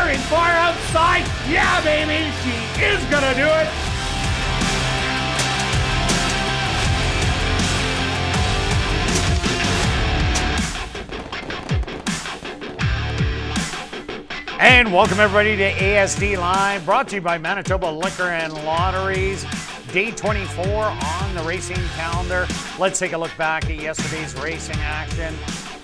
very far outside. Yeah, baby, she is gonna do it. And welcome everybody to ASD Live, brought to you by Manitoba Liquor and Lotteries. Day 24 on the racing calendar. Let's take a look back at yesterday's racing action.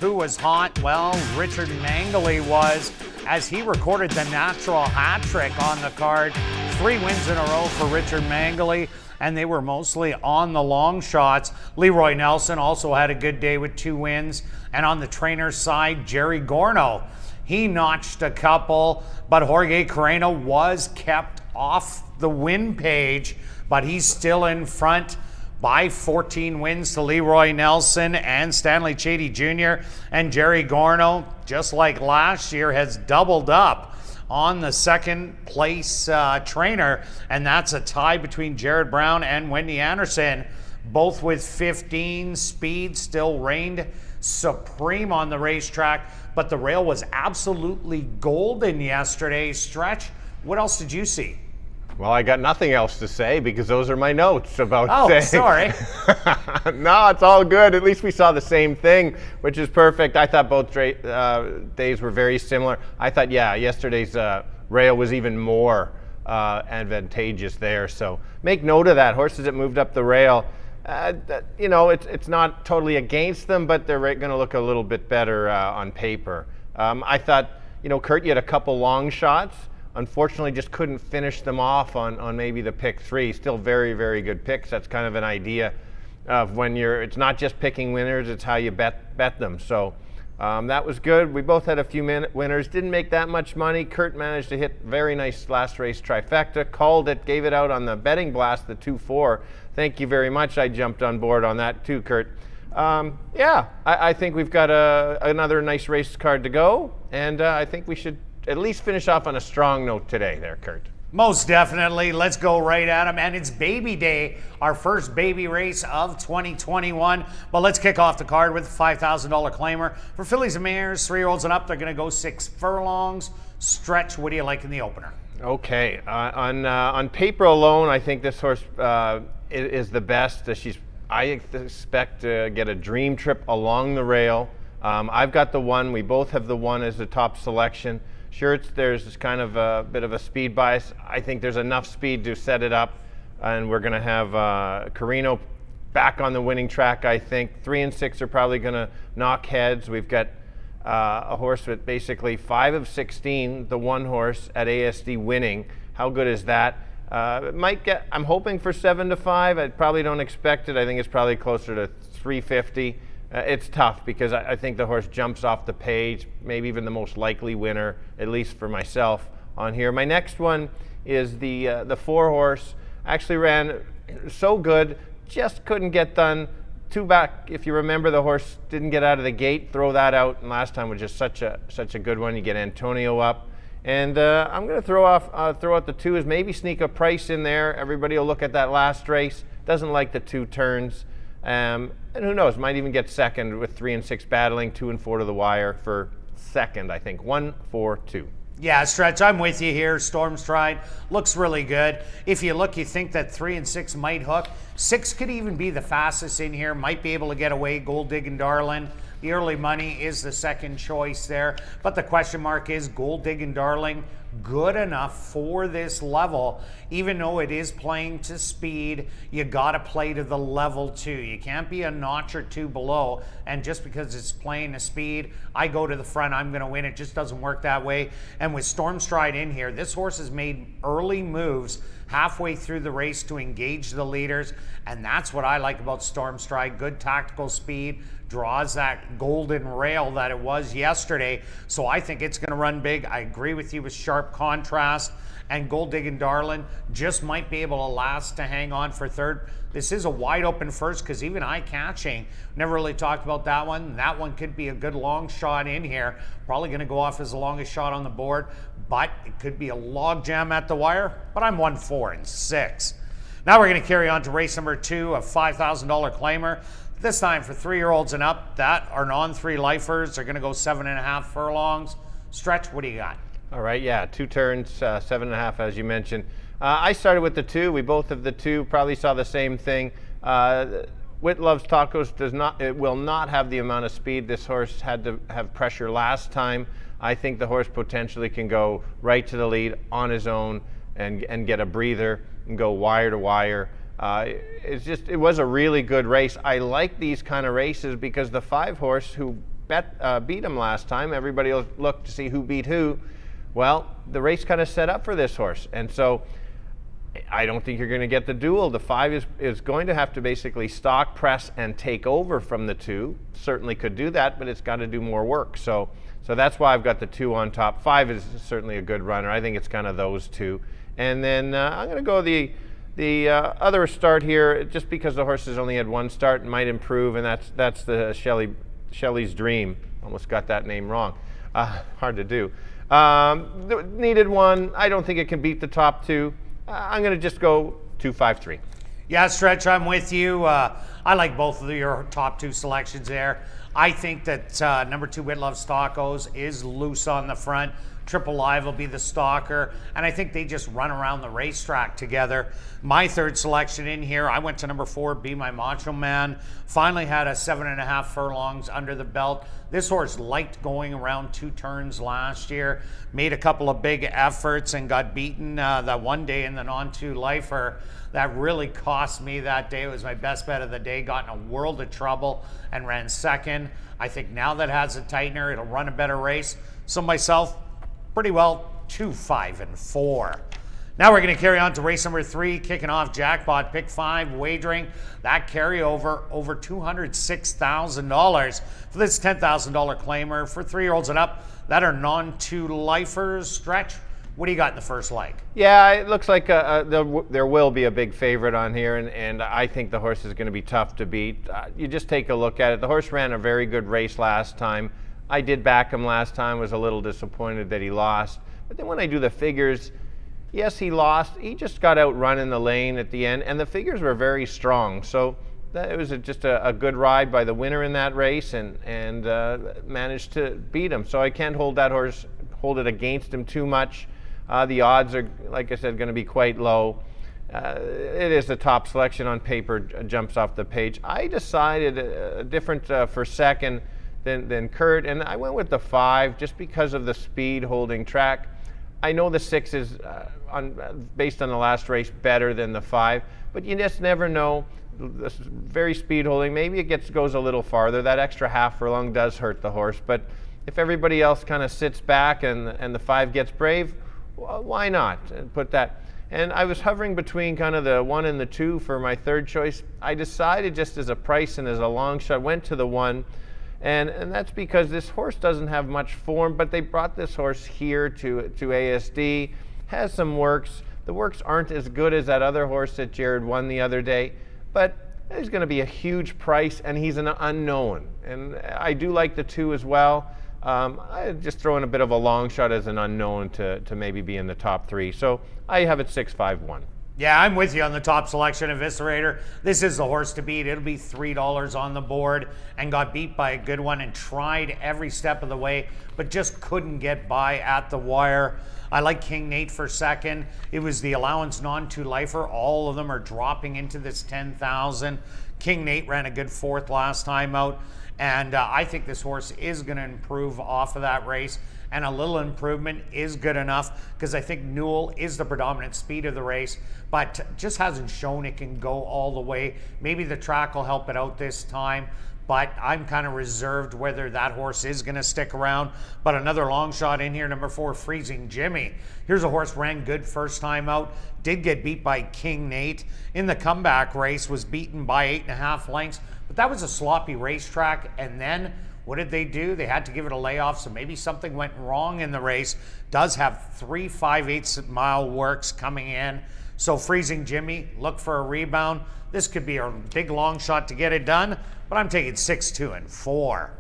Who was hot? Well, Richard Mangley was, as he recorded the natural hat trick on the card. 3 wins in a row for Richard Mangley, and they were mostly on the long shots. Leroy Nelson also had a good day with 2 wins. And on the trainer's side, Jerry Gorno, he notched a couple, but Jorge Carreno was kept off the win page, but he's still in front by 14 wins to Leroy Nelson and Stanley Chady Jr. And Jerry Gorno, just like last year, has doubled up on the second place trainer, and that's a tie between Jared Brown and Wendy Anderson, both with 15. Speed still reigned supreme on the racetrack, but the rail was absolutely golden yesterday. Stretch, what else did you see? Well, I got nothing else to say because those are my notes about sorry. No, it's all good. At least we saw the same thing, which is perfect. I thought both days were very similar. I thought, yesterday's rail was even more advantageous there. So make note of that. Horses that moved up the rail, it's not totally against them, but they're going to look a little bit better on paper. I thought, Kirt, you had a couple long shots. Unfortunately, just couldn't finish them off on maybe the pick 3. Still very, very good picks. That's kind of an idea of when it's not just picking winners, it's how you bet them. So that was good. We both had a few winners. Didn't make that much money. Kirt managed to hit very nice last race trifecta. Called it, gave it out on the betting blast, the 2-4. Thank you very much. I jumped on board on that too, Kirt. I think we've got another nice race card to go, and I think we should at least finish off on a strong note today there, Kirt. Most definitely. Let's go right at them. And it's baby day, our first baby race of 2021. But let's kick off the card with a $5,000 claimer. For fillies and mares, 3-year-olds and up, they're going to go 6 furlongs. Stretch, what do you like in the opener? Okay. On paper alone, I think this horse is the best. I expect to get a dream trip along the rail. I've got the 1. We both have the 1 as the top selection. Sure, there's kind of a bit of a speed bias. I think there's enough speed to set it up, and we're going to have Carreno back on the winning track, I think. 3 and 6 are probably going to knock heads. We've got a horse with basically 5 of 16, the 1 horse at ASD winning. How good is that? I'm hoping for 7-5. I probably don't expect it. I think it's probably closer to 350. It's tough because I think the horse jumps off the page, maybe even the most likely winner, at least for myself on here. My next one is the 4 horse. Actually ran so good, just couldn't get done. 2 back, if you remember, the horse didn't get out of the gate, throw that out, and last time was just such a good one. You get Antonio up. And I'm going to throw out the 2 as maybe sneak a price in there. Everybody will look at that last race. Doesn't like the 2 turns. And who knows, might even get second with 3 and 6 battling, 2 and 4 to the wire for second, I think. 1, 4, 2. Yeah, Stretch, I'm with you here. Storm Stride looks really good. If you look, you think that 3 and 6 might hook. 6 could even be the fastest in here, might be able to get away. Gold Diggin' Darlin'. The early money is the second choice there. But the question mark is Gold Diggin' Darling good enough for this level? Even though it is playing to speed, you got to play to the level 2. You can't be a notch or 2 below. And just because it's playing to speed, I go to the front, I'm going to win. It just doesn't work that way. And with Storm Stride in here, this horse has made early moves halfway through the race to engage the leaders, and that's what I like about Storm Stride. Good tactical speed, draws that golden rail that it was yesterday, so I think it's going to run big. I agree with you with Sharp Contrast, and Gold Diggin' Darlin' just might be able to last to hang on for third. This is a wide open first because even eye catching, never really talked about that one. That one could be a good long shot in here. Probably going to go off as the longest shot on the board, but it could be a log jam at the wire. But I'm 1, 4, and 6. Now we're going to carry on to race number 2, a $5,000 claimer. This time for 3-year-olds and up that are non-3 lifers. They're going to go 7.5 furlongs. Stretch, what do you got? All right, yeah, 2 turns, 7.5, as you mentioned. I started with the 2. We both have the 2. Probably saw the same thing. Wit Loves Tacos it will not have the amount of speed. This horse had to have pressure last time. I think the horse potentially can go right to the lead on his own and get a breather and go wire to wire. It was a really good race. I like these kind of races because the 5 horse who beat him last time, everybody looked to see who beat who. Well, the race kind of set up for this horse, and so I don't think you're going to get the duel. The 5 is going to have to basically stock, press, and take over from the 2. Certainly could do that, but it's got to do more work. So that's why I've got the 2 on top. 5 is certainly a good runner. I think it's kind of those 2. And then I'm going to go the other start here, just because the horse has only had 1 start and might improve, and that's the Shelley's Dream. Almost got that name wrong. Hard to do. Needed 1. I don't think it can beat the top 2. I'm going to just go 2-5-3. Yeah, Stretch, I'm with you. I like both of your top 2 selections there. I think that number 2, Wit Loves Tacos, is loose on the front. Triple Live will be the stalker, and I think they just run around the racetrack together. My 3rd selection in here, I went to number 4, Be My Macho Man. Finally had a 7.5 furlongs under the belt. This horse liked going around 2 turns last year, made a couple of big efforts and got beaten that one day in the non-2 lifer. That really cost me that day. It was my best bet of the day. Got in a world of trouble and ran 2nd. I think now that has a tightener, it'll run a better race. So myself, pretty well 2-5-4. Now we're going to carry on to race number 3, kicking off jackpot pick 5 wagering. That carryover over $206,000 for this $10,000 claimer for 3-year-olds and up that are non-2 lifers. Stretch, what do you got in the first leg? Yeah, it looks like there will be a big favorite on here, and I think the horse is going to be tough to beat. You just take a look at it. The horse ran a very good race last time. I did back him last time, was a little disappointed that he lost. But then when I do the figures, yes, he lost. He just got outrun in the lane at the end, and the figures were very strong. So it was just a good ride by the winner in that race, and managed to beat him. So I can't hold it against him too much. The odds are, like I said, going to be quite low. It is the top selection on paper, jumps off the page. I decided different for second than Kirt, and I went with the 5 just because of the speed holding track. I know the 6 is, based on the last race, better than the 5, but you just never know. This very speed holding, maybe it goes a little farther. That extra half furlong does hurt the horse, but if everybody else kind of sits back and the 5 gets brave, why not put that? And I was hovering between kind of the 1 and the 2 for my 3rd choice. I decided, just as a price and as a long shot, went to the 1. And that's because this horse doesn't have much form, but they brought this horse here to ASD, has some works. The works aren't as good as that other horse that Jared won the other day, but he's going to be a huge price, and he's an unknown. And I do like the 2 as well. I just throw in a bit of a long shot as an unknown to maybe be in the top 3. So I have it 6-5-1. Yeah, I'm with you on the top selection, Eviscerator. This is the horse to beat. It'll be $3 on the board, and got beat by a good one and tried every step of the way, but just couldn't get by at the wire. I like King Nate for second. It was the allowance non-2 lifer. All of them are dropping into this 10,000. King Nate ran a good 4th last time out, and I think this horse is going to improve off of that race. And a little improvement is good enough, because I think Newell is the predominant speed of the race, but just hasn't shown it can go all the way. Maybe the track will help it out this time, but I'm kind of reserved whether that horse is going to stick around. But another long shot in here, number 4, Freezing Jimmy. Here's a horse ran good first time out, did get beat by King Nate. In the comeback race, was beaten by 8.5 lengths, but that was a sloppy racetrack, and then what did they do? They had to give it a layoff, so maybe something went wrong in the race. Does have 3 5/8 mile works coming in. So Freezing Jimmy, look for a rebound. This could be a big long shot to get it done, but I'm taking 6-2-4.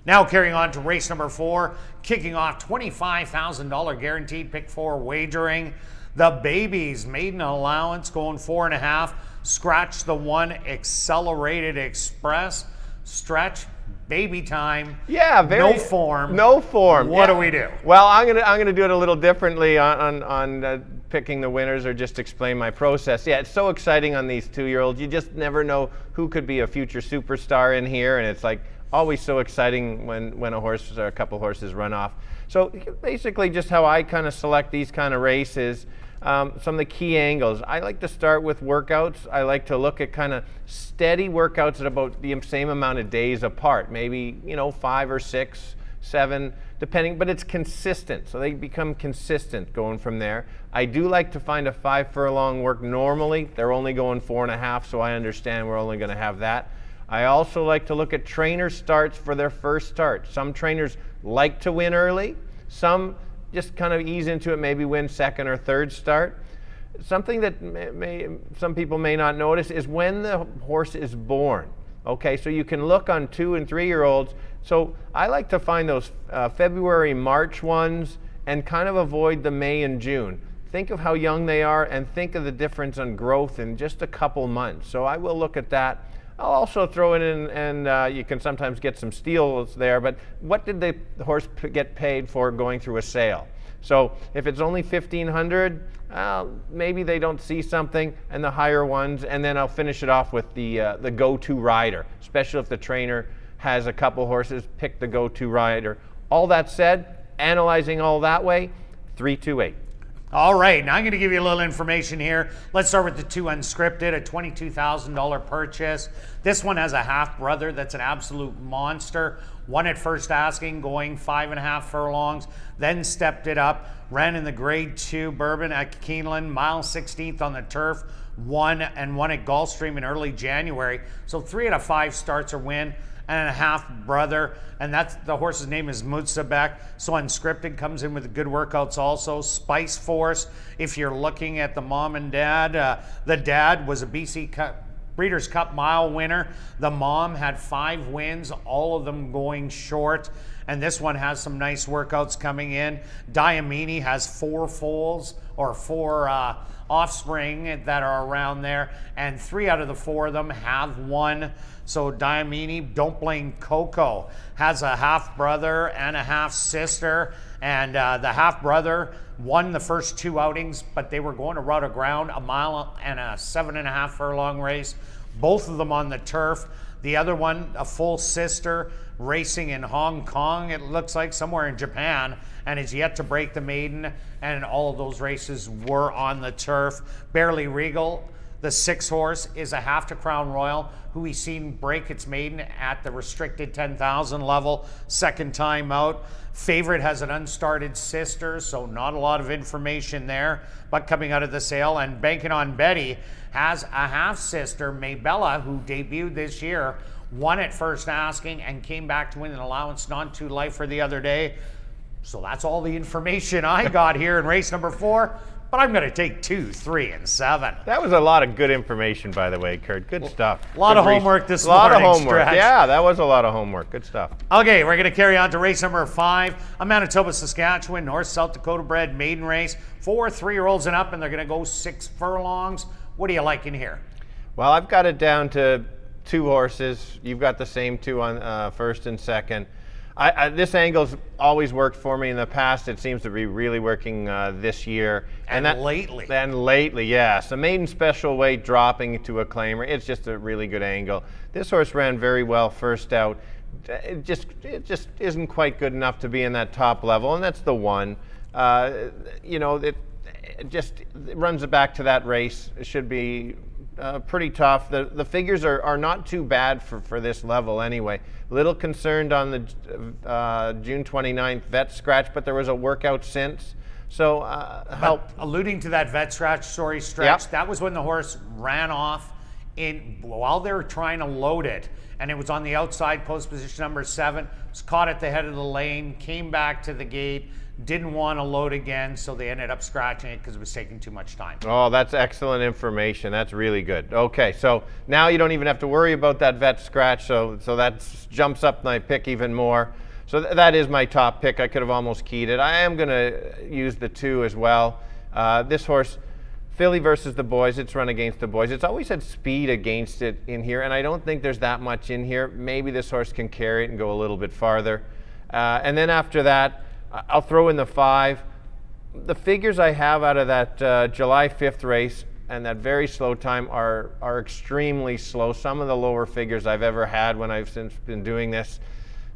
Now carrying on to race number 4, kicking off $25,000 guaranteed pick 4 wagering. The Babies, maiden allowance, going 4.5. Scratch the 1, Accelerated Express. stretch, baby time. Yeah, no form. No form. What do we do? Well, I'm gonna do it a little differently on picking the winners, or just explain my process. Yeah, it's so exciting on these 2-year-olds. You just never know who could be a future superstar in here, and it's like always so exciting when a horse or a couple horses run off. So basically, just how I kind of select these kind of races. Some of the key angles. I like to start with workouts. I like to look at kind of steady workouts at about the same amount of days apart, maybe 5 or 6, 7, depending, but it's consistent. So they become consistent going from there. I do like to find a 5 furlong work normally. They're only going 4.5, so I understand we're only going to have that. I also like to look at trainer starts for their first start. Some trainers like to win early. Some just kind of ease into it, maybe win second or third start. Something that some people may not notice is when the horse is born. Okay, so you can look on 2- and 3-year-olds. So I like to find those February, March ones and kind of avoid the May and June. Think of how young they are and think of the difference on growth in just a couple months. So I will look at that. I'll also throw it in, and you can sometimes get some steals there, but what did the horse get paid for going through a sale? So if it's only $1,500, maybe they don't see something, and the higher ones, and then I'll finish it off with the go-to rider, especially if the trainer has a couple horses, pick the go-to rider. All that said, analyzing all that way, 328. All right, now I'm going to give you a little information here. Let's start with the 2 unscripted, a $22,000 purchase. This one has a half brother that's an absolute monster. Won at first asking, going 5.5 furlongs, then stepped it up, ran in the grade 2 Bourbon at Keeneland, mile 16th on the turf, won at Gulfstream in early January. So 3 out of 5 starts are win. And a half brother, and that's the horse's name is Mutsabek. So unscripted comes in with good workouts also. Spice Force, if you're looking at the mom and dad, the dad was a BC Breeders' Cup mile winner. The mom had 5 wins, all of them going short. And this one has some nice workouts coming in. Diamini has 4 foals, or 4 offspring that are around there, and 3 out of the 4 of them have won. So Diamini, don't blame Coco, has a half brother and a half sister, and the half brother won the first 2 outings, but they were going to route of ground, a mile and a 7.5 furlong race, both of them on the turf. The other one, a full sister, racing in Hong Kong, it looks like, somewhere in Japan, and is yet to break the maiden, and all of those races were on the turf. Barely Regal, the 6 horse, is a half to Crown Royal, who we've seen break its maiden at the restricted 10,000 level, second time out. Favorite has an unstarted sister, so not a lot of information there, but coming out of the sale. And Banking on Betty has a half sister, Maybella, who debuted this year, won at first asking, and came back to win an allowance non to lifer the other day. So that's all the information I got here in race number 4. But I'm going to take 2, 3, and 7. That was a lot of good information, by the way, Kurt. Good stuff. A lot of homework this morning. A lot of homework. Stretch. Yeah, that was a lot of homework. Good stuff. Okay, we're going to carry on to race number 5. A Manitoba, Saskatchewan, North South Dakota bred maiden race. 4 3-year-olds and up, and they're going to go 6 furlongs. What do you like in here? Well, I've got it down to 2 horses. You've got the same 2 on first and second. This angle's always worked for me in the past. It seems to be really working this year. And lately. And lately, yes. The maiden special weight dropping to a claimer. It's just a really good angle. This horse ran very well first out. It just isn't quite good enough to be in that top level, and that's the one. It runs it back to that race. It should be pretty tough. The figures are not too bad for this level anyway. Little concerned on the June 29th vet scratch, but there was a workout since. So alluding to that vet scratch story, Stretch, yep. That was when the horse ran off while they were trying to load it, and it was on the outside post position number 7, was caught at the head of the lane, came back to the gate, didn't want to load again, so they ended up scratching it because it was taking too much time. Oh, that's excellent information. That's really good. Okay, so now you don't even have to worry about that vet scratch, so that jumps up my pick even more. So that is my top pick. I could have almost keyed it. I am going to use the 2 as well. This horse Filly versus the boys, it's run against the boys. It's always had speed against it in here, and I don't think there's that much in here. Maybe this horse can carry it and go a little bit farther. And then after that, I'll throw in the 5. The figures I have out of that July 5th race and that very slow time are extremely slow. Some of the lower figures I've ever had when I've since been doing this.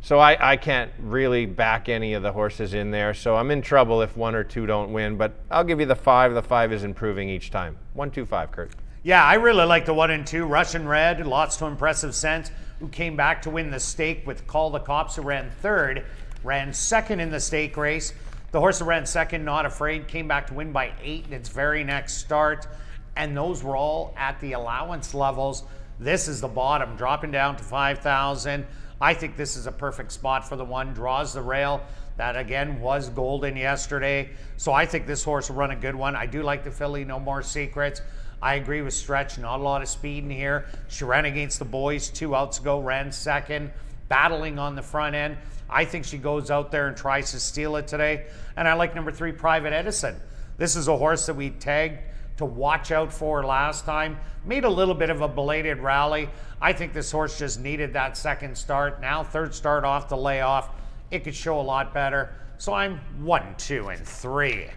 So I can't really back any of the horses in there. So I'm in trouble if 1 or 2 don't win, but I'll give you the 5. The 5 is improving each time. 1, 2, 5, Kirt. Yeah, I really like the 1 and 2. Russian Red, lots to impressive sense, who came back to win the stake with Call the Cops, who ran 3rd, ran 2nd in the stake race. The horse that ran 2nd, Not Afraid, came back to win by 8 in its very next start. And those were all at the allowance levels. This is the bottom, dropping down to 5,000. I think this is a perfect spot for the 1. Draws the rail. That, again, was golden yesterday. So I think this horse will run a good one. I do like the filly, No More Secrets. I agree with Stretch. Not a lot of speed in here. She ran against the boys 2 outs ago, ran 2nd, battling on the front end. I think she goes out there and tries to steal it today. And I like number 3, Private Edison. This is a horse that we tagged to watch out for last time. Made a little bit of a belated rally. I think this horse just needed that 2nd start. Now 3rd start off the layoff. It could show a lot better. So I'm 1, 2, and 3.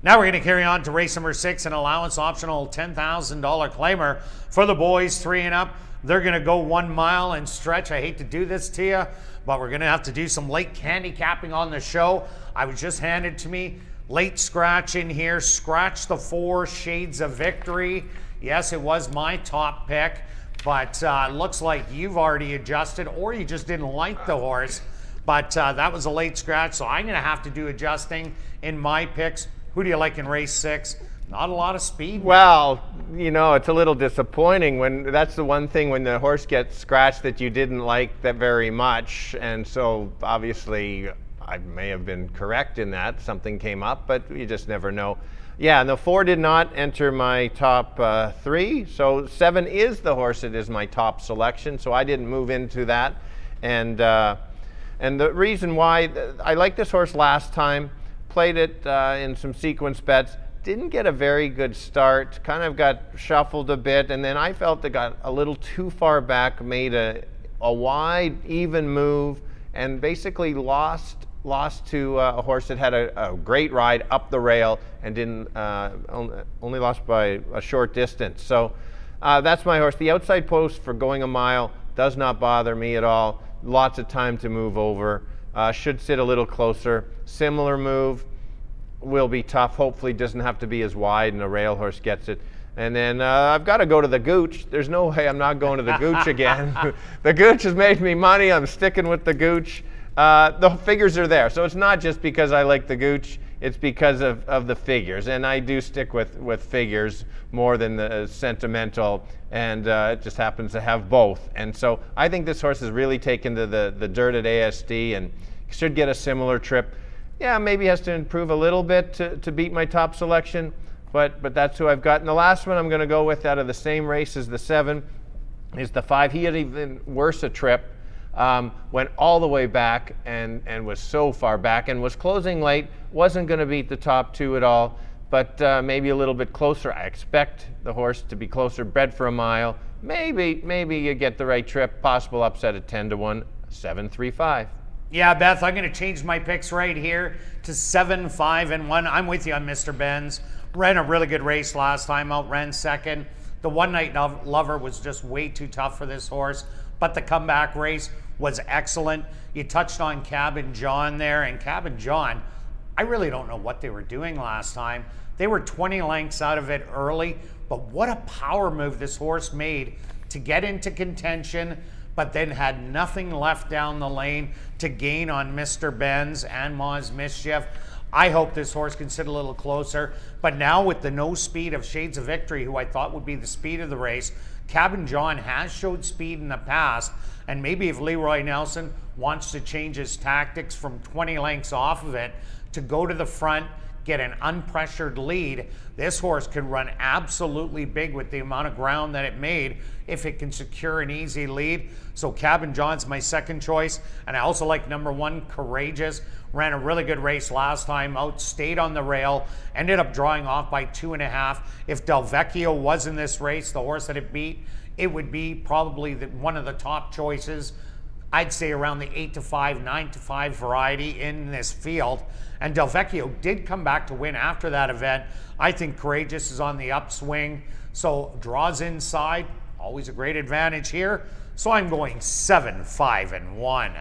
Now we're going to carry on to race number 6, an allowance optional $10,000 claimer for the boys 3 and up. They're going to go 1 mile and Stretch. I hate to do this to you, but we're going to have to do some late handicapping on the show. I was just handed to me. Late scratch in here. Scratch the 4, Shades of Victory. Yes, it was my top pick, but looks like you've already adjusted or you just didn't like the horse. But that was a late scratch, so I'm going to have to do adjusting in my picks. Who do you like in race 6? Not a lot of speed. Well, you know, it's a little disappointing when that's the one thing when the horse gets scratched that you didn't like that very much. And so obviously I may have been correct in that. Something came up, but you just never know. Yeah, and the 4 did not enter my top 3. So 7 is the horse that is my top selection. So I didn't move into that. And the reason why I liked this horse last time, played it in some sequence bets, didn't get a very good start, kind of got shuffled a bit, and then I felt it got a little too far back, made a wide, even move, and basically lost to a horse that had a great ride up the rail and didn't only lost by a short distance. So that's my horse. The outside post for going a mile does not bother me at all. Lots of time to move over. Should sit a little closer. Similar move. Will be tough. Hopefully doesn't have to be as wide and a rail horse gets it. And then I've got to go to the Gooch. There's no way I'm not going to the Gooch again. The Gooch has made me money. I'm sticking with the Gooch. The figures are there. So it's not just because I like the Gooch. It's because of the figures. And I do stick with figures more than the sentimental. And it just happens to have both. And so I think this horse has really taken to the dirt at ASD and should get a similar trip. Yeah, maybe has to improve a little bit to beat my top selection, but that's who I've got. And the last one I'm going to go with out of the same race as the 7 is the 5. He had even worse a trip, went all the way back and was so far back and was closing late, wasn't going to beat the top 2 at all, but maybe a little bit closer. I expect the horse to be closer, bred for a mile. Maybe you get the right trip, possible upset at 10-1, 7-3-5. Yeah, Beth, I'm going to change my picks right here to 7, 5, and 1. I'm with you on Mr. Benz. Ran a really good race last time out, ran 2nd. The One Night Lover was just way too tough for this horse, but the comeback race was excellent. You touched on Cabin John there, and Cabin John, I really don't know what they were doing last time. They were 20 lengths out of it early, but what a power move this horse made to get into contention, but then had nothing left down the lane to gain on Mr. Benz and Ma's Mischief. I hope this horse can sit a little closer, but now with the no speed of Shades of Victory, who I thought would be the speed of the race, Cabin John has showed speed in the past, and maybe if Leroy Nelson wants to change his tactics from 20 lengths off of it to go to the front, get an unpressured lead, this horse can run absolutely big with the amount of ground that it made if it can secure an easy lead. So Cabin John's my second choice. And I also like number 1, Courageous. Ran a really good race last time out, stayed on the rail, ended up drawing off by 2.5. If Del Vecchio was in this race, the horse that it beat, it would be probably one of the top choices. I'd say around the 8-5, 9-5 variety in this field. And Del Vecchio did come back to win after that event. I think Courageous is on the upswing. So draws inside, always a great advantage here. So I'm going 7, 5, and 1.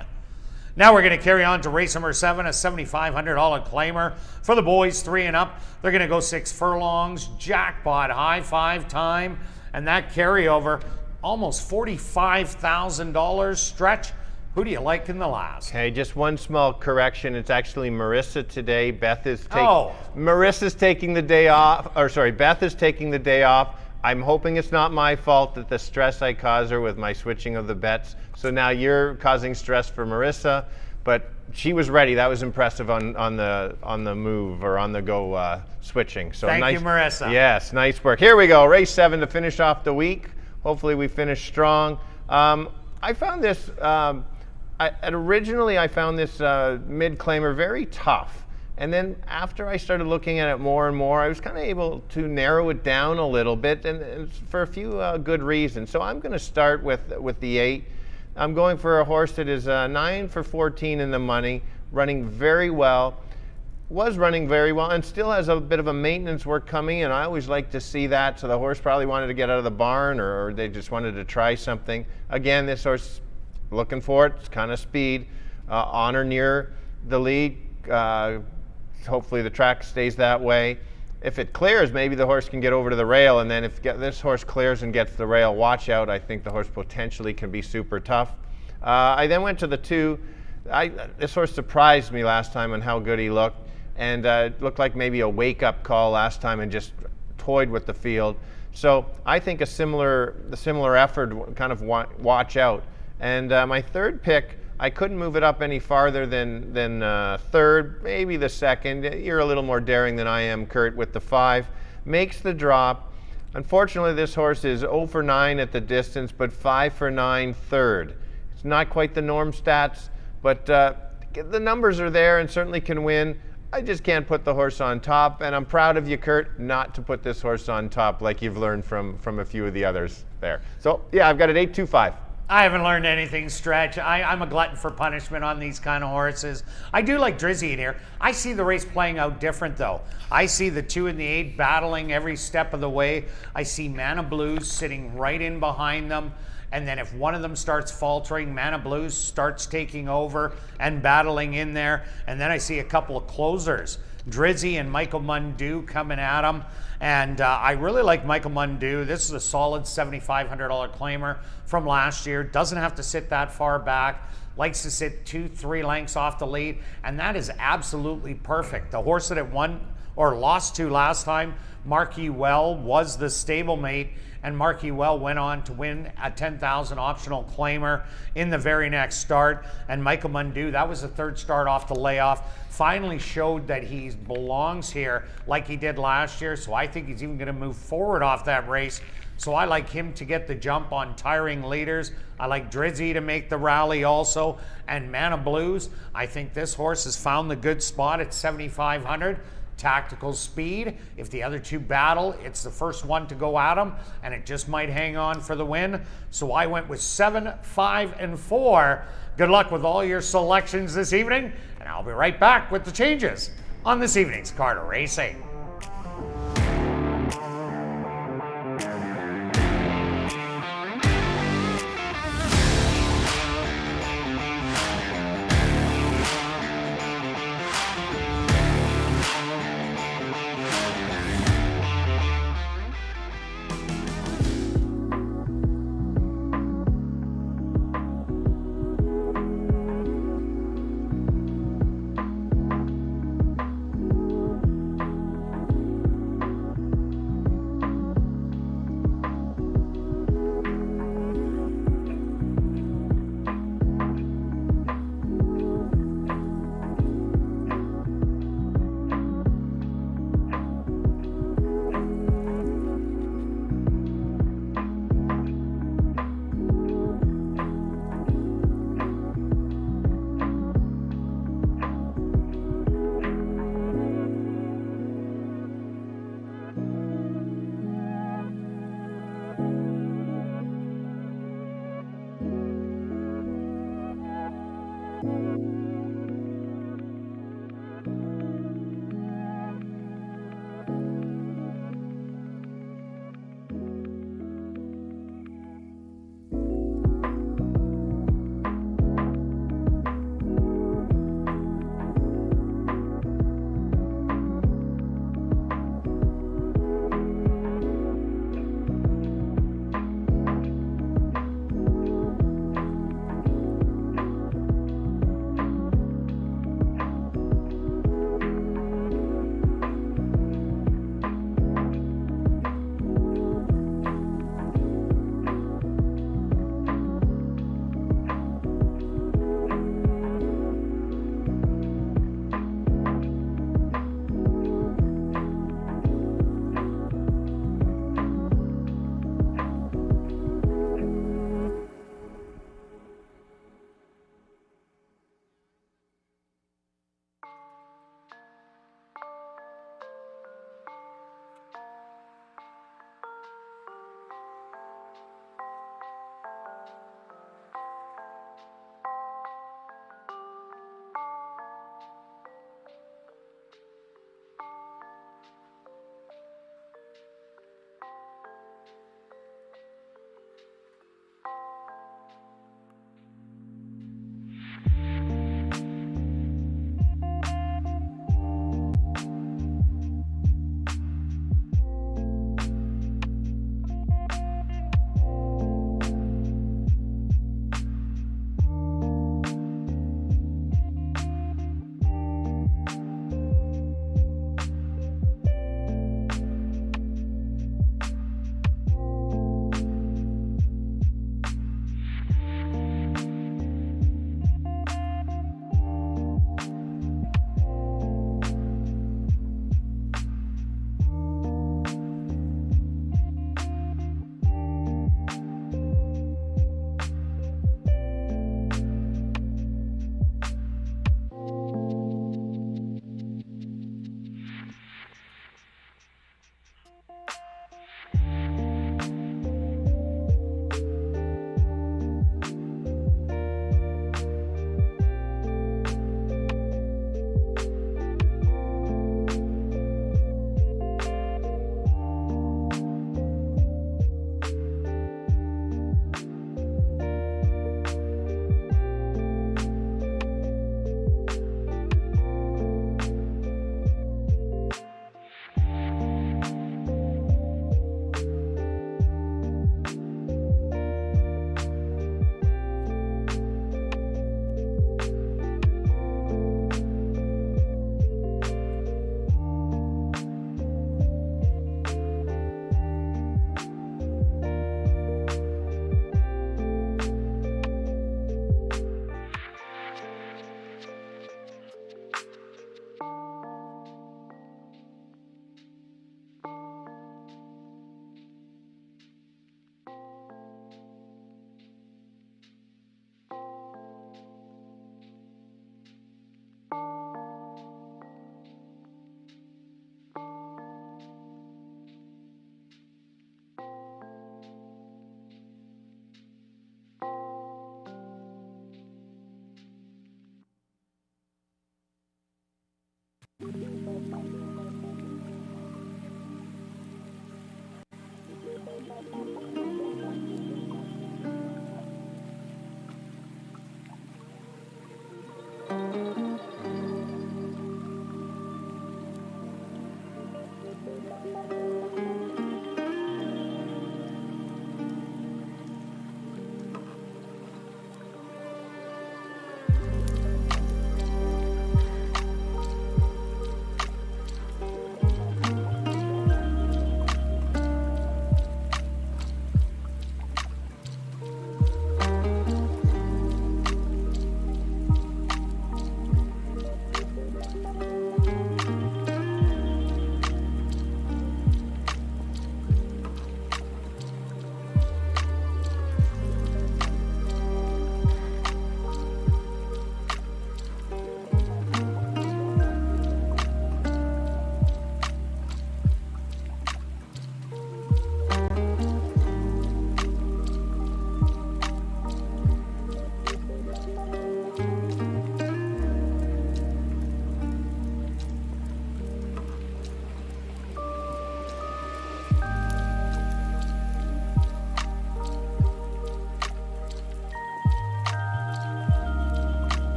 Now we're going to carry on to race number 7, a $7,500 claimer for the boys 3 and up. They're going to go 6 furlongs, jackpot, high 5 time, and that carryover, almost $45,000 stretch. Who do you like in the last? Okay, just one small correction. It's actually Marissa today. Marissa's taking the day off, or sorry, Beth is taking the day off. I'm hoping it's not my fault that the stress I cause her with my switching of the bets. So now you're causing stress for Marissa, but she was ready. That was impressive on the move or on the go switching. So Thank you, Marissa. Yes, nice work. Here we go, race 7 to finish off the week. Hopefully we finish strong. I found this. Originally I found this mid-claimer very tough. And then after I started looking at it more and more, I was kind of able to narrow it down a little bit, and for a few good reasons. So I'm going to start with the 8. I'm going for a horse that is 9 for 14 in the money, running very well. Was running very well and still has a bit of a maintenance work coming, and I always like to see that. So the horse probably wanted to get out of the barn, or they just wanted to try something. Again, this horse, looking for it. It's kind of speed, on or near the lead. Hopefully the track stays that way. If it clears, maybe the horse can get over to the rail, and then if this horse clears and gets the rail, watch out. I think the horse potentially can be super tough. I then went to the 2. This horse surprised me last time on how good he looked, and it looked like maybe a wake-up call last time and just toyed with the field. So I think the similar effort, kind of watch out. And my third pick, I couldn't move it up any farther than third, maybe the second. You're a little more daring than I am, Kirt, with the 5. Makes the drop. Unfortunately, this horse is 0 for 9 at the distance, but 5 for 9 third. It's not quite the norm stats, but the numbers are there and certainly can win. I just can't put the horse on top, and I'm proud of you, Kirt, not to put this horse on top like you've learned from a few of the others there. So, yeah, I've got it 8-2-5. I haven't learned anything, Stretch. I'm a glutton for punishment on these kind of horses. I do like Drizzy in here. I see the race playing out different, though. I see the 2 and the 8 battling every step of the way. I see Mana Blues sitting right in behind them. And then if one of them starts faltering, Mana Blues starts taking over and battling in there. And then I see a couple of closers, Drizzy and Michael Mundu coming at them. And I really like Michael Mundu. This is a solid $7,500 claimer from last year. Doesn't have to sit that far back. Likes to sit 2-3 lengths off the lead. And that is absolutely perfect. The horse that it won or lost to last time, Marquis Well, was the stablemate. And Marquis Well went on to win a 10,000 optional claimer in the very next start. And Michael Mundu, that was the 3rd start off the layoff, finally showed that he belongs here like he did last year. So I think he's even going to move forward off that race. So I like him to get the jump on tiring leaders. I like Drizzy to make the rally also. And Mana Blues, I think this horse has found the good spot at 7,500. Tactical speed. If the other 2 battle, it's the first one to go at them, and it just might hang on for the win. So I went with 7, 5, and 4. Good luck with all your selections this evening, and I'll be right back with the changes on this evening's Carter Racing.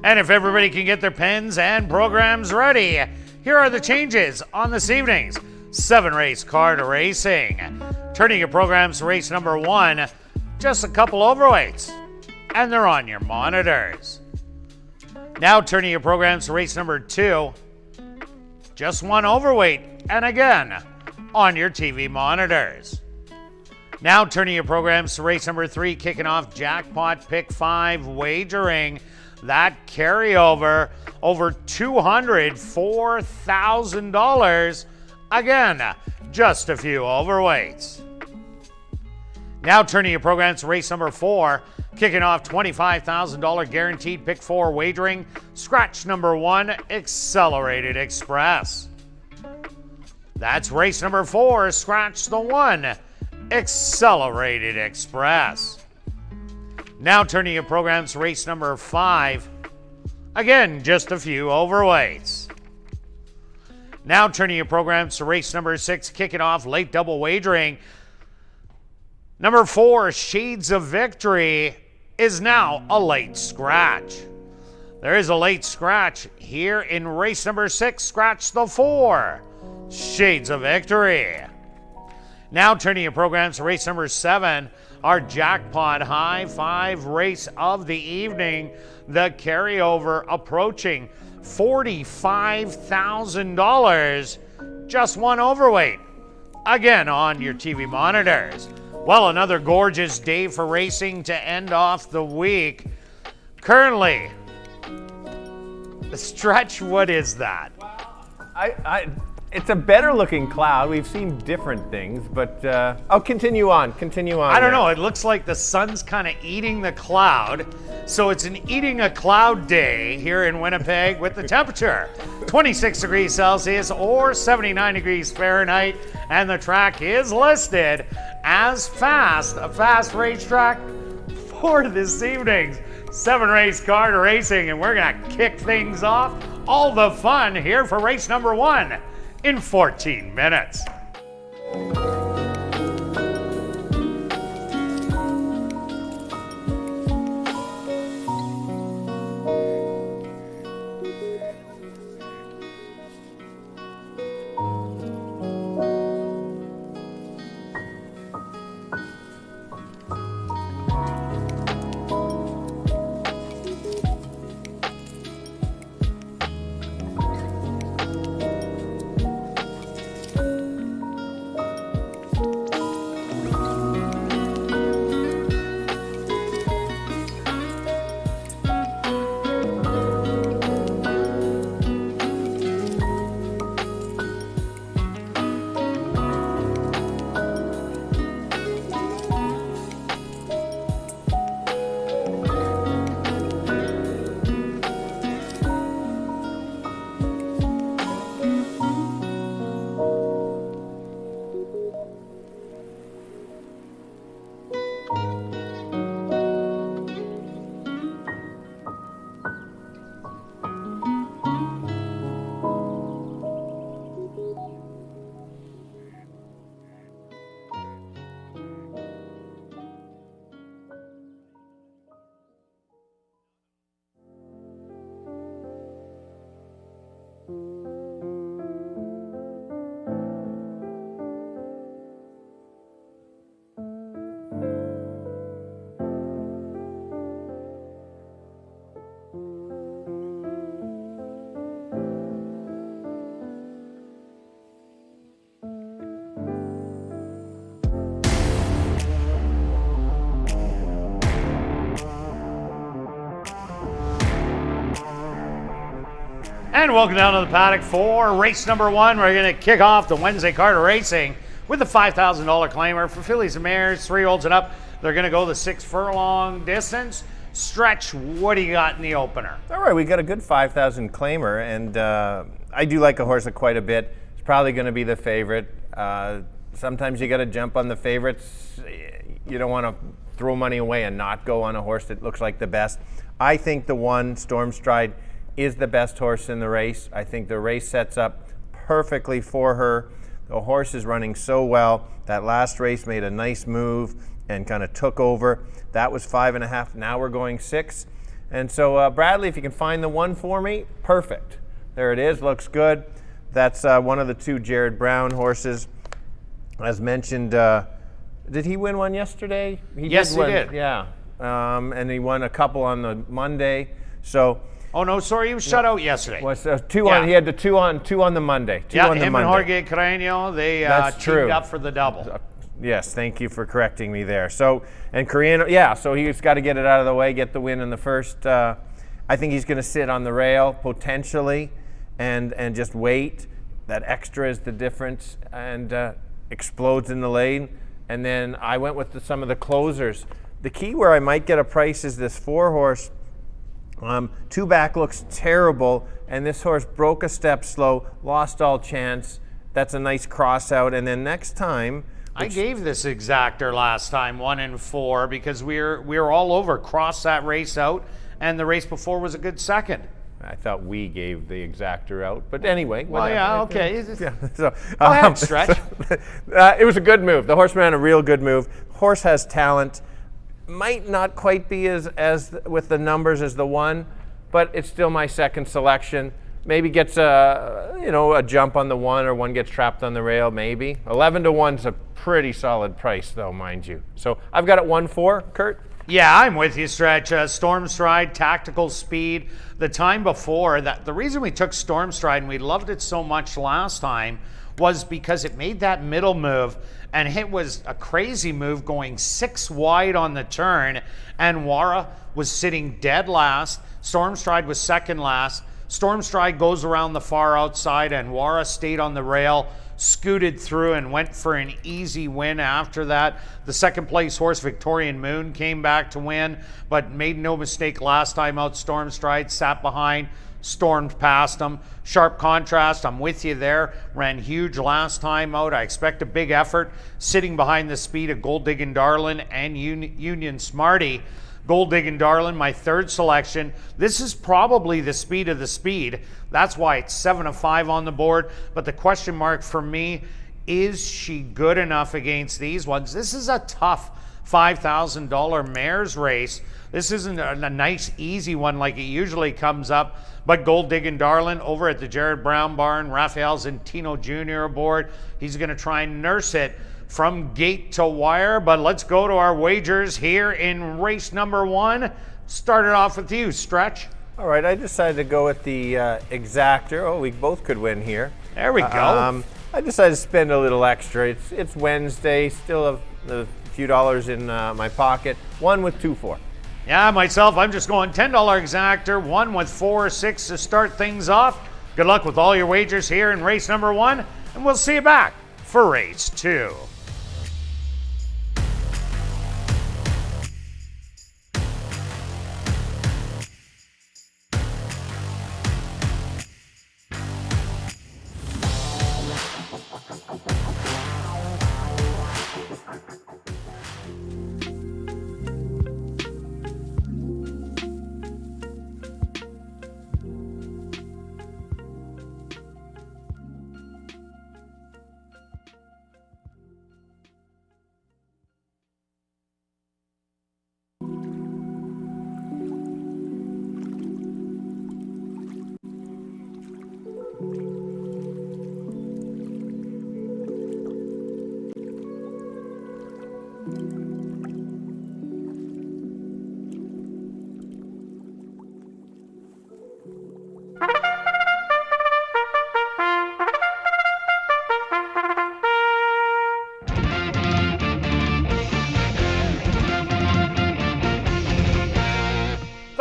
And if everybody can get their pens and programs ready, here are the changes on this evening's 7-race card racing. Turning your programs to race number 1, just a couple overweights, and they're on your monitors. Now turning your programs to race number 2, just 1 overweight, and again, on your TV monitors. Now turning your programs to race number 3, kicking off Jackpot Pick 5 wagering. That carryover over $204,000. Again, just a few overweights. Now turning your programs to race number 4, kicking off $25,000 guaranteed pick 4 wagering. Scratch number 1, Accelerated Express. That's race number 4, scratch the 1, Accelerated Express. Now turning your programs to race number 5. Again, just a few overweights. Now turning your programs to race number 6, kicking off late double wagering. Number 4, Shades of Victory, is now a late scratch. There is a late scratch here in race number 6, scratch the 4, Shades of Victory. Now turning your programs to race number 7, our jackpot high 5 race of the evening, the carryover approaching $45,000, just 1 overweight, again on your TV monitors. Well, another gorgeous day for racing to end off the week. Currently, the stretch, what is that? It's a better looking cloud. We've seen different things, but continue on. I don't know. It looks like the sun's kind of eating the cloud. So it's an eating a cloud day here in Winnipeg with the temperature 26 degrees Celsius or 79 degrees Fahrenheit. And the track is listed as a fast racetrack for this evening's 7-race card racing. And we're going to kick things off. All the fun here for race number 1 in 14 minutes. And welcome down to the paddock for race number 1. We're going to kick off the Wednesday card of racing with the $5,000 claimer for fillies and mares, 3-year-olds and up. They're going to go the 6 furlong distance. Stretch, what do you got in the opener? All right, we got a good 5,000 claimer, and I do like a horse quite a bit. It's probably going to be the favorite. Sometimes you got to jump on the favorites. You don't want to throw money away and not go on a horse that looks like the best. I think the 1, Stormstride, is the best horse in the race. I think the race sets up perfectly for her. The horse is running so well. That last race made a nice move and kind of took over. That was 5.5. Now we're going 6. And so Bradley, if you can find the 1 for me, perfect. There it is, looks good. That's one of the 2 Jared Brown horses. As mentioned, did he win one yesterday? Yes, he did. Yeah, and he won a couple on the Monday. So. Oh no, sorry, he was shut out yesterday. Was 2 on? He had the 2 on the Monday. Him and Jorge Carreño, they teamed up for the double. Yes, thank you for correcting me there. So, and Carreño, so he's got to get it out of the way, get the win in the first. I think he's going to sit on the rail potentially, and just wait. That extra is the difference, and explodes in the lane. And then I went with some of the closers. The key where I might get a price is this 4-horse. 2 back looks terrible, and this horse broke a step slow, lost all chance. That's a nice cross out. And then next time, I gave this exactor last time 1 and 4 because we were all over cross that race out, and the race before was a good second. I thought we gave the exactor out, but anyway. Whatever. Well, yeah, okay. Yeah, so, go ahead, Stretch. It was a good move. The horse ran a real good move. Horse has talent. Might not quite be as with the numbers as the 1, but it's still my second selection. Maybe gets a jump on the 1, or 1 gets trapped on the rail. Maybe 11 to 1's a pretty solid price, though, mind you. So I've got it 1-4. Kirt. Yeah, I'm with you, Stretch. Stormstride, tactical speed. The time before that, the reason we took Stormstride and we loved it so much last time was because it made that middle move, and it was a crazy move going 6 wide on the turn, and Wara was sitting dead last. Stormstride was second last. Stormstride goes around the far outside, and Wara stayed on the rail, scooted through, and went for an easy win after that. The second place horse, Victorian Moon, came back to win, but made no mistake last time out. Stormstride sat behind, stormed past him. Sharp contrast, I'm with you there. Ran huge last time out. I expect a big effort sitting behind the speed of Gold Diggin' Darlin and Union Smarty. Gold Diggin' Darlin, my 3rd selection. This is probably the speed of the speed. That's why it's 7-5 on the board. But the question mark for me, is she good enough against these ones? This is a tough $5,000 mares race. This isn't a nice, easy one like it usually comes up. But Gold Diggin' Darlin over at the Jared Brown barn, Rafael Zentino Jr. aboard. He's going to try and nurse it from gate to wire. But let's go to our wagers here in race number 1. Start it off with you, Stretch. All right, I decided to go with the exactor. Oh, we both could win here. There we go. I decided to spend a little extra. It's Wednesday, still a few dollars in my pocket. 1 with 2-4. Yeah, myself, I'm just going $10 exactor, 1 with 4 or 6 to start things off. Good luck with all your wagers here in race number 1, and we'll see you back for race 2.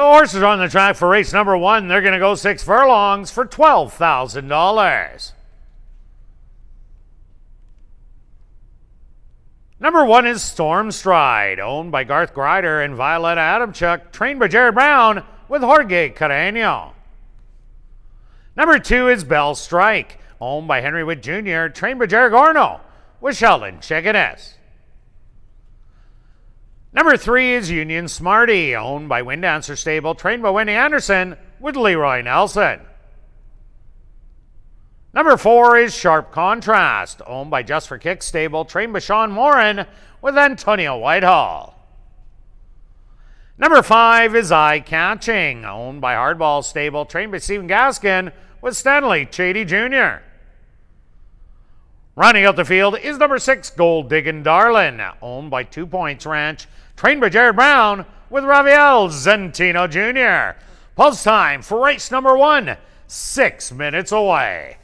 horses on the track for race number 1. They're going to go 6 furlongs for $12,000. Number 1 is Storm Stride, owned by Garth Grider and Violetta Adamchuk, trained by Jared Brown with Jorge Carreño. Number 2 is Bell Strike, owned by Henry Witt Jr., trained by Jared Gorno with Sheldon Chickeness. Number 3 is Union Smarty, owned by Windancer Stable, trained by Wendy Anderson with Leroy Nelson. Number 4 is Sharp Contrast, owned by Just for Kicks Stable, trained by Sean Moran with Antonio Whitehall. Number 5 is Eye Catching, owned by Hardball Stable, trained by Stephen Gaskin with Stanley Chady Jr. Rounding out the field is number 6, Gold Diggin' Darlin', owned by 2 Points Ranch, trained by Jared Brown with Rafael Zentino Jr. Pulse time for race number 1, 6 minutes away.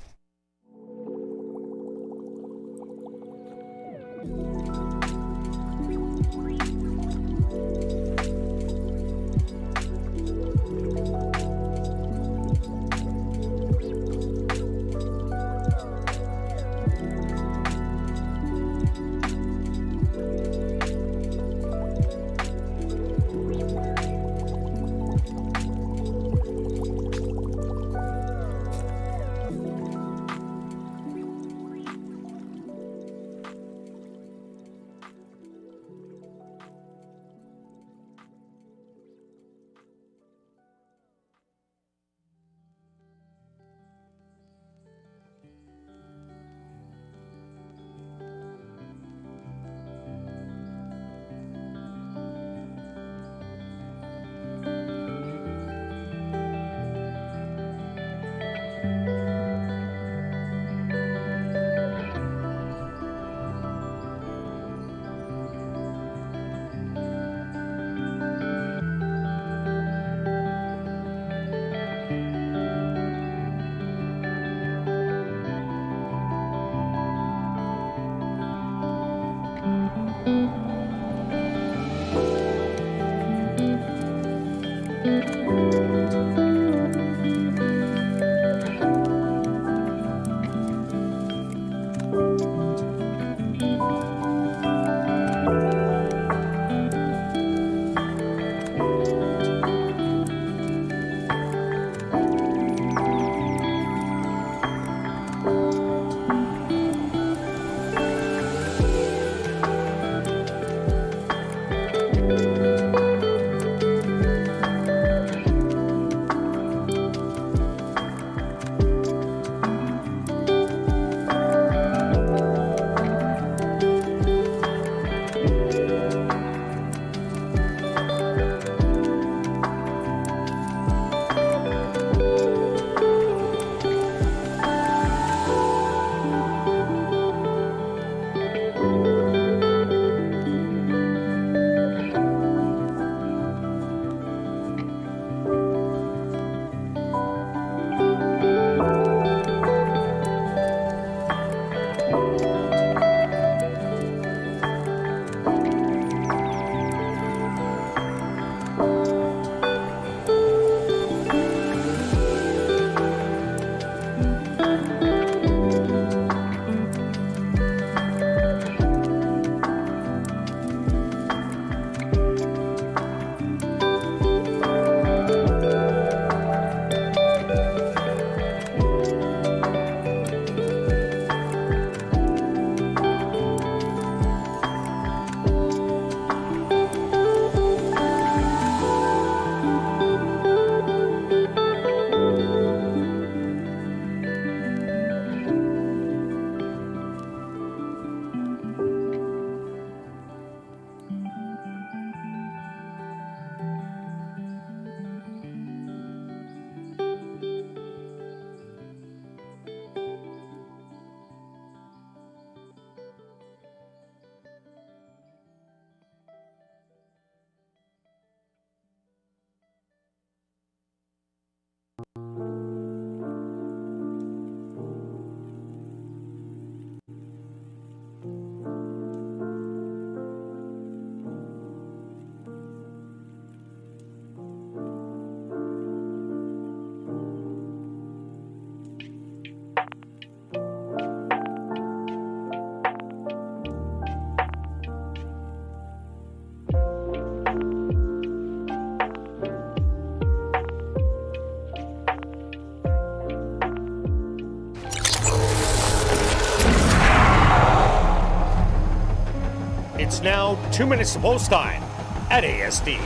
It's now 2 minutes to post time at ASD.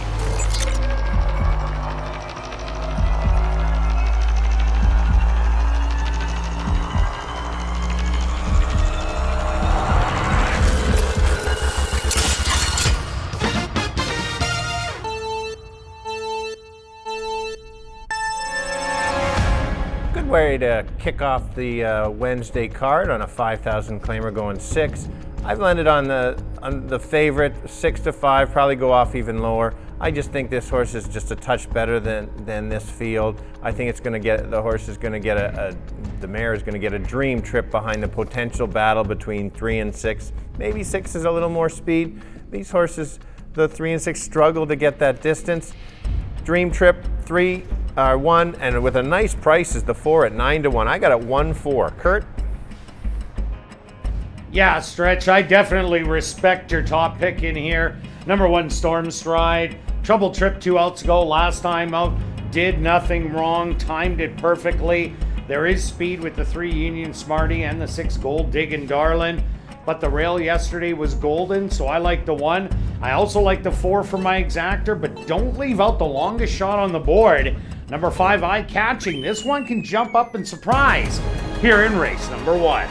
Good way to kick off the Wednesday card on a 5,000 claimer going 6. I've landed on the favorite 6 to 5, probably go off even lower. I just think this horse is just a touch better than this field. I think it's going to get, the horse is going to get the mare is going to get a dream trip behind the potential battle between 3 and 6. Maybe 6 is a little more speed. These horses, the 3 and 6, struggle to get that distance. Dream trip 3 1, and with a nice price is the 4 at 9 to 1. I got it 1-4. Kirt? Yeah, Stretch, I definitely respect your top pick in here. Number 1, Storm Stride. Trouble trip 2 outs ago. Last time out, did nothing wrong. Timed it perfectly. There is speed with the 3 Union Smarty and the 6 Gold Diggin' Darlin'. But the rail yesterday was golden, so I like the 1. I also like the 4 for my exactor, but don't leave out the longest shot on the board. Number 5, Eye Catching. This one can jump up and surprise here in race number 1.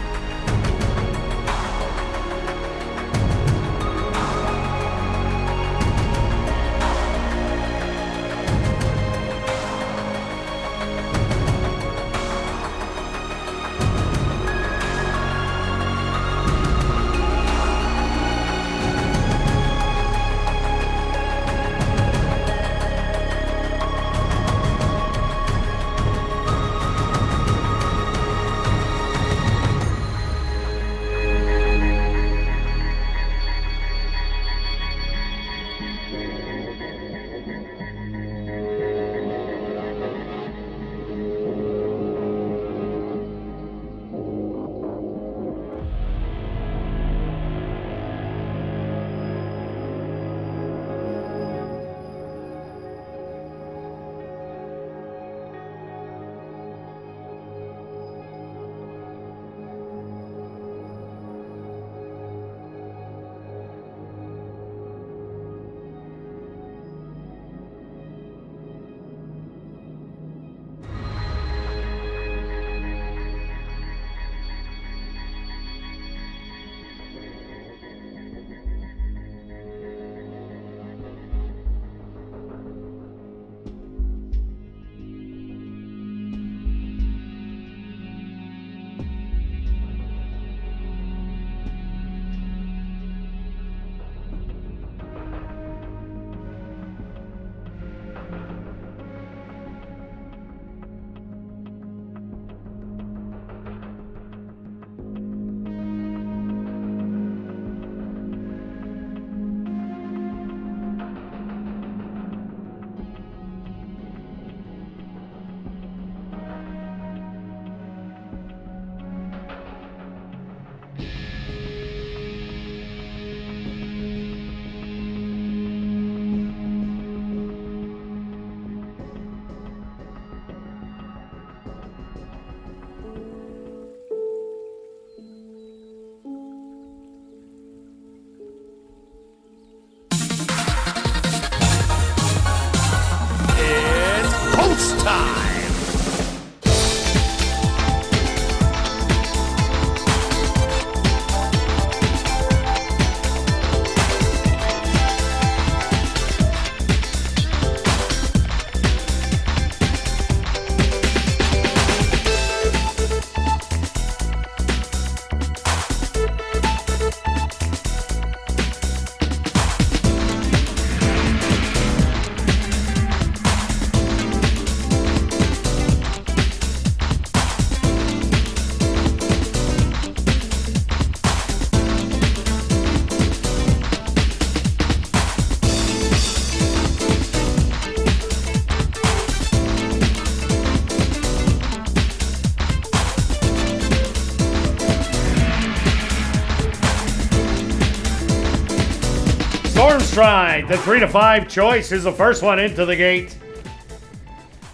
Storm Stride, the 3 to 5 choice, is the first one into the gate.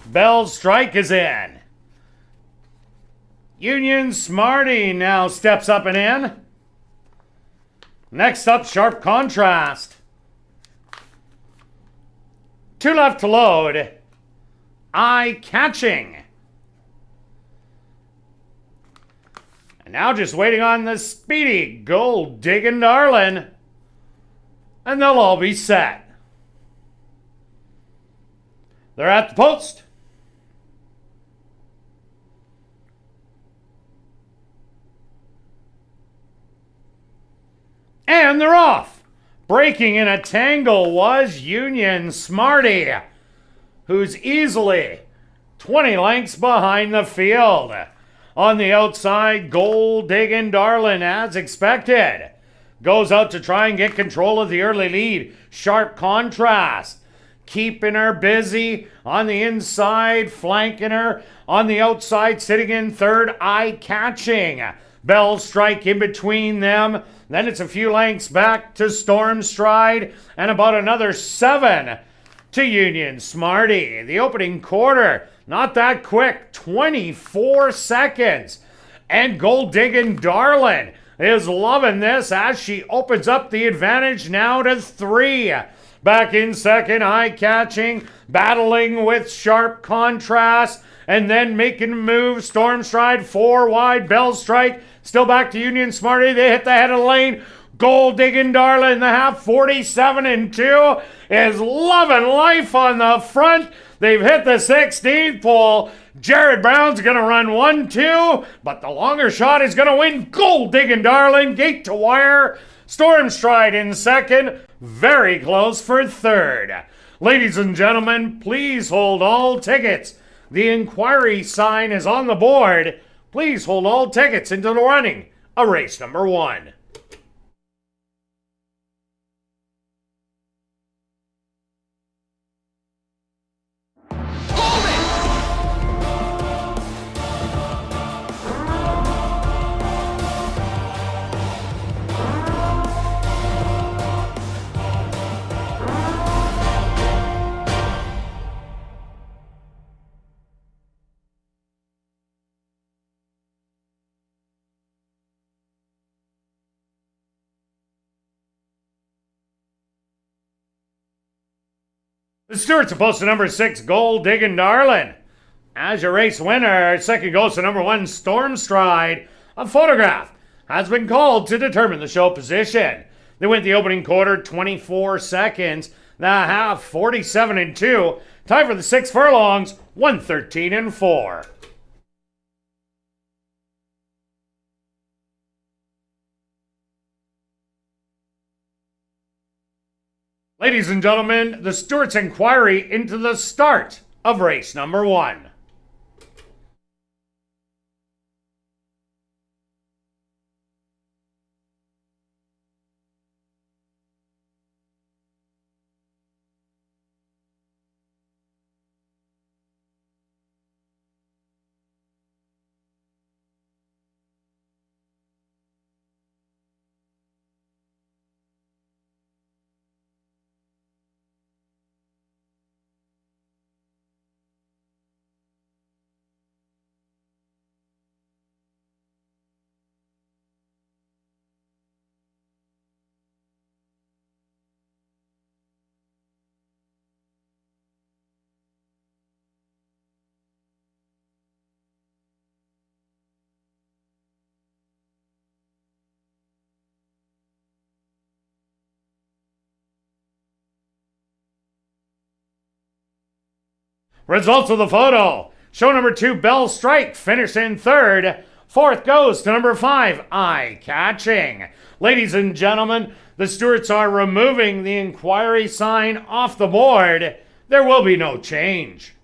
Bell's Strike is in. Union Smarty now steps up and in. Next up, Sharp Contrast. 2 left to load. Eye Catching. And now just waiting on the speedy Gold Digging Darlin'. And they'll all be set. They're at the post. And they're off. Breaking in a tangle was Union Smarty, who's easily 20 lengths behind the field. On the outside, Gold Digging Darlin', as expected, goes out to try and get control of the early lead. Sharp Contrast, keeping her busy on the inside, flanking her on the outside, sitting in third. Eye Catching. Bell Strike in between them. Then it's a few lengths back to Storm Stride and about another 7 to Union Smarty. The opening quarter, not that quick, 24 seconds. And Gold Digging Darlin' is loving this as she opens up the advantage now to 3. Back in second, Eye Catching, battling with Sharp Contrast, and then making a move. Storm Stride 4 wide, Bell Strike still back to Union Smarty. They hit the head of the lane. Gold Digging Darlin' in the half, 47-2, is loving life on the front. They've hit the 16th pole. Jared Brown's going to run 1-2, but the longer shot is going to win. Gold Digging Darlin', gate to wire. Storm Stride in second, very close for third. Ladies and gentlemen, please hold all tickets. The inquiry sign is on the board. Please hold all tickets into the running of race number 1. The Stewart's opposed to number 6, Gold Digging Darlin'. As your race winner, second goes to number 1, Storm Stride. A photograph has been called to determine the show position. They went the opening quarter 24 seconds, the half 47-2. Time for the 6 furlongs, 113-4. Ladies and gentlemen, the Stewart's inquiry into the start of race number 1. Results of the photo. Show number 2, Bell Strike, finished in third. Fourth goes to number 5, Eye Catching. Ladies and gentlemen, the Stewarts are removing the inquiry sign off the board. There will be no change.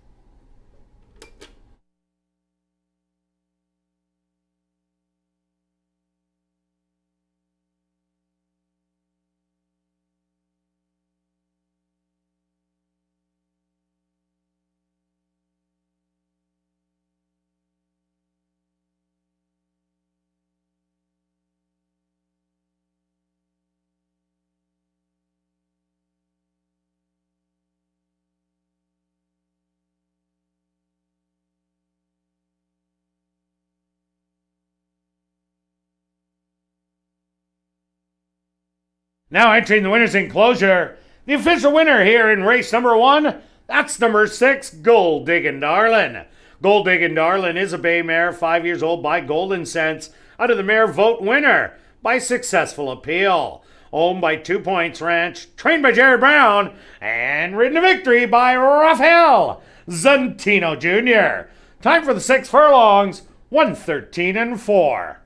Now entering the winner's enclosure, the official winner here in race number 1, that's number 6, Gold Diggin' Darlin'. Gold Diggin' Darlin' is a bay mare, 5 years old by Golden Sense, out of the mare vote winner by Successful Appeal. Owned by 2 Points Ranch, trained by Jared Brown, and ridden to victory by Rafael Zantino Jr. Time for the 6 furlongs, 1:13 and 4.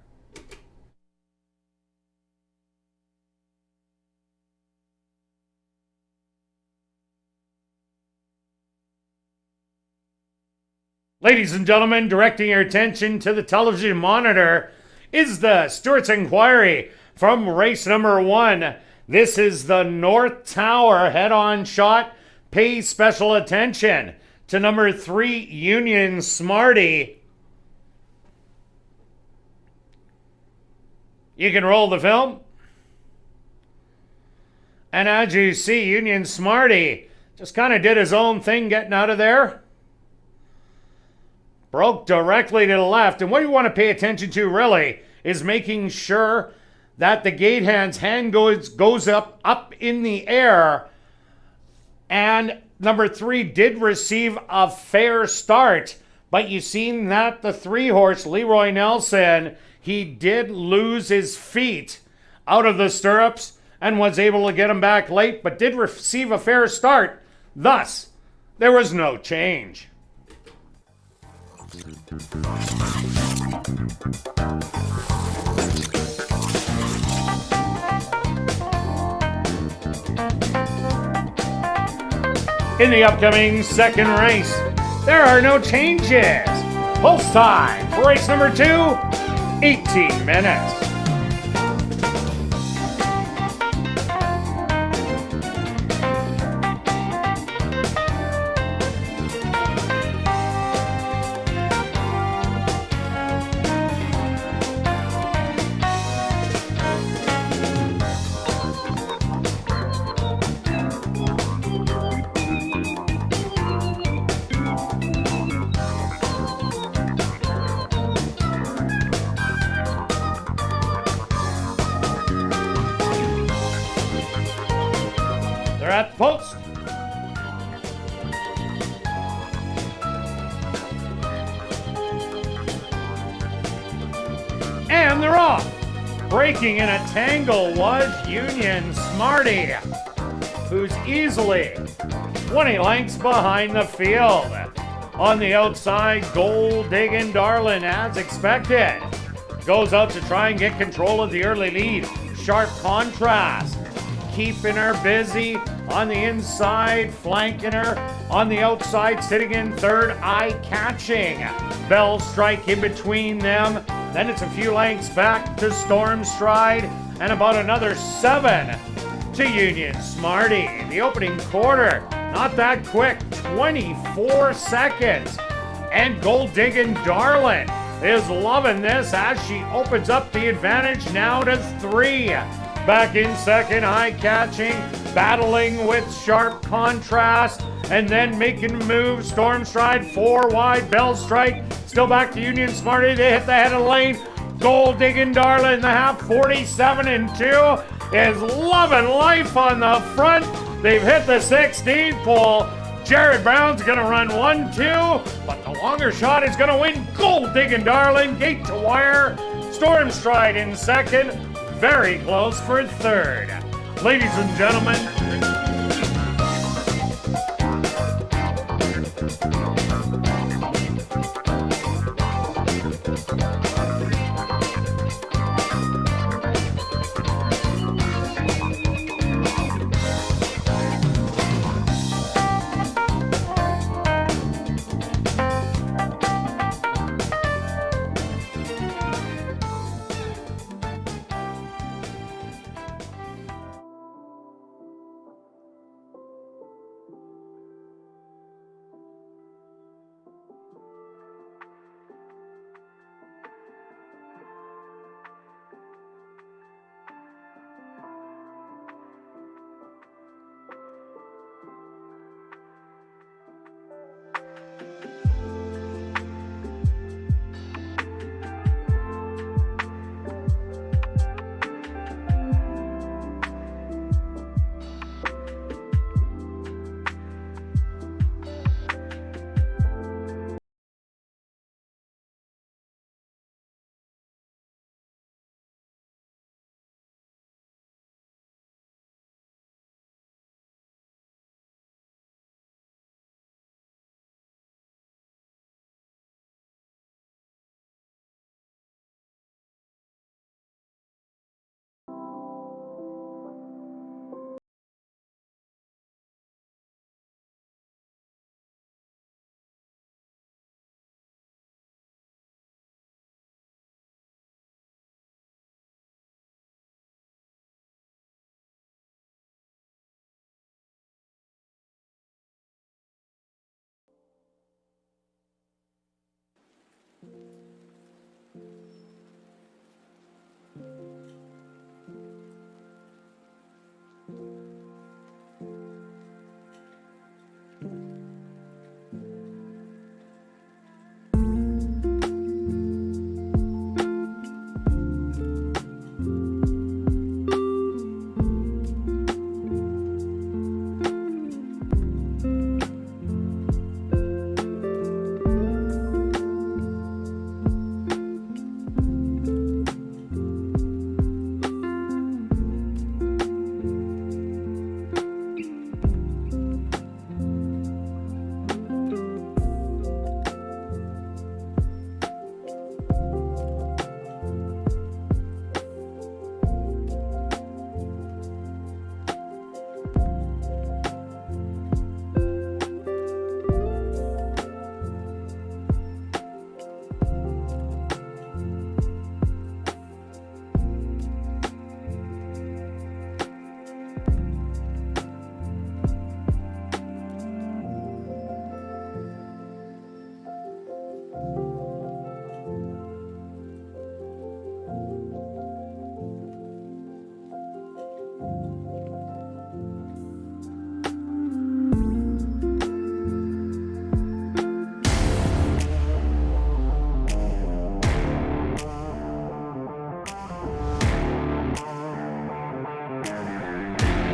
Ladies and gentlemen, directing your attention to the television monitor is the Stewart's Inquiry from race number 1. This is the North Tower head-on shot. Pay special attention to number 3, Union Smarty. You can roll the film. And as you see, Union Smarty just kind of did his own thing getting out of there. Broke directly to the left. And what you want to pay attention to really is making sure that the gate hand's hand goes up in the air. And number 3 did receive a fair start. But you've seen that the 3-horse, Leroy Nelson, he did lose his feet out of the stirrups and was able to get him back late, but did receive a fair start. Thus, there was no change. In the upcoming second race, there are no changes. Pulse time for race number 2, 18 minutes. At the post. And they're off. Breaking in a tangle was Union Smarty, who's easily 20 lengths behind the field. On the outside, Gold Diggin' Darlin', as expected, goes out to try and get control of the early lead. Sharp Contrast keeping her busy on the inside, flanking her on the outside, sitting in third, eye-catching. Bell Strike in between them. Then it's a few lengths back to Storm Stride and about another 7 to Union Smarty. The opening quarter, not that quick, 24 seconds. And Gold Diggin' Darlin' is loving this as she opens up the advantage now to 3. Back in second, eye-catching, battling with Sharp Contrast, and then making a move. Storm Stride, 4 wide, Bell Strike, still back to Union Smarty. They hit the head of the lane. Gold Diggin' Darlin' in the half, 47 and 2, is loving life on the front. They've hit the 16th pole. Jared Brown's gonna run 1-2, but the longer shot is gonna win. Gold Diggin' Darlin', gate to wire. Storm Stride in second. Very close for third. Ladies and gentlemen,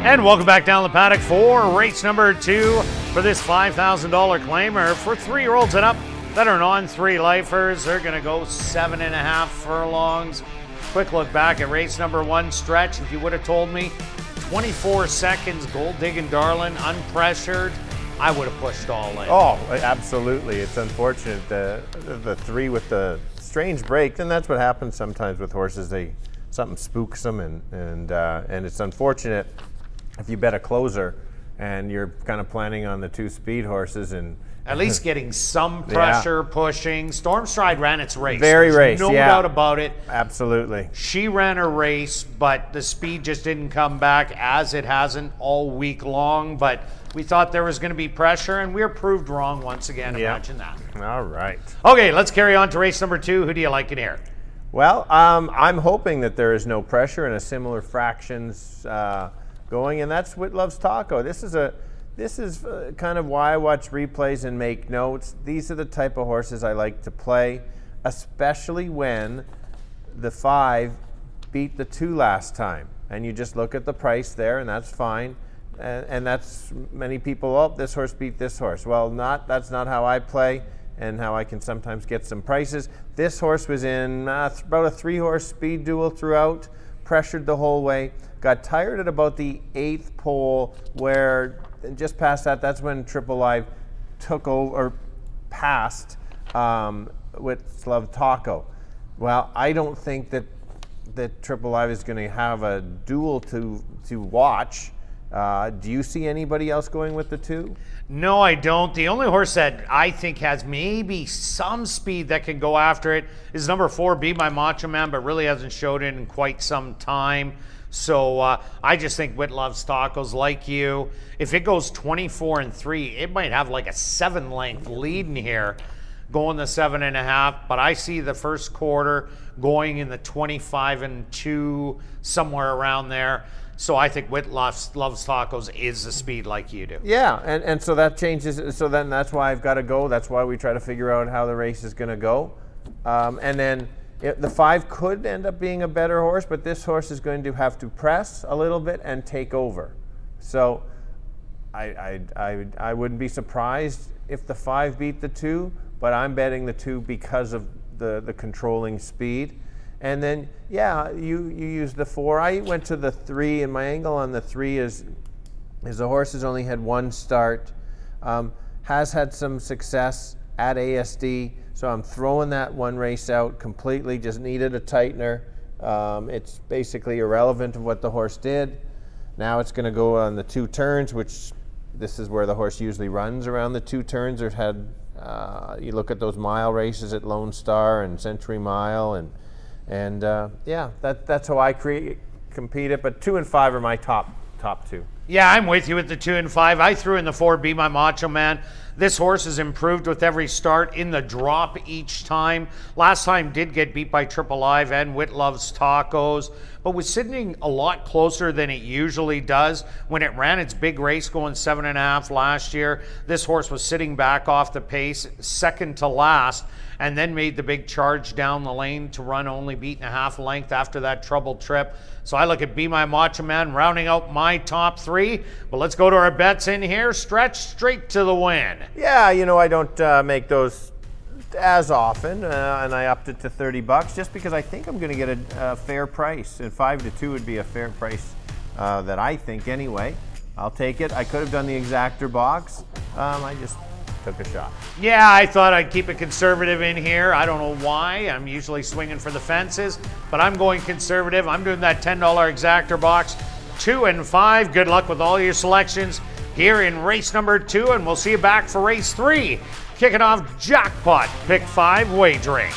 And welcome back down the paddock for race number 2 for this $5,000 claimer for 3-year-olds and up that are non-3 lifers. They're going to go 7.5 furlongs. Quick look back at race number 1 stretch. If you would have told me 24 seconds, Gold Diggin' Darlin', unpressured, I would have pushed all in. Oh, absolutely. It's unfortunate the 3 with the strange break, and that's what happens sometimes with horses. Something spooks them, and it's unfortunate if you bet a closer and you're kind of planning on the 2 speed horses and at least getting some pressure, pushing. Stormstride ran its race. Very race, no doubt about it. Absolutely. She ran her race, but the speed just didn't come back, as it hasn't all week long. But we thought there was going to be pressure, and we were proved wrong once again. Imagine that. All right. Okay, let's carry on to race number 2. Who do you like in here? Well, I'm hoping that there is no pressure and a similar fractions going, and that's Whitlove's Taco. This is kind of why I watch replays and make notes. These are the type of horses I like to play, especially when the 5 beat the 2 last time. And you just look at the price there, and that's fine. And that's many people, oh, this horse beat this horse. Well, that's not how I play and how I can sometimes get some prices. This horse was in about a 3-horse speed duel throughout, pressured the whole way, got tired at about the 8th pole, where just past that's when Triple Live took over, or passed with Love Taco. Well, I don't think that Triple Live is going to have a duel to watch. Do you see anybody else going with the 2? No, I don't. The only horse that I think has maybe some speed that can go after it is number 4, Be My Macho Man, but really hasn't showed it in quite some time. So I just think Whitlove's Tacos, like you, if it goes 24-3, it might have like a 7-length lead in here, going the 7.5. But I see the first quarter going in the 25-2, somewhere around there. So I think Whitlove's Tacos is the speed like you do. Yeah, and so that changes. So then that's why I've got to go. That's why we try to figure out how the race is going to go. And then the 5 could end up being a better horse, but this horse is going to have to press a little bit and take over. So I wouldn't be surprised if the 5 beat the 2, but I'm betting the 2 because of the controlling speed. And then, yeah, you use the 4. I went to the 3, and my angle on the 3 is the horse has only had 1 start, has had some success at ASD, so I'm throwing that 1 race out completely, just needed a tightener. It's basically irrelevant of what the horse did. Now it's going to go on the 2 turns, which this is where the horse usually runs, around the 2 turns. There's had, you look at those mile races at Lone Star and Century Mile, and yeah, that's how I compete it. But 2 and 5 are my top top two. Yeah, I'm with you with the 2 and 5. I threw in the 4, Be My Macho Man. This horse has improved with every start in the drop each time. Last time did get beat by Triple Live and Wit Loves Tacos, but was sitting a lot closer than it usually does. When it ran its big race going 7.5 last year, this horse was sitting back off the pace, second to last, and then made the big charge down the lane to run only beaten a half length after that troubled trip. So I look at Be My Macho Man rounding out my top 3. But let's go to our bets in here. Stretch straight to the win. Yeah, you know, I don't make those as often, and I upped it to $30 just because I think I'm going to get a fair price. And 5 to 2 would be a fair price that I think anyway. I'll take it. I could have done the exactor box. I just took a shot. Yeah, I thought I'd keep it conservative in here. I don't know why. I'm usually swinging for the fences, but I'm going conservative. I'm doing that $10 exactor box, 2 and 5. Good luck with all your selections here in race number 2, and we'll see you back for race 3. Kicking off Jackpot Pick 5 wagering.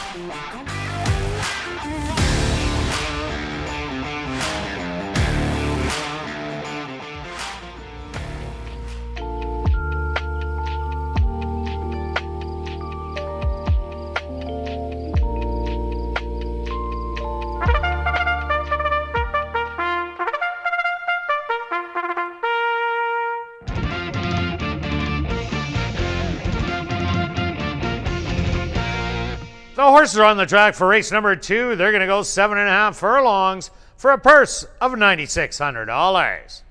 The horses are on the track for race number 2. They're going to go 7.5 furlongs for a purse of $9,600.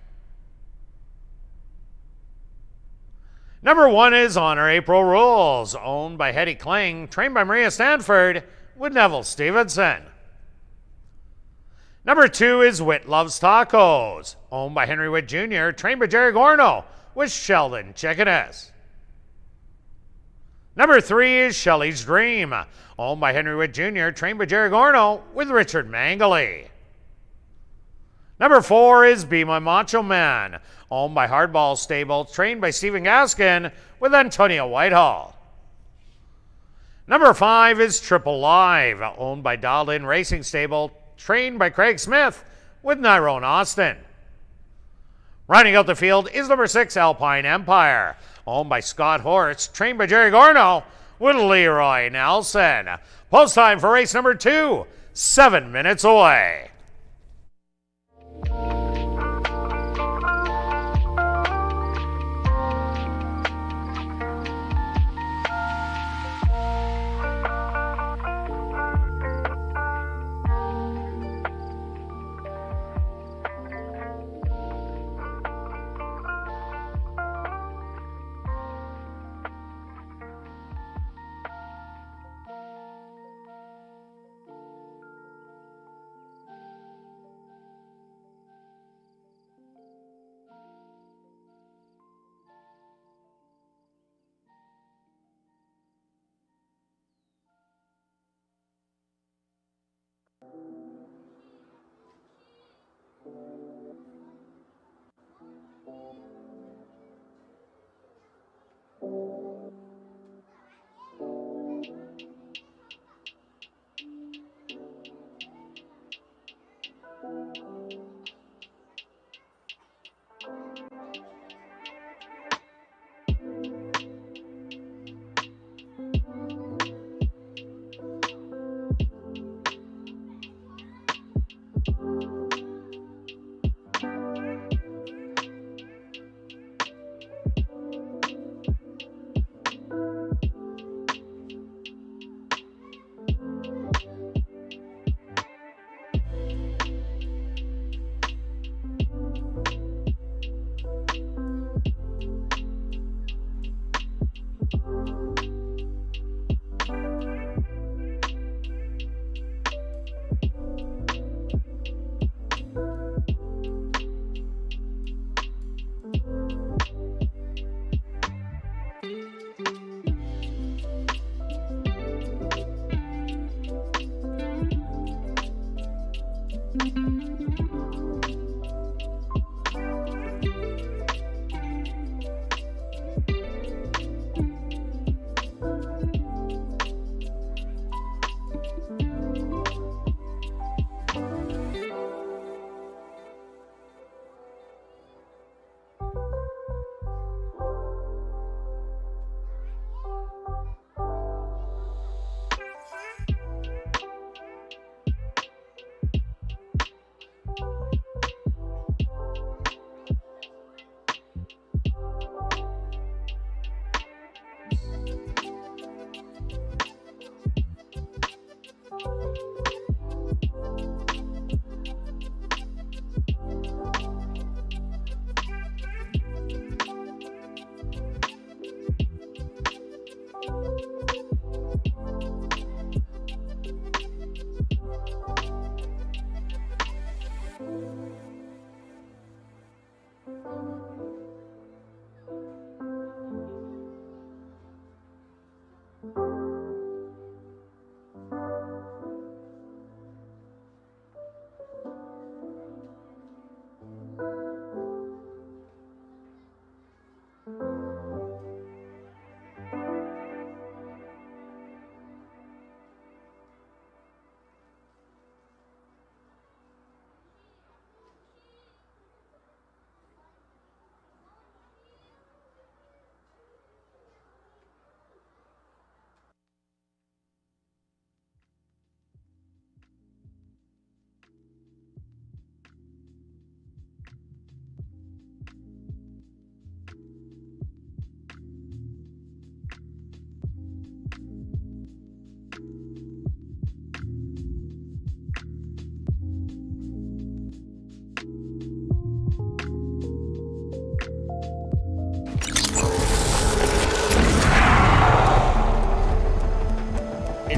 Number 1 is Honor April Rules, owned by Hetty Kling, trained by Maria Stanford with Neville Stevenson. Number 2 is Wit Loves Tacos, owned by Henry Witt Jr., trained by Jerry Gorno with Sheldon Chickeness. Number 3 is Shelley's Dream, owned by Henry Witt Jr., trained by Jerry Gorno with Richard Mangley. Number 4 is Be My Macho Man, owned by Hardball Stable, trained by Stephen Gaskin with Antonio Whitehall. Number 5 is Triple Live, owned by Dialed In Racing Stable, trained by Craig Smith with Nyrone Austin. Rounding out the field is number 6, Alpine Empire, owned by Scott Horst, trained by Jerry Gorno with Leroy Nelson. Post time for race number 2, 7 minutes away.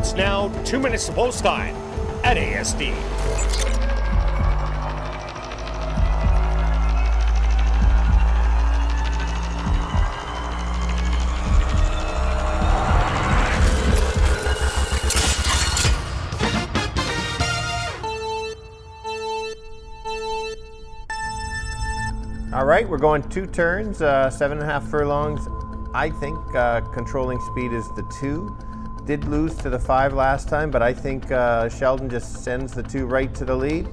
It's now 2 minutes to post time at ASD. All right, we're going 2 turns, 7.5 furlongs. I think controlling speed is the 2. Did lose to the 5 last time, but I think Sheldon just sends the 2 right to the lead.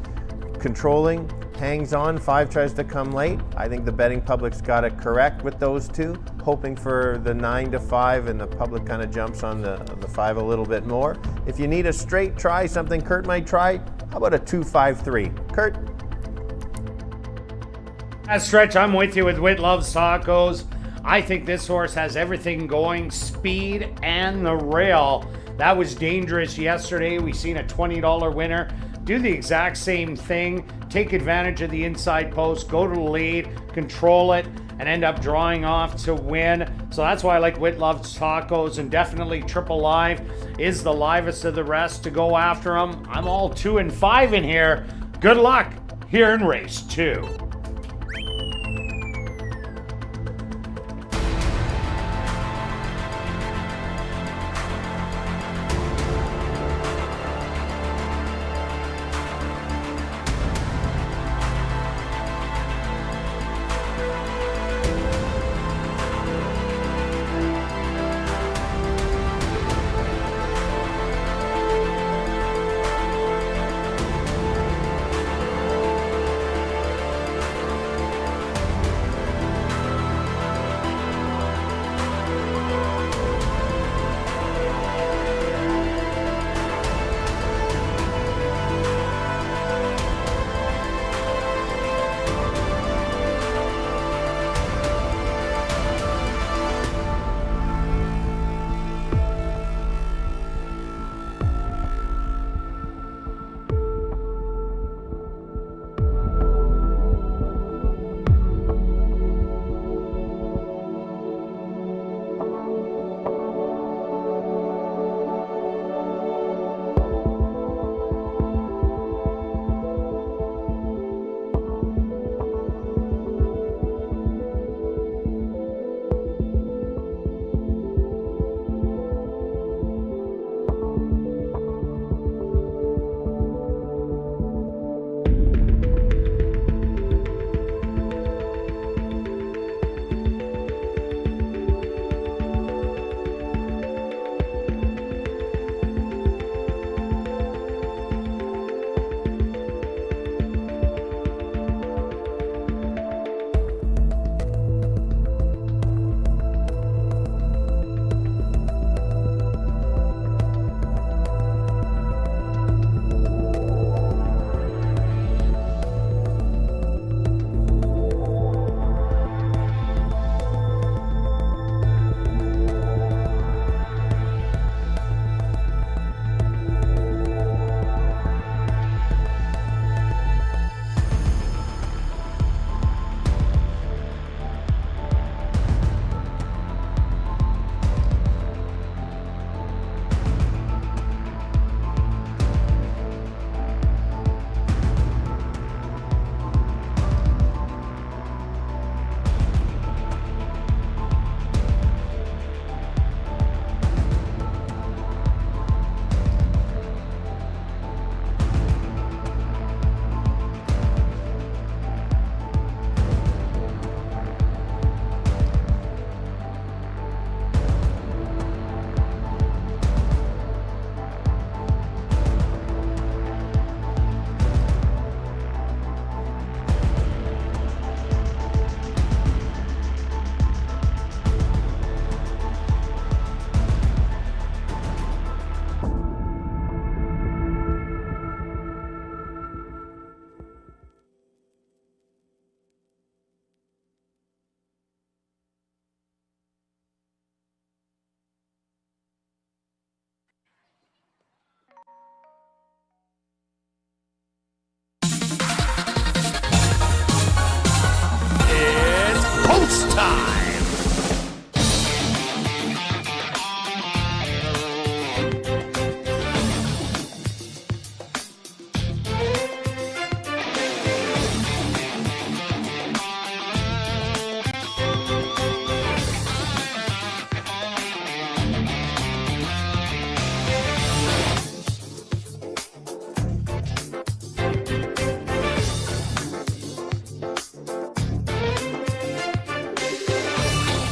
Controlling, hangs on, 5 tries to come late. I think the betting public's got it correct with those 2, hoping for the 9 to 5, and the public kind of jumps on the 5 a little bit more. If you need a straight try, something Kirt might try, how about a 2-5-3? Kirt? That stretch, I'm with you with Whit Loves Tacos. I think this horse has everything going, speed and the rail. That was dangerous yesterday. We seen a $20 winner do the exact same thing, take advantage of the inside post, go to the lead, control it, and end up drawing off to win. So that's why I like Whit Loves Tacos, and definitely Triple Live is the livest of the rest to go after them. I'm all 2 and 5 in here. Good luck here in race 2.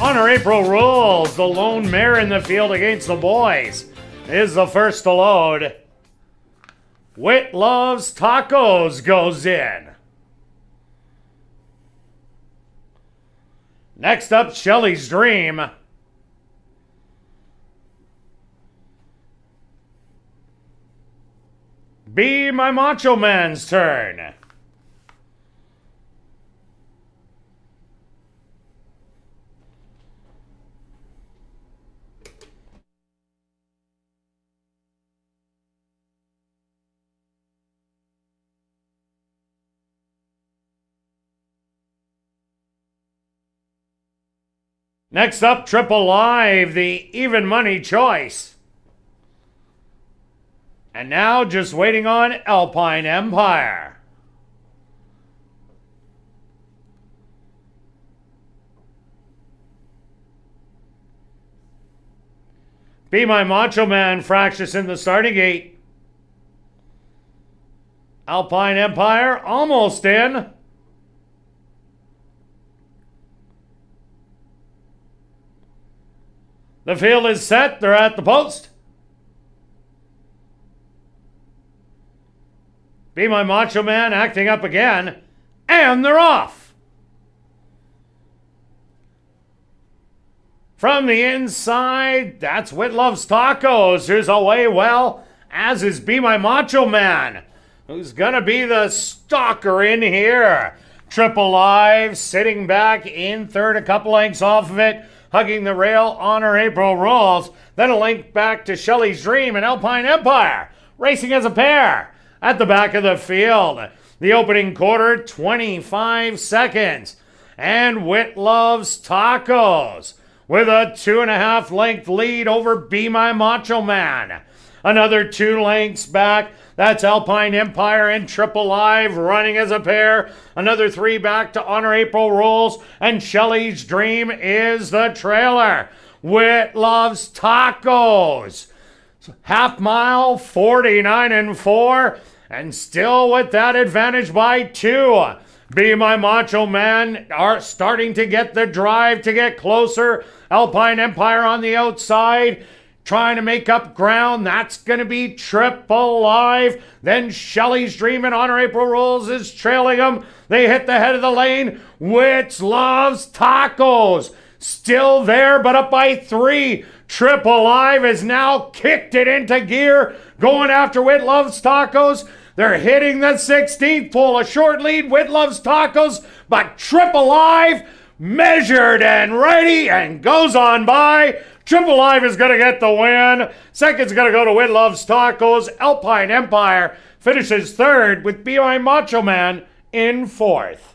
Honor April Rules, the lone mare in the field against the boys, is the first to load. Wit Loves Tacos goes in. Next up, Shelley's Dream. Be My Macho Man's turn. Next up, Triple Live, the even money choice. And now just waiting on Alpine Empire. Be My Macho Man fractious in the starting gate. Alpine Empire almost in. The field is set. They're at the post. Be My Macho Man acting up again. And they're off. From the inside, that's Wit Loves Tacos, who's away well, as is Be My Macho Man, who's gonna be the stalker in here. Triple Live sitting back in third, a couple lengths off of it, hugging the rail. Honor April Rules. Then a link back to Shelley's Dream and Alpine Empire, racing as a pair. At the back of the field, the opening quarter, 25 seconds. And Wit Loves Tacos with a 2.5 length lead over Be My Macho Man. Another 2 lengths back, that's Alpine Empire and Triple Live running as a pair. Another 3 back to Honor April Rules, and Shelley's Dream is the trailer. Wit Loves Tacos. Half mile, 49-4. And still with that advantage by 2. Be My Macho Man are starting to get the drive to get closer. Alpine Empire on the outside, trying to make up ground. That's going to be Triple Live. Then Shelley's Dream and Honor April Rules is trailing them. They hit the head of the lane. Wit Loves Tacos still there, but up by 3. Triple Live has now kicked it into gear, going after Wit Loves Tacos. They're hitting the 16th pole, a short lead. Wit Loves Tacos, but Triple Live measured and ready and goes on by. Triple Live is going to get the win. Second's going to go to Wit Loves Tacos. Alpine Empire finishes third with Be My Macho Man in fourth.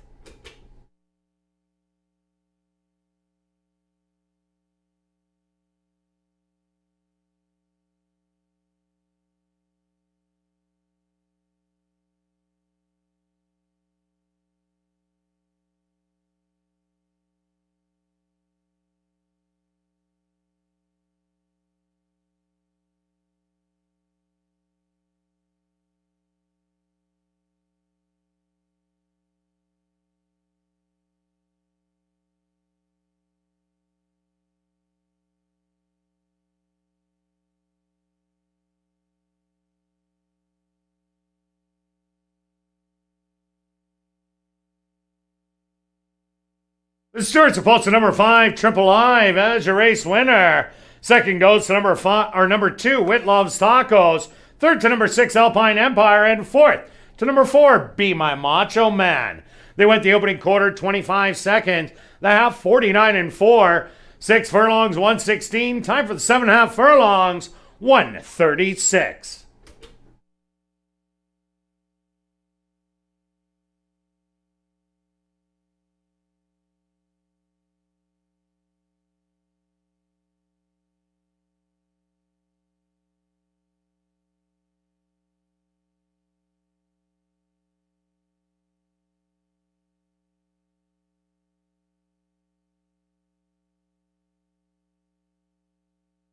The Stewards are posted number 5, Triple Live, as your race winner. Second goes to number 2, Wit Loves Tacos. Third to number 6, Alpine Empire. And fourth to number 4, Be My Macho Man. They went the opening quarter, 25 seconds. The half, 49-4. 6 furlongs, 116. Time for the 7.5 furlongs, 136.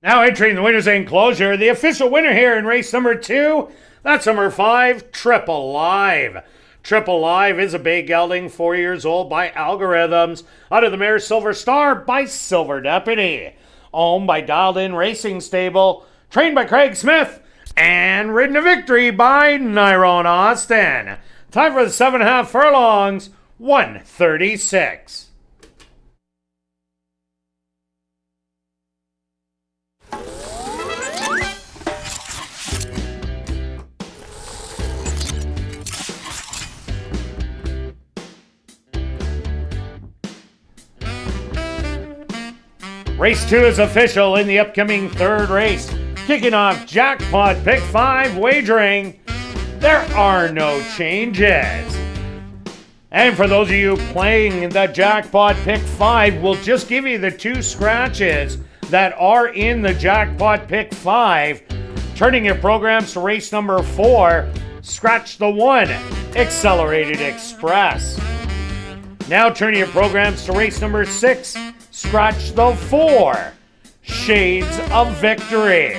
Now entering the winner's enclosure, the official winner here in race number 2, that's number 5, Triple Live. Triple Live is a bay gelding, 4 years old by Algorithms. Out of the mare Silver Star by Silver Deputy. Owned by Dialed In Racing Stable. Trained by Craig Smith. And ridden to victory by Nyrone Austin. Time for the 7.5 furlongs, 1:36. Race 2 is official in the upcoming third race. Kicking off Jackpot Pick 5 wagering. There are no changes. And for those of you playing the Jackpot Pick 5, we'll just give you the 2 scratches that are in the Jackpot Pick 5. Turning your programs to race number 4, scratch the 1, Accelerated Express. Now turning your programs to race number 6, scratch the 4, Shades of Victory.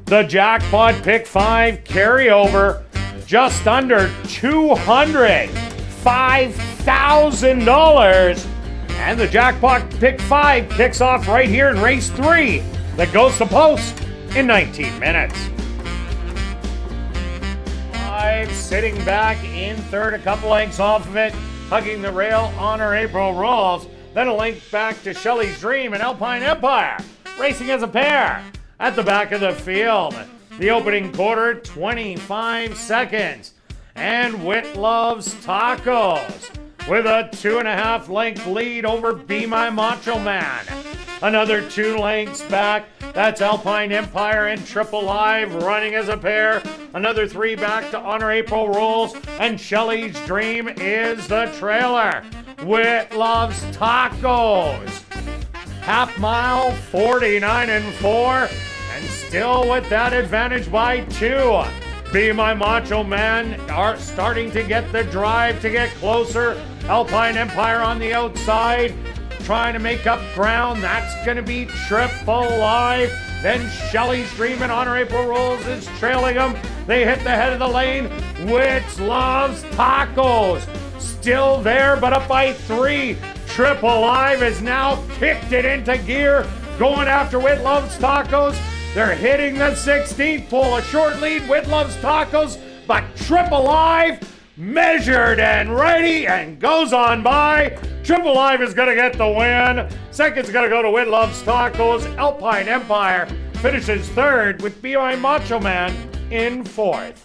The Jackpot Pick 5 carryover, just under $205,000. And the Jackpot Pick 5 kicks off right here in race 3 that goes to post in 19 minutes. Five sitting back in third, a couple lengths off of it, hugging the rail, Honor April Rolls. Then a link back to Shelley's Dream and Alpine Empire, racing as a pair at the back of the field. The opening quarter, 25 seconds. And Wit Loves Tacos with a 2.5 length lead over Be My Macho Man. Another 2 lengths back, that's Alpine Empire and Triple Live running as a pair. Another 3 back to Honor April Rolls, and Shelley's Dream is the trailer. Wit Loves Tacos. Half mile, 49-4, and still with that advantage by 2. Be My Macho Man are starting to get the drive to get closer. Alpine Empire on the outside, trying to make up ground. That's going to be Triple Live. Then Shelley's Dream and Honor April Rolls is trailing them. They hit the head of the lane. Wit Loves Tacos still there, but up by 3. Triple Live has now kicked it into gear, going after Wit Loves Tacos. They're hitting the 16th pole, a short lead. Wit Loves Tacos, but Triple Live measured and ready and goes on by. Triple Live is going to get the win. Second's going to go to Wit Loves Tacos. Alpine Empire finishes third with Be My Macho Man in fourth.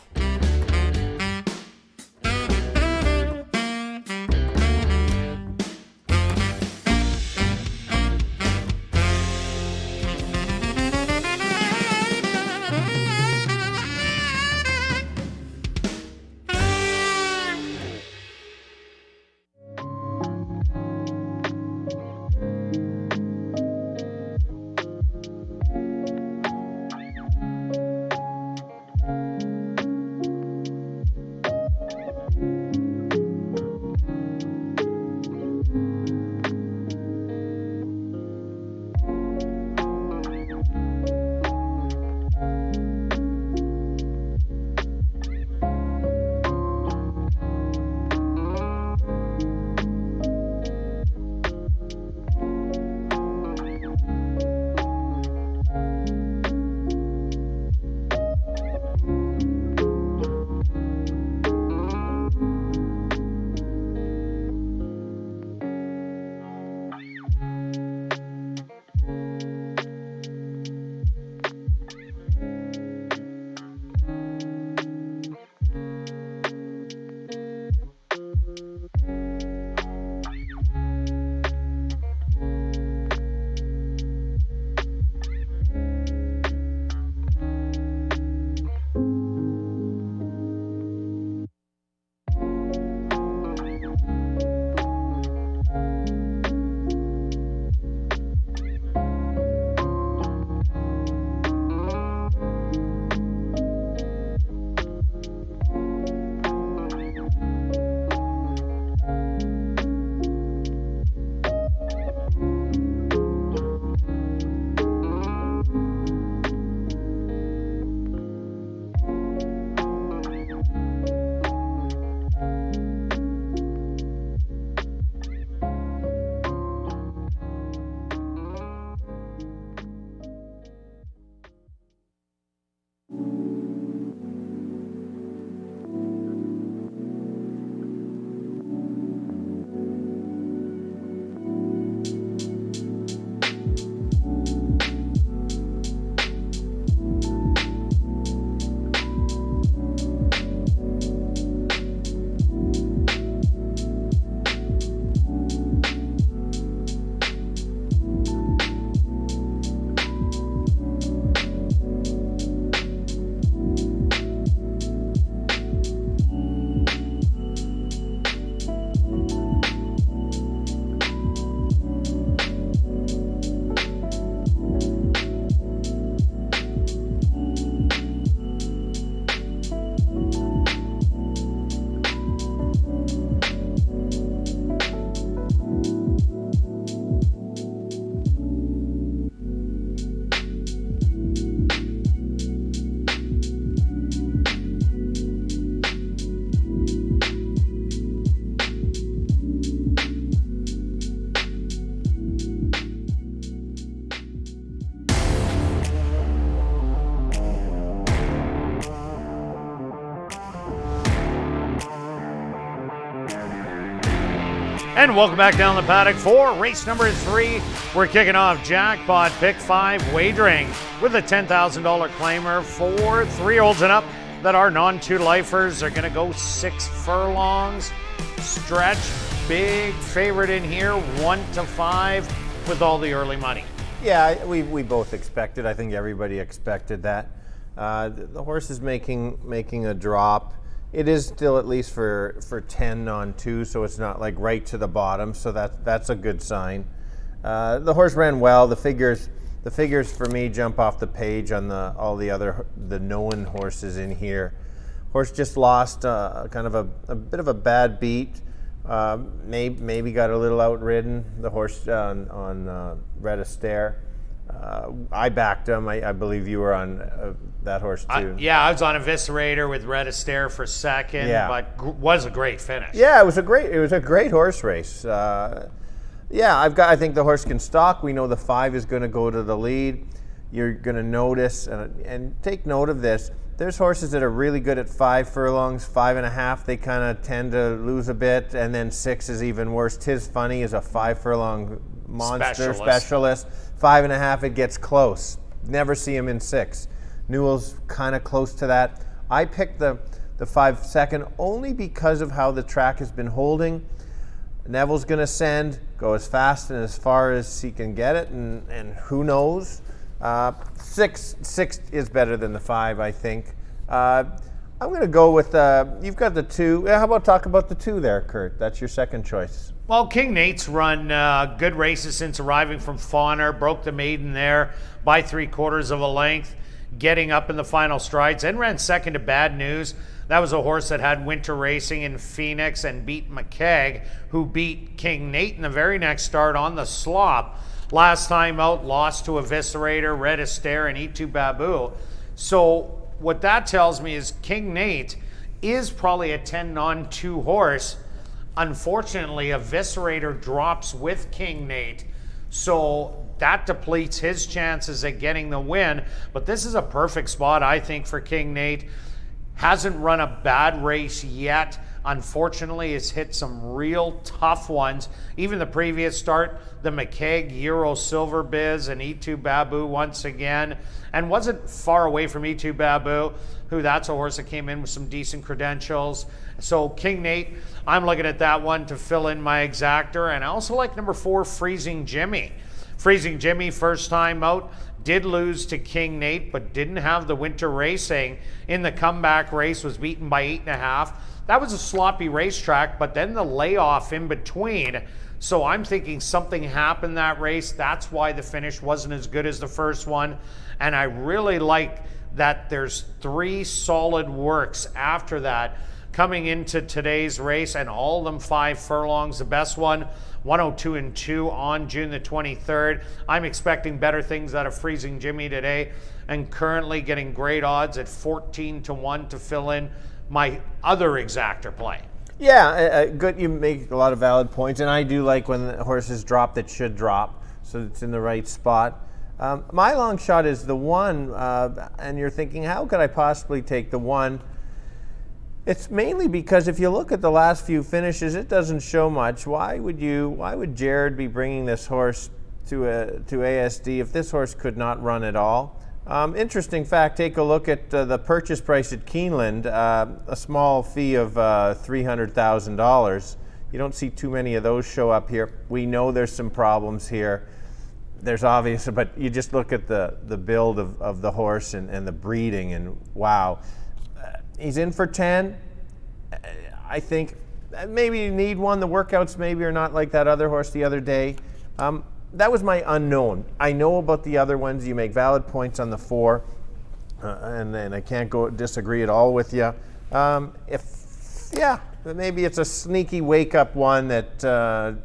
And welcome back down the paddock for race number 3. We're kicking off Jackpot Pick 5 wagering with a $10,000 claimer for 3-year-olds and up that are non-2-lifers. Are going to go 6 furlongs. Stretch, big favorite in here, 1-5 with all the early money. Yeah, we both expected. I think everybody expected that. The horse is making a drop. It is still at least for 10 on 2, so it's not like right to the bottom. So that's a good sign. The horse ran well. The figures for me jump off the page on all the known horses in here. Horse just lost kind of a bit of a bad beat. Maybe got a little outridden. The horse on Red Astaire. I backed him. I believe you were on that horse too. I was on Eviscerator with Red Astaire for second, but was a great finish. Yeah, it was a great horse race. I think the horse can stalk. We know the 5 is going to go to the lead. You're going to notice and take note of this. There's horses that are really good at 5 furlongs, 5.5. They kind of tend to lose a bit, and then 6 is even worse. Tis Funny is a 5 furlong monster specialist. 5.5, it gets close. Never see him in 6. Newell's kind of close to that. I picked the 5 second only because of how the track has been holding. Neville's going to go as fast and as far as he can get it, and who knows. 6 is better than the 5, I think. I'm going to go with, you've got the 2. How about talk about the 2 there, Kirt? That's your second choice. Well, King Nate's run good races since arriving from Fawner, broke the maiden there by 3/4 of a length, getting up in the final strides, and ran second to Bad News. That was a horse that had winter racing in Phoenix and beat McKeag, who beat King Nate in the very next start on the slop. Last time out, lost to Eviscerator, Red Astaire, and E2 Babu. So what that tells me is King Nate is probably a 10 on 2 horse. Unfortunately, Eviscerator drops with King Nate, so that depletes his chances at getting the win. But this is a perfect spot, I think, for King Nate. Hasn't run a bad race yet. Unfortunately, it's hit some real tough ones. Even the previous start, the McKeag, Euro Silver Biz, and E2 Babu once again. And wasn't far away from E2 Babu, who that's a horse that came in with some decent credentials. So King Nate, I'm looking at that one to fill in my exactor. And I also like number 4, Freezing Jimmy. Freezing Jimmy, first time out, did lose to King Nate, but didn't have the winter racing. In the comeback race, was beaten by 8.5. That was a sloppy racetrack, but then the layoff in between. So I'm thinking something happened that race. That's why the finish wasn't as good as the first one. And I really like that there's 3 solid works after that coming into today's race, and all of them 5 furlongs. The best one, 102-2 on June the 23rd. I'm expecting better things out of Freezing Jimmy today, and currently getting great odds at 14-1 to fill in my other exactor play. Yeah, good. You make a lot of valid points, and I do like when the horses drop that should drop, so it's in the right spot. My long shot is the 1, and you're thinking, how could I possibly take the 1? It's mainly because if you look at the last few finishes, it doesn't show much. Why would Jared be bringing this horse to ASD if this horse could not run at all? Interesting fact, take a look at the purchase price at Keeneland, a small fee of $300,000. You don't see too many of those show up here. We know there's some problems here. There's obvious, but you just look at the build of the horse and the breeding, and wow. He's in for 10. I think maybe you need one. The workouts maybe are not like that other horse the other day. That was my unknown. I know about the other ones. You make valid points on the 4, and then I can't disagree at all with you. Maybe it's a sneaky wake-up one that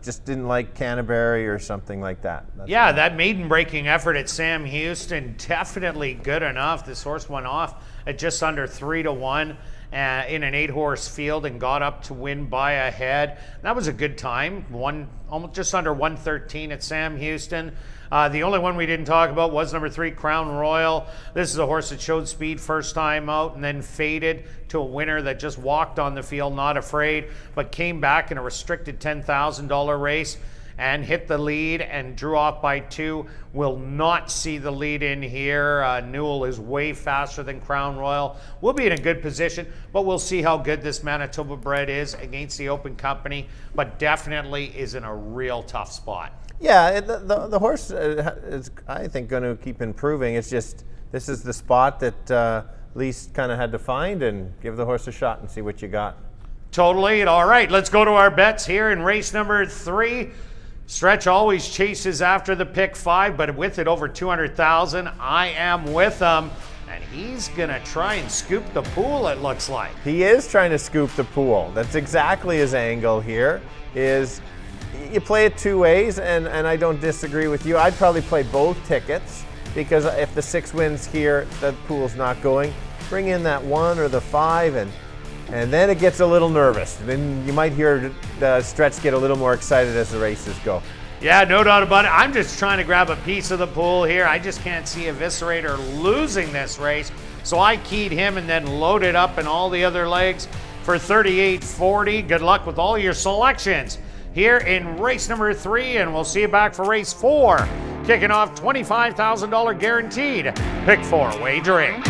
just didn't like Canterbury or something like that. That maiden-breaking effort at Sam Houston, definitely good enough. This horse went off at just under 3-1, in an 8-horse field and got up to win by a head. That was a good time, almost just under 113 at Sam Houston. The only one we didn't talk about was number 3, Crown Royal. This is a horse that showed speed first time out and then faded to a winner that just walked on the field, not afraid, but came back in a restricted $10,000 race and hit the lead and drew off by 2. Will not see the lead in here. Newell is way faster than Crown Royal. We'll be in a good position, but we'll see how good this Manitoba bred is against the Open Company, but definitely is in a real tough spot. Yeah, the horse is, I think, going to keep improving. It's just, this is the spot that Least kind of had to find, and give the horse a shot and see what you got. Totally. All right, let's go to our bets here in race number 3. Stretch always chases after the pick 5, but with it over 200,000, I am with him. And he's going to try and scoop the pool, it looks like. He is trying to scoop the pool. That's exactly his angle here, is you play it 2 ways, and I don't disagree with you. I'd probably play both tickets, because if the 6 wins here, the pool's not going. Bring in that 1 or the 5, and then it gets a little nervous. Then you might hear the Stretch get a little more excited as the races go. Yeah, no doubt about it. I'm just trying to grab a piece of the pool here. I just can't see Eviscerator losing this race. So I keyed him and then loaded up in all the other legs for 38.40. Good luck with all your selections here in race number 3, and we'll see you back for race 4. Kicking off $25,000 guaranteed pick 4 wagering.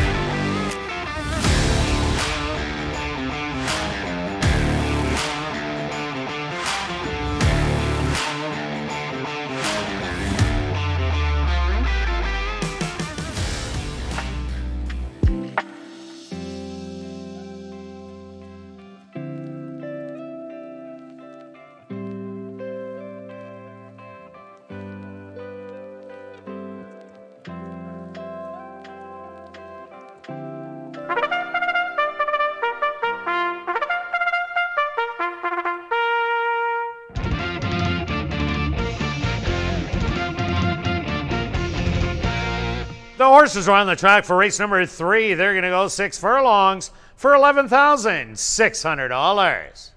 The horses are on the track for race number 3. They're going to go 6 furlongs for $11,600.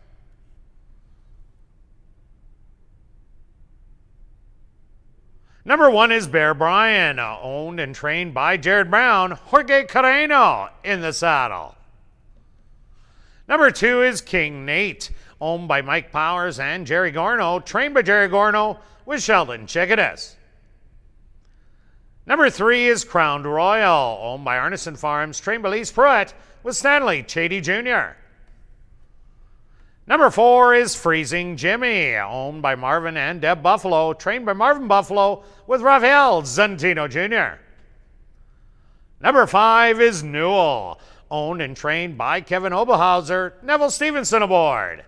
Number 1 is Bear Brian, owned and trained by Jared Brown, Jorge Carreno in the saddle. Number 2 is King Nate, owned by Mike Powers and Jerry Gorno, trained by Jerry Gorno with Sheldon Chickadas. Number 3 is Crown Royal, owned by Arneson Farms, trained by Lise Pruitt with Stanley Chady Jr. Number 4 is Freezing Jimmy, owned by Marvin and Deb Buffalo, trained by Marvin Buffalo with Rafael Zantino Jr. Number 5 is Newell, owned and trained by Kevin Oberhauser, Neville Stevenson aboard.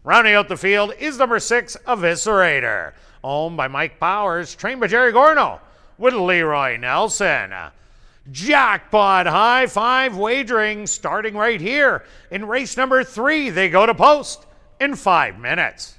Rounding out the field is number 6, Eviscerator, owned by Mike Powers, trained by Jerry Gorno with Leroy Nelson. Jackpot High 5 wagering starting right here in race number 3. They go to post in 5 minutes.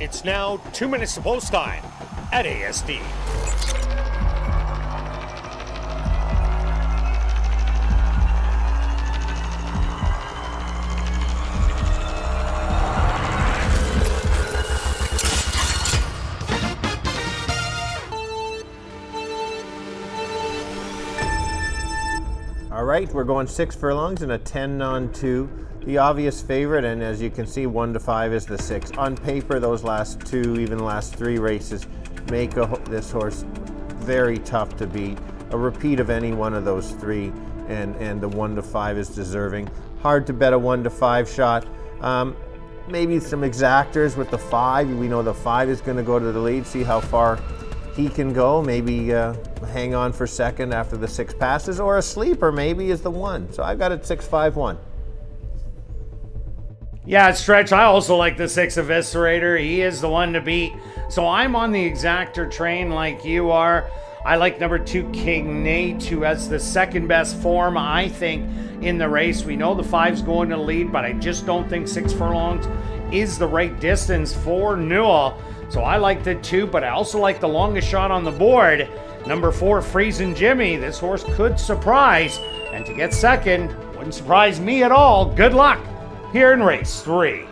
It's now 2 minutes to post time at ASD. All right, we're going 6 furlongs and a 10 on 2. The obvious favorite, and as you can see, 1 to 5 is the 6. On paper, those last 2, even the last 3 races, make this horse very tough to beat. A repeat of any one of those 3, and the 1 to 5 is deserving. Hard to bet a 1 to 5 shot. Maybe some exactors with the 5. We know the 5 is going to go to the lead. See how far he can go. Maybe hang on for second after the 6 passes, or a sleeper maybe is the 1. So I've got it 6-5-1. Yeah, Stretch, I also like the 6 Eviscerator. He is the one to beat. So I'm on the exactor train like you are. I like number 2, King Nate, who has the second best form, I think, in the race. We know the 5's going to lead, but I just don't think 6 furlongs is the right distance for Newell. So I like the 2, but I also like the longest shot on the board, number 4, Freezing Jimmy. This horse could surprise, and to get second wouldn't surprise me at all. Good luck here in race 3.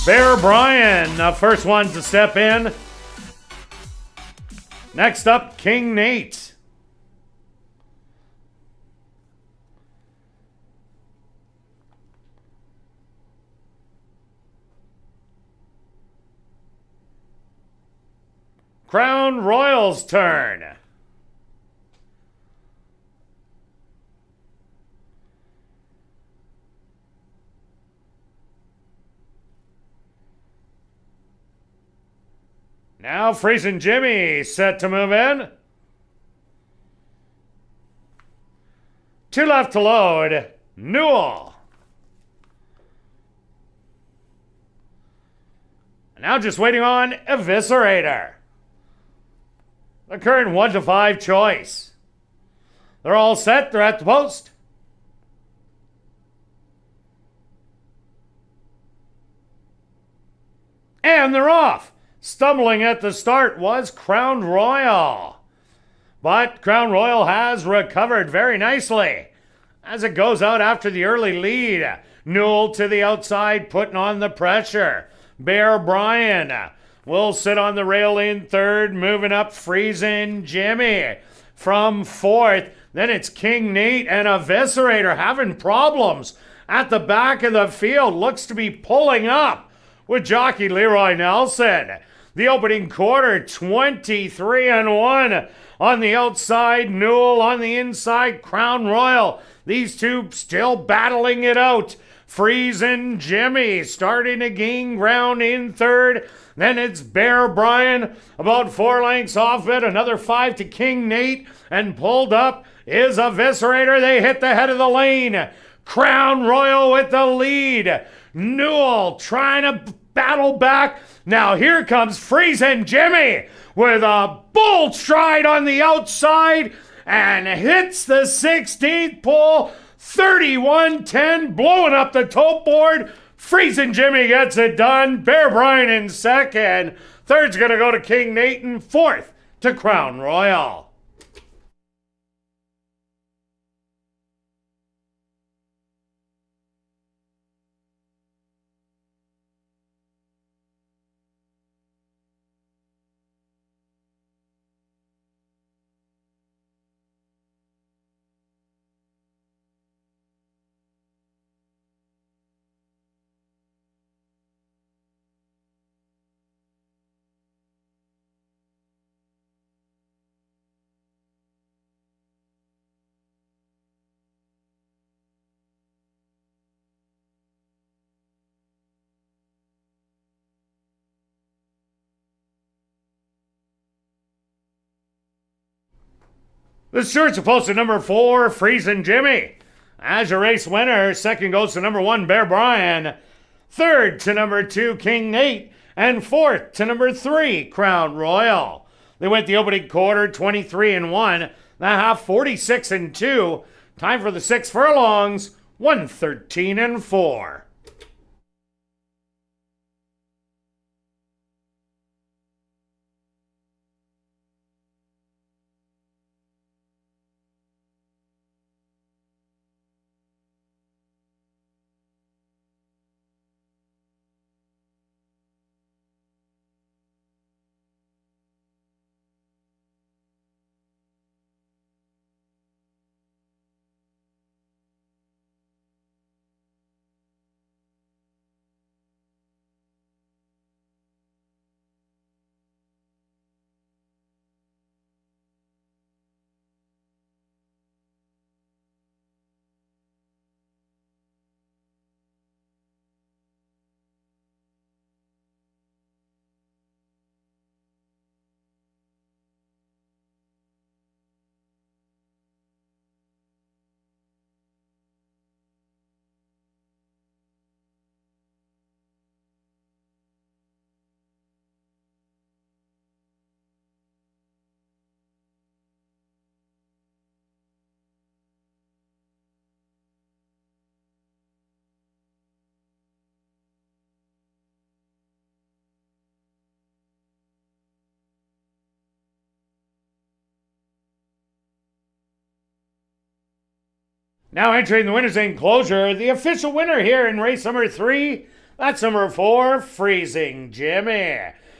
Bear Brian, the first one to step in. Next up, King Nate. Crown Royal's turn. Now Freezing Jimmy set to move in. 2 left to load. Newell. Now just waiting on Eviscerator. The current 1 to 5 choice. They're all set. They're at the post. And they're off. Stumbling at the start was Crown Royal. But Crown Royal has recovered very nicely as it goes out after the early lead. Newell to the outside, putting on the pressure. Bear Brian will sit on the rail in third, moving up Freezing Jimmy from fourth. Then it's King Nate and Eviscerator having problems at the back of the field. Looks to be pulling up with Jockey Leroy Nelson. The opening quarter, 23-1 on the outside. Newell on the inside. Crown Royal. These two still battling it out. Freezing Jimmy starting to gain ground in third. Then it's Bear Brian about 4 lengths off it. Another 5 to King Nate. And pulled up is Eviscerator. They hit the head of the lane. Crown Royal with the lead. Newell trying to battle back. Now here comes Freezing Jimmy with a bull stride on the outside and hits the 16th pole. 31-10, blowing up the top board. Freezing Jimmy gets it done. Bear Brian in second. Third's going to go to King Nate, and fourth to Crown Royal. The shirts are posted number 4, Freezing Jimmy. As your race winner, second goes to number 1, Bear Brian. Third to number 2, King Nate. And fourth to number 3, Crown Royal. They went the opening quarter, 23-1. The half, 46-2. Time for the 6 furlongs, 113-4. Now entering the winner's enclosure, the official winner here in race number 3, That's number 4, Freezing Jimmy.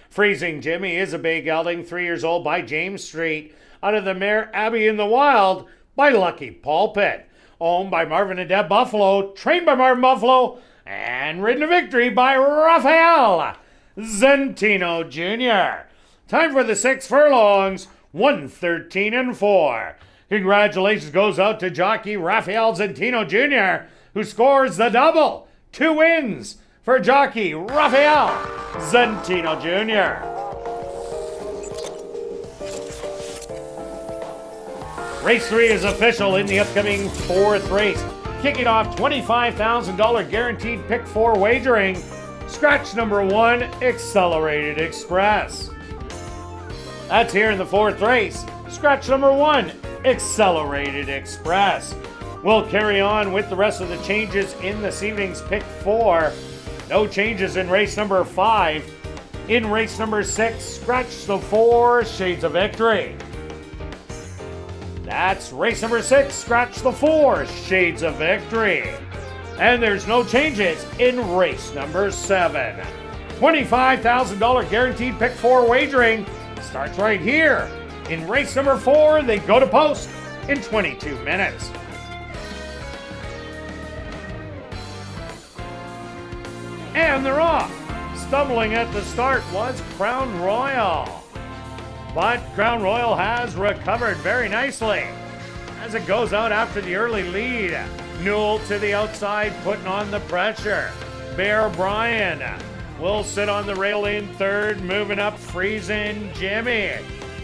Freezing Jimmy is a bay gelding, 3 years old, by James Street, out of the mare Abbey in the Wild by Lucky Pulpit. Owned by Marvin and Deb Buffalo, trained by Marvin Buffalo, and ridden to victory by Rafael Zentino Jr. Time for the 6 furlongs, 1:13 and 4. Congratulations goes out to jockey Rafael Zentino Jr., who scores the double. 2 wins for jockey Rafael Zentino Jr. Race 3 is official in the upcoming 4th race. Kicking off $25,000 guaranteed pick 4 wagering. Scratch number 1, Accelerated Express. That's here in the 4th race. Scratch number 1, Accelerated Express. We'll carry on with the rest of the changes in this evening's pick 4. No changes in race number 5. In race number 6, scratch the 4, Shades of Victory. That's race number 6, scratch the 4, Shades of Victory. And there's no changes in race number 7. $25,000 guaranteed pick 4 wagering starts right here. In race number 4, they go to post in 22 minutes. And they're off. Stumbling at the start was Crown Royal. But Crown Royal has recovered very nicely as it goes out after the early lead. Newell to the outside, putting on the pressure. Bear Brian will sit on the rail in 3rd, moving up Freezing Jimmy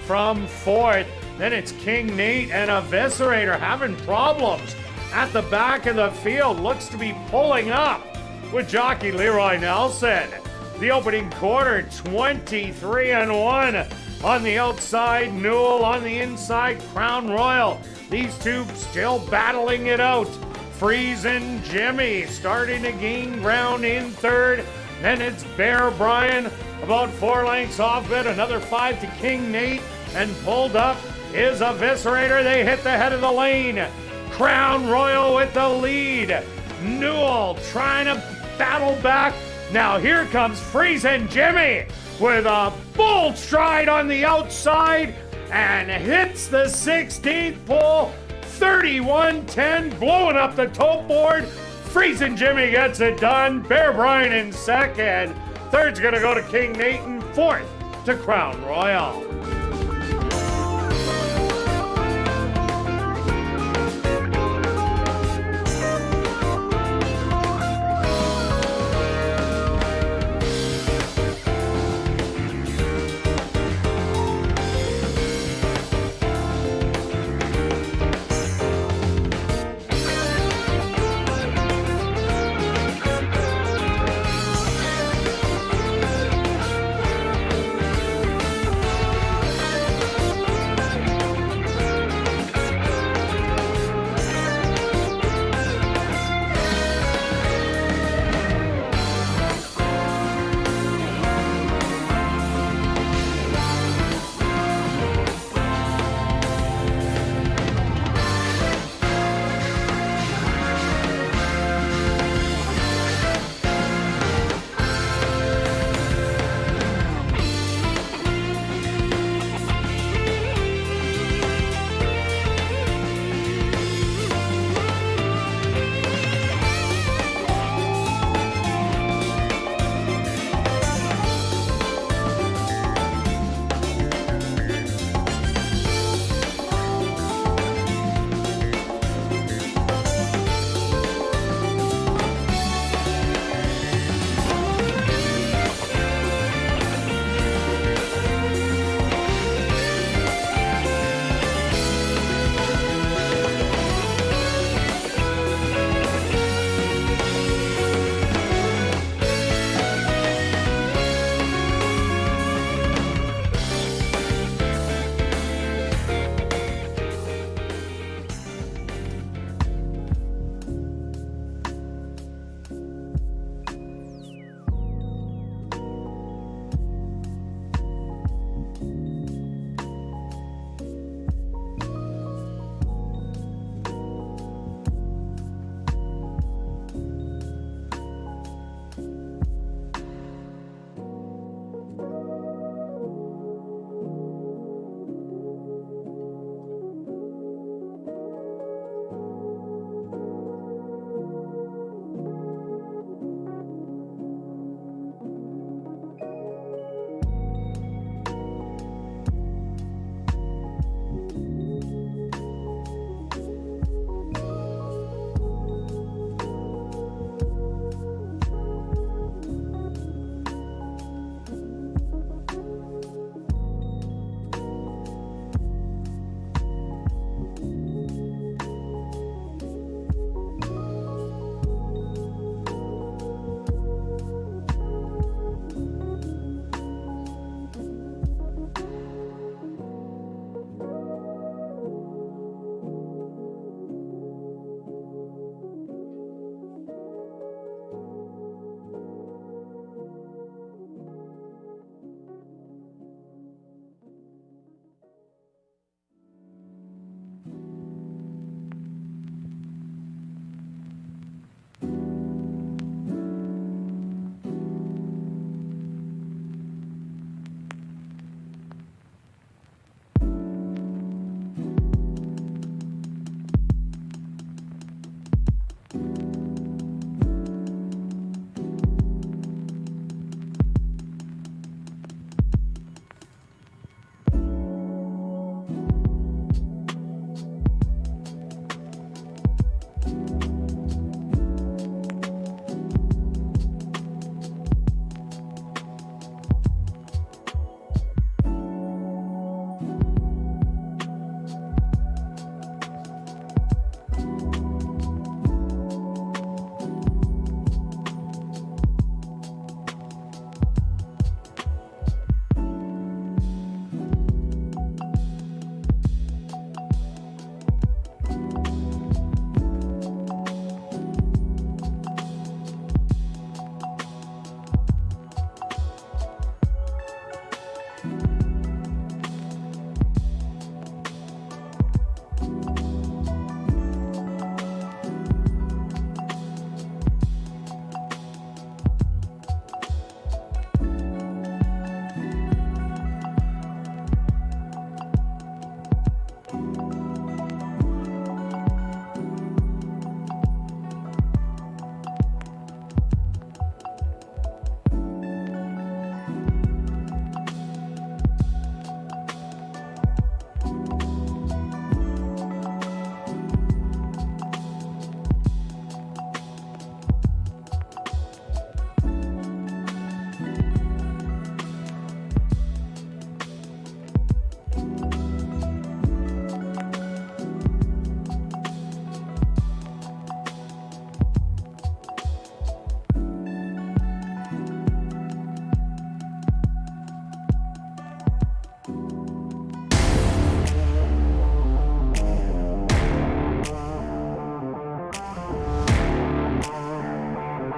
from 4th. Then it's King Nate and Eviscerator having problems at the back of the field. Looks to be pulling up with jockey Leroy Nelson. The opening quarter, 23 and 1 on the outside. Newell on the inside. Crown Royal. These two still battling it out. Freezing Jimmy starting to gain ground in 3rd. Then it's Bear Brian about 4 lengths off it. Another 5 to King Nate. And pulled up is Eviscerator. They hit the head of the lane. Crown Royal with the lead. Newell trying to battle back. Now here comes Freezing Jimmy with a bold stride on the outside and hits the 16th pole. 31-10, blowing up the tote board. Freezing Jimmy gets it done. Bear Brian in 2nd. 3rd's gonna go to King Nate, and 4th to Crown Royal.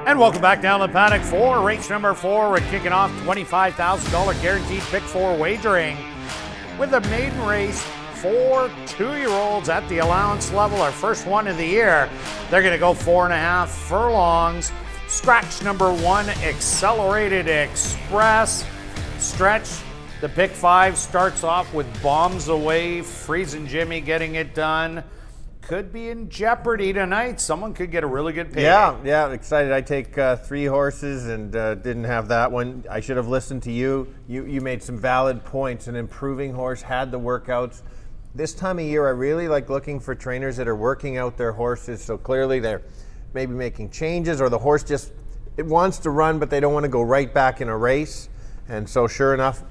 And welcome back down the paddock for race number 4. We're kicking off $25,000 guaranteed pick 4 wagering with a maiden race for 2-year-olds at the allowance level. Our first one of the year. They're going to go 4.5 furlongs. Scratch number 1, Accelerated Express. Stretch, the pick 5 starts off with Bombs Away. Freezing Jimmy getting it done. Could be in jeopardy tonight. Someone could get a really good payday. Yeah, excited. I take 3 horses and didn't have that one. I should have listened to you. You made some valid points. An improving horse had the workouts. This time of year, I really like looking for trainers that are working out their horses. So clearly they're maybe making changes, or the horse just it wants to run, but they don't want to go right back in a race. And so sure enough,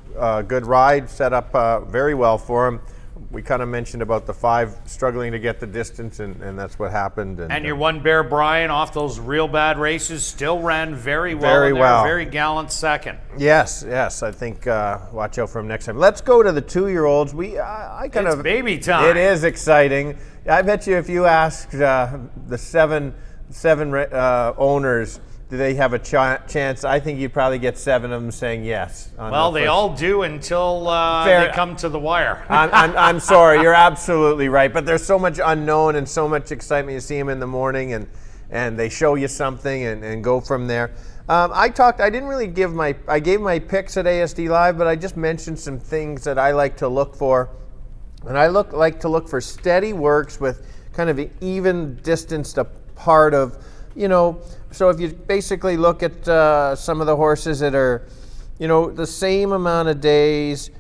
good ride, set up very well for him. We kind of mentioned about the 5 struggling to get the distance, and that's what happened. And your one Bear Brian off those real bad races still ran very well. Very gallant second. Yes. I think watch out for him next time. Let's go to the 2-year-olds. It's baby time. It is exciting. I bet you if you asked the seven owners, do they have a chance? I think you'd probably get 7 of them saying yes. Well, they all do until they come to the wire. I'm sorry, you're absolutely right. But there's so much unknown and so much excitement. You see them in the morning and they show you something and go from there. I didn't really I gave my picks at ASD Live, but I just mentioned some things that I like to look for. And I like to look for steady works with kind of an even distance apart of, so if you basically look at some of the horses that are, the same amount of days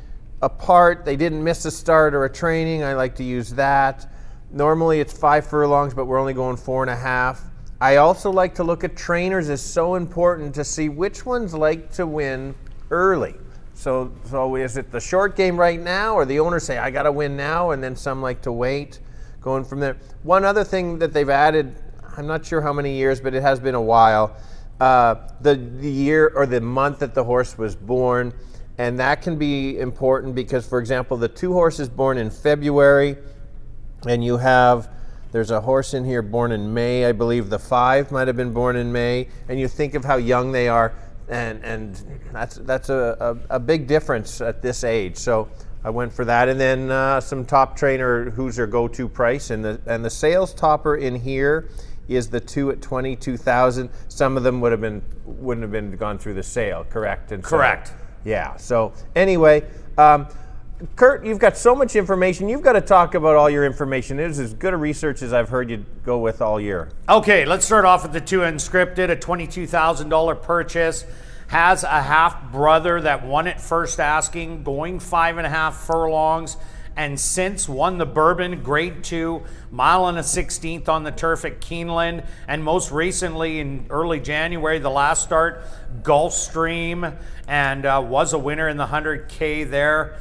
apart, they didn't miss a start or a training, I like to use that. Normally it's 5 furlongs, but we're only going 4.5. I also like to look at trainers. It's so important to see which ones like to win early. So is it the short game right now, or the owners say, I got to win now, and then some like to wait, going from there. One other thing that they've added, I'm not sure how many years, but it has been a while, the year or the month that the horse was born. And that can be important because, for example, the 2 horses born in February, and there's a horse in here born in May, I believe the 5 might have been born in May, and you think of how young they are, and that's a big difference at this age. So I went for that, and then some top trainer, who's their go-to price, and the sales topper in here is the 2 at $22,000. Some of them wouldn't have been gone through the sale, correct? Correct. Yeah. So anyway, Kirt, you've got so much information. You've got to talk about all your information. It is as good a research as I've heard you go with all year. Okay, let's start off with the 2 Unscripted, a $22,000 purchase. Has a half brother that won it first asking, going 5.5 furlongs. And since won the Bourbon Grade 2, 1.16 on the turf at Keeneland, and most recently in early January, the last start, Gulfstream, and was a winner in the 100K there.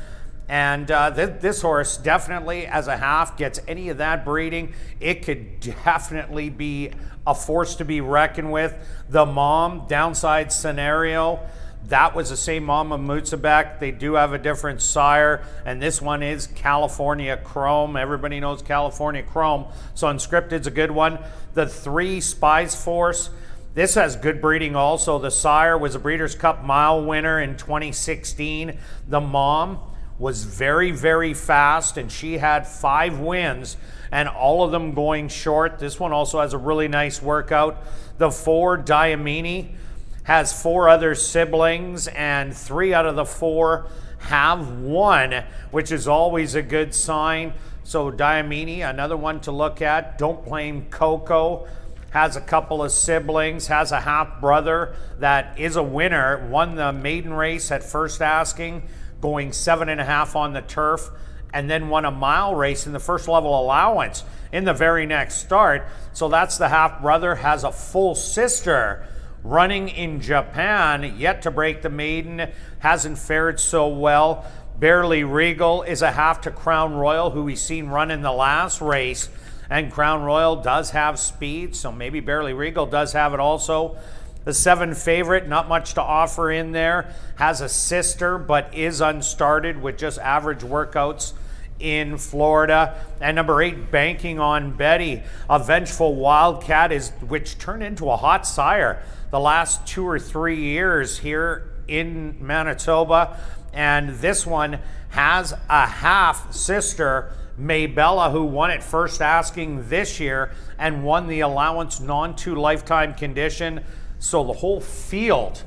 And this horse definitely, as a half, gets any of that breeding. It could definitely be a force to be reckoned with. The mom, downside scenario, that was the same mom of Mutzebek. They do have a different sire, and this one is California Chrome. Everybody knows California Chrome, so Unscripted's a good one. The 3 Spies Force, this has good breeding also. The sire was a Breeders' Cup Mile winner in 2016. The mom was very, very fast, and she had 5 wins, and all of them going short. This one also has a really nice workout. The 4 Diamini has 4 other siblings, and 3 out of the 4 have won, which is always a good sign. So Diamini, another one to look at. Don't Blame Coco has a couple of siblings, has a half brother that is a winner, won the maiden race at first asking, going 7.5 on the turf, and then won a mile race in the first level allowance in the very next start. So that's the half brother. Has a full sister running in Japan, yet to break the maiden, hasn't fared so well. Barely Regal is a half to Crown Royal, who we've seen run in the last race, and Crown Royal does have speed, so maybe Barely Regal does have it also. The 7 Favorite, not much to offer in there, has a sister but is unstarted with just average workouts in Florida. And number 8, Banking on Betty, a vengeful wildcat, which turned into a hot sire the last 2 or 3 years here in Manitoba. And this one has a half sister, Maybella, who won it first asking this year and won the allowance non-2 lifetime condition. So the whole field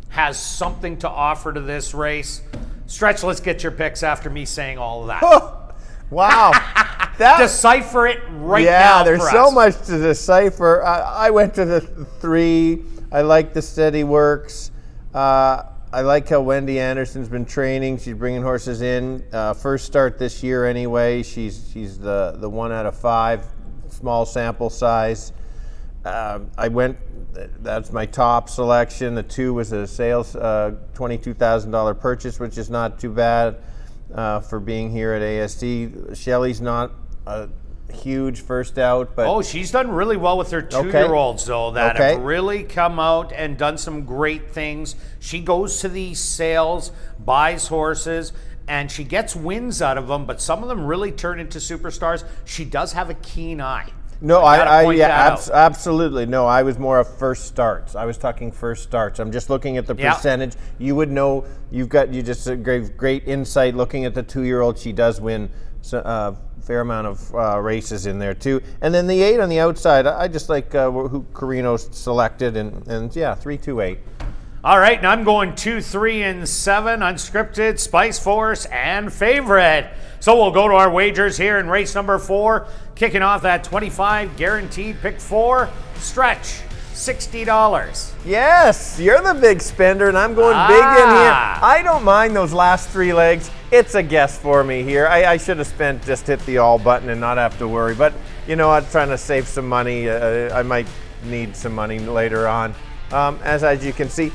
has something to offer to this race. Stretch, let's get your picks after me saying all of that. Wow. Decipher it right now. Yeah, there's so much to decipher. I went to the 3. I like the steady works. I like how Wendy Anderson's been training. She's bringing horses in. First start this year anyway. She's the 1 out of 5, small sample size. That's my top selection. The 2 was a sales $22,000 purchase, which is not too bad for being here at ASD. Shelley's not a huge first out, but she's done really well with her 2-year-olds though, that have really come out and done some great things. She goes to these sales, buys horses, and she gets wins out of them, but some of them really turn into superstars. She does have a keen eye. No, absolutely. No, I was more of first starts. I was talking first starts. I'm just looking at the percentage. You would know, you just gave great insight looking at the 2-year-old. She does win a fair amount of races in there too. And then the 8 on the outside, I just like who Carino selected, and 3, 2, 8. All right, and I'm going 2, 3, and 7, unscripted, Spice Force, and favorite. So we'll go to our wagers here in race number 4, kicking off that 25 guaranteed pick 4, Stretch, $60. Yes, you're the big spender, and I'm going big in here. I don't mind those last 3 legs. It's a guess for me here. I should have just hit the all button and not have to worry. But you know what? Trying to save some money. I might need some money later on. As you can see,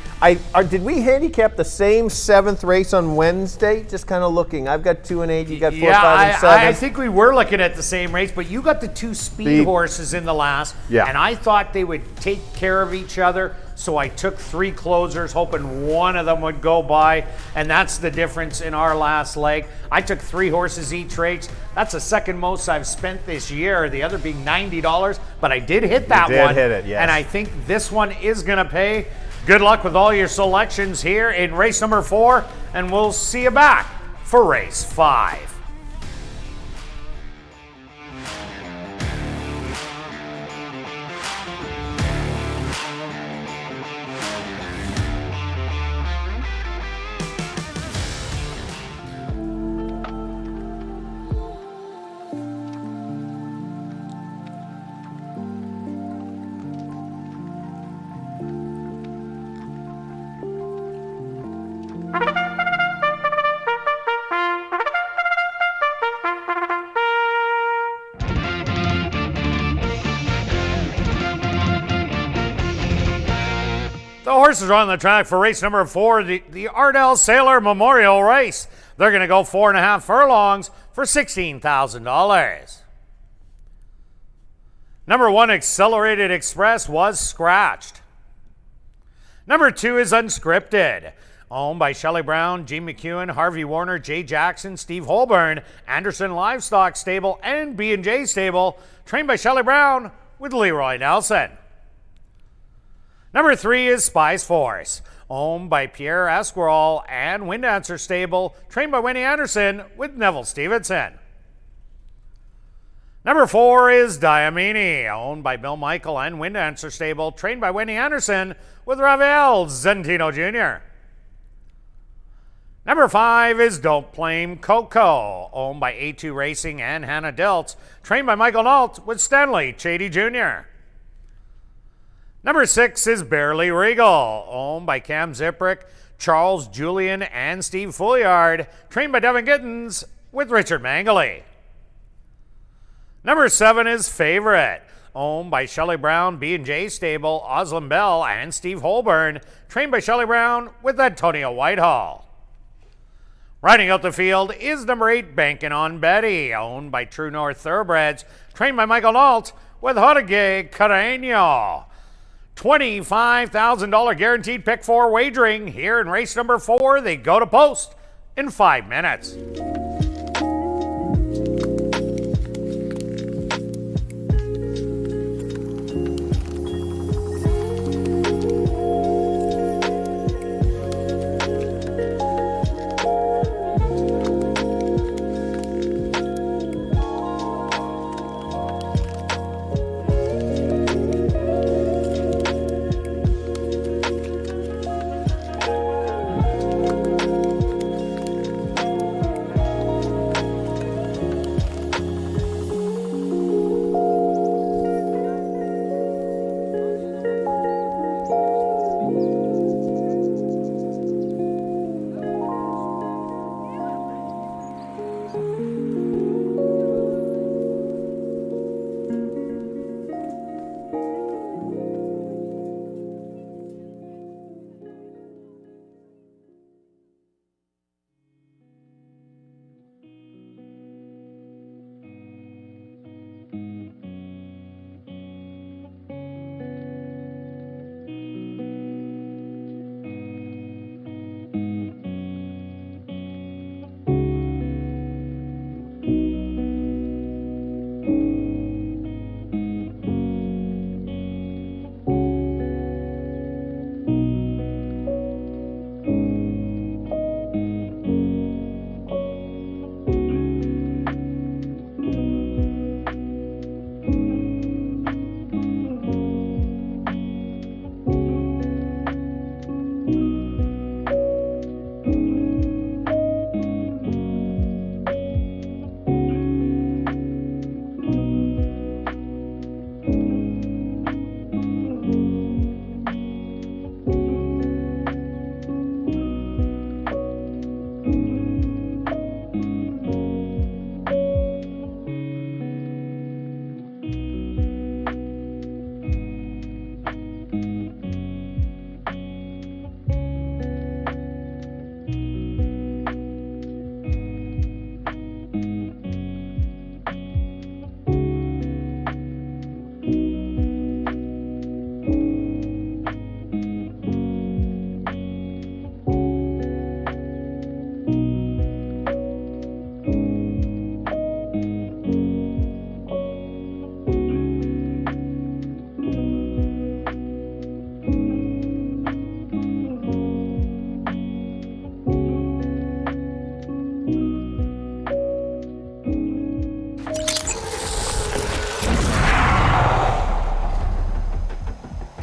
did we handicap the same 7th race on Wednesday? Just kind of looking. I've got 2 and 8. You got 4, 5, and 7. I think we were looking at the same race, but you got the 2 speed horses in the last, and I thought they would take care of each other. So I took 3 closers, hoping one of them would go by, and that's the difference in our last leg. I took 3 horses each race. That's the second most I've spent this year, the other being $90, but I did hit that one. You did hit it, yes. And I think this one is going to pay. Good luck with all your selections here in race number 4, and we'll see you back for race 5. The horses are on the track for race number 4, the Ardell Sailor Memorial Race. They're going to go 4.5 furlongs for $16,000. Number 1, Accelerated Express, was scratched. Number 2 is Unscripted, owned by Shelley Brown, Gene McEwen, Harvey Warner, Jay Jackson, Steve Holborn, Anderson Livestock Stable, and B&J Stable, trained by Shelley Brown with Leroy Nelson. Number 3 is Spice Force, owned by Pierre Esquirol and Wind Dancer Stable, trained by Winnie Anderson with Neville Stevenson. Number 4 is Diamini, owned by Bill Michael and Wind Dancer Stable, trained by Winnie Anderson with Rafael Zentino Jr. Number 5 is Don't Blame Coco, owned by A2 Racing and Hannah Diltz, trained by Michael Nault with Stanley Chady Jr. Number 6 is Barely Regal, owned by Cam Ziprick, Charles Julian, and Steve Fouillard, trained by Devin Gittins with Richard Mangley. Number 7 is Favorite, owned by Shelley Brown, B&J Stable, Oslin Bell, and Steve Holborn, trained by Shelley Brown with Antonio Whitehall. Riding out the field is number 8, Banking on Betty, owned by True North Thoroughbreds, trained by Michael Nault with Jorge Carreño. $25,000 guaranteed pick 4 wagering here in race number 4. They go to post in 5 minutes.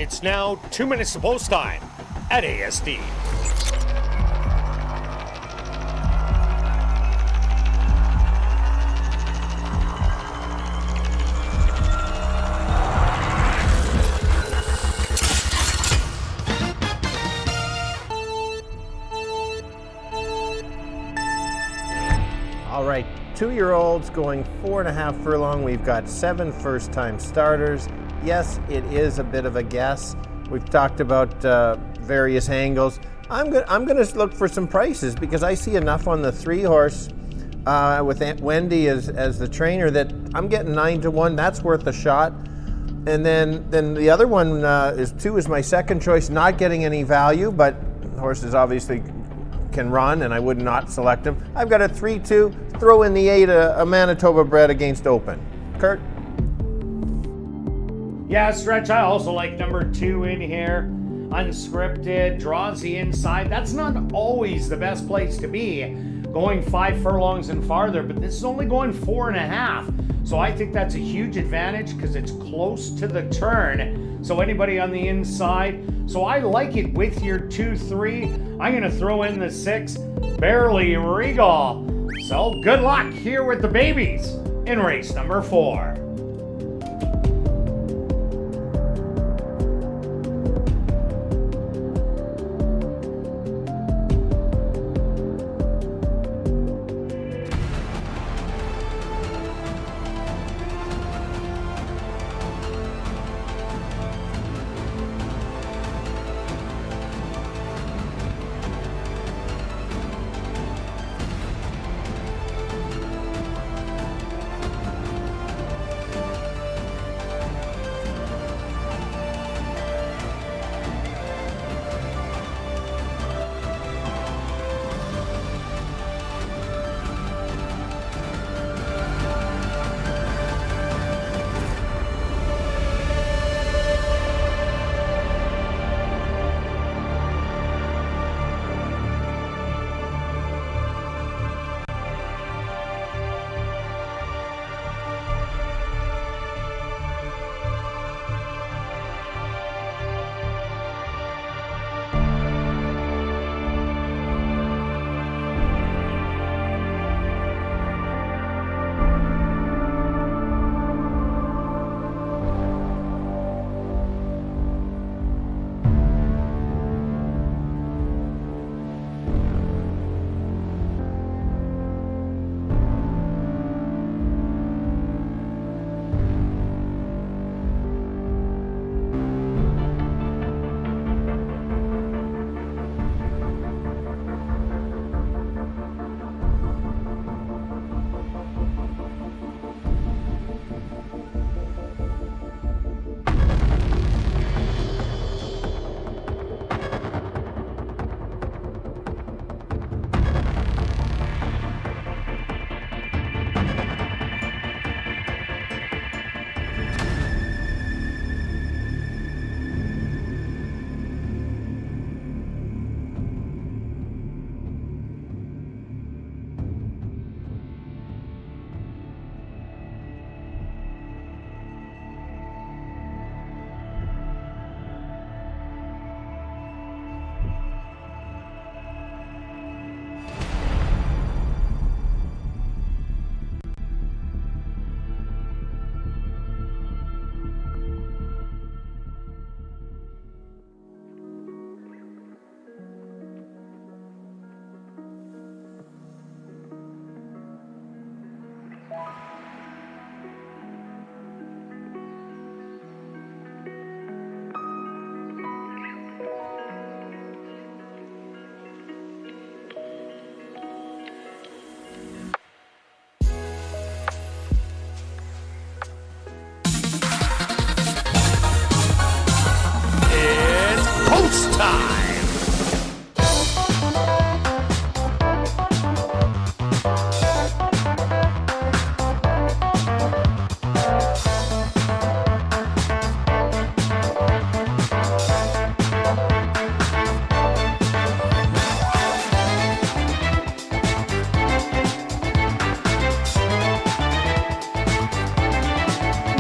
It's now 2 minutes to post time at ASD. All right, 2-year-olds going 4.5 furlong. We've got 7 first-time starters. Yes, it is a bit of a guess. We've talked about various angles. I'm going to look for some prices because I see enough on the 3-horse with Aunt Wendy as the trainer that I'm getting 9 to 1. That's worth a shot. And then the other one is 2 is my second choice. Not getting any value, but horses obviously can run, and I would not select them. I've got a 3-2. Throw in the 8, a Manitoba bred against Open. Kirt. Yeah, Stretch, I also like number 2 in here. Unscripted, draws the inside. That's not always the best place to be, going 5 furlongs and farther, but this is only going 4.5. So I think that's a huge advantage because it's close to the turn. So anybody on the inside. So I like it with your 2-3. I'm going to throw in the 6, Barely Regal. So good luck here with the babies in race number 4.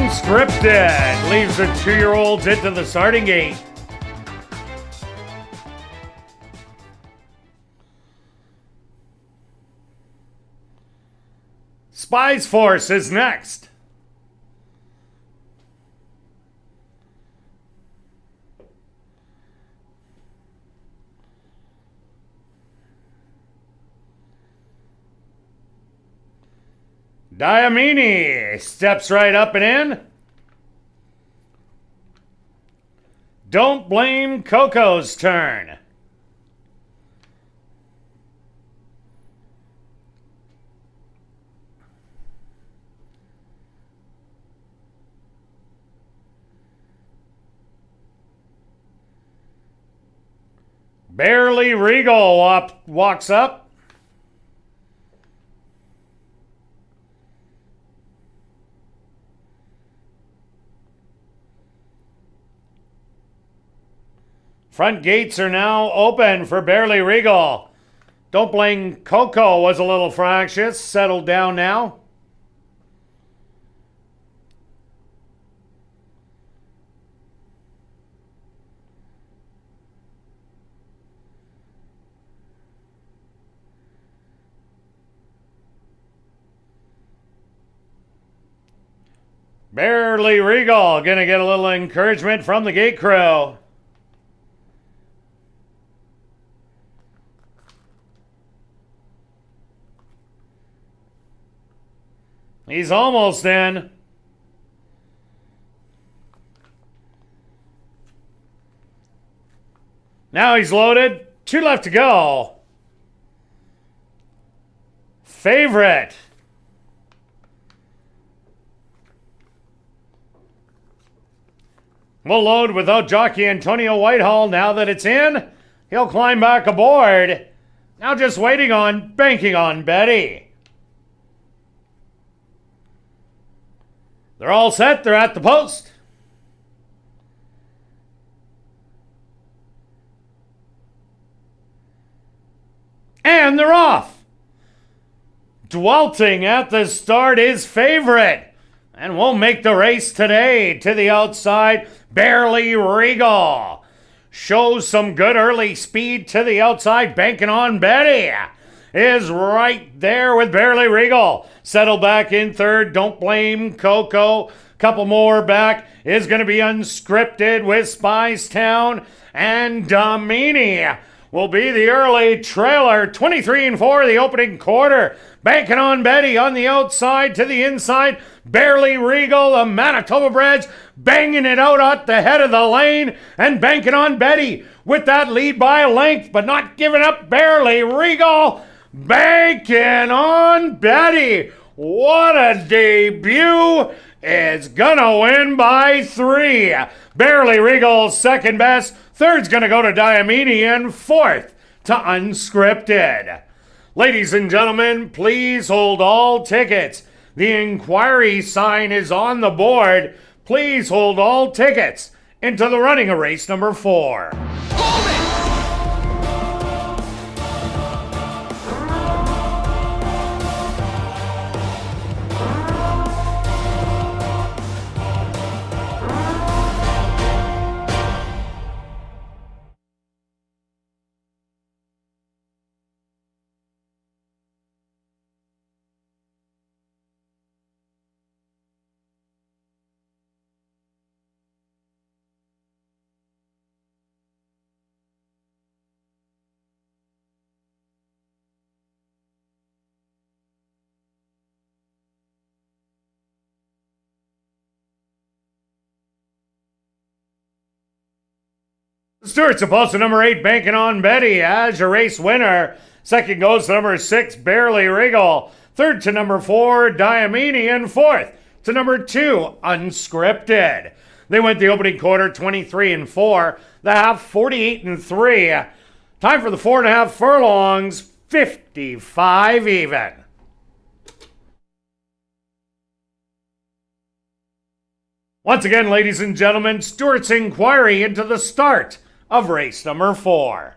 Unscripted leaves the 2-year-olds into the starting gate. Spies Force is next. Diamini steps right up and in. Don't Blame Coco's turn. Barely Regal walks up. Front gates are now open for Barely Regal. Don't Blame Coco was a little fractious. Settled down now. Barely Regal gonna get a little encouragement from the gate crew. He's almost in. Now he's loaded. 2 left to go. Favorite. We'll load without jockey Antonio Whitehall. Now that it's in, he'll climb back aboard. Now just waiting on, banking on Betty. They're all set. They're at the post. And they're off. Dwelting at the start is Favorite. And we'll make the race today. To the outside, Barely Regal. Shows some good early speed to the outside. Banking on Betty. Is right there with Barely Regal. Settle back in third. Don't Blame Coco. Couple more back. Is going to be Unscripted with Spies Town. And Domini will be the early trailer. 23-4 the opening quarter. Banking on Betty on the outside to the inside. Barely Regal, the Manitoba breds, banging it out at the head of the lane. And banking on Betty with that lead by a length, but not giving up. Barely Regal. Banking on Betty. What a debut. It's gonna win by 3. Barely Regal's second best. Third's gonna go to Diamini and fourth to Unscripted. Ladies and gentlemen, please hold all tickets. The inquiry sign is on the board. Please hold all tickets into the running of race number 4. Stewart's opposed to number 8, Banking on Betty as your race winner. Second goes to number 6, Barely Regal. Third to number 4, Diamini. And fourth to number 2, Unscripted. They went the opening quarter 23-4. The half 48-3. Time for the 4.5 furlongs, 55 even. Once again, ladies and gentlemen, Stewart's inquiry into the start of race number 4.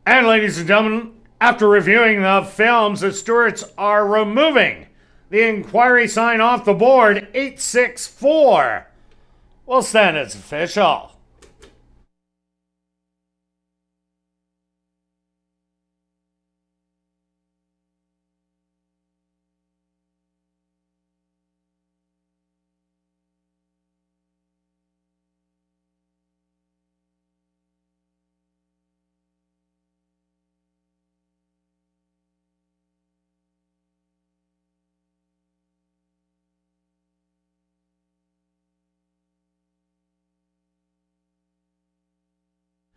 And ladies and gentlemen, after reviewing the films, the stewards are removing the inquiry sign off the board. 864 will stand as official.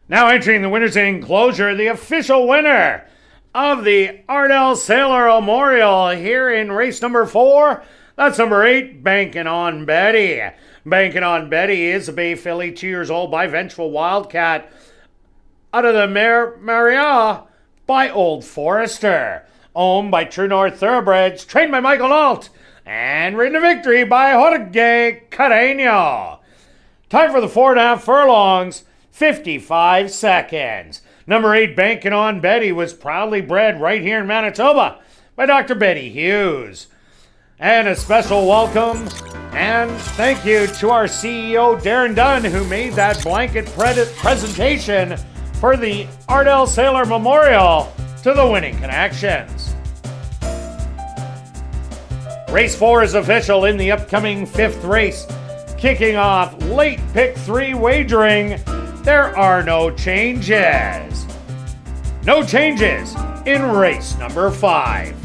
Now entering the winner's enclosure, the official winner of the Ardell Sailor Memorial here in race number 4. That's number 8, Bankin' on Betty. Bankin' on Betty is a bay filly, 2 years old, by Vengeful Wildcat, out of the Maria by Old Forester. Owned by True North Thoroughbreds, trained by Michael Nault, and ridden to victory by Jorge Carreño. Time for the 4.5 furlongs. 55 seconds. Number 8, Bankin' on Betty, was proudly bred right here in Manitoba by Dr. Betty Hughes. And a special welcome and thank you to our CEO, Darren Dunn, who made that blanket presentation for the Ardell Sailor Memorial to the winning connections. Race 4 is official in the upcoming 5th race. Kicking off late pick 3 wagering. There are no changes. No changes in race number 5.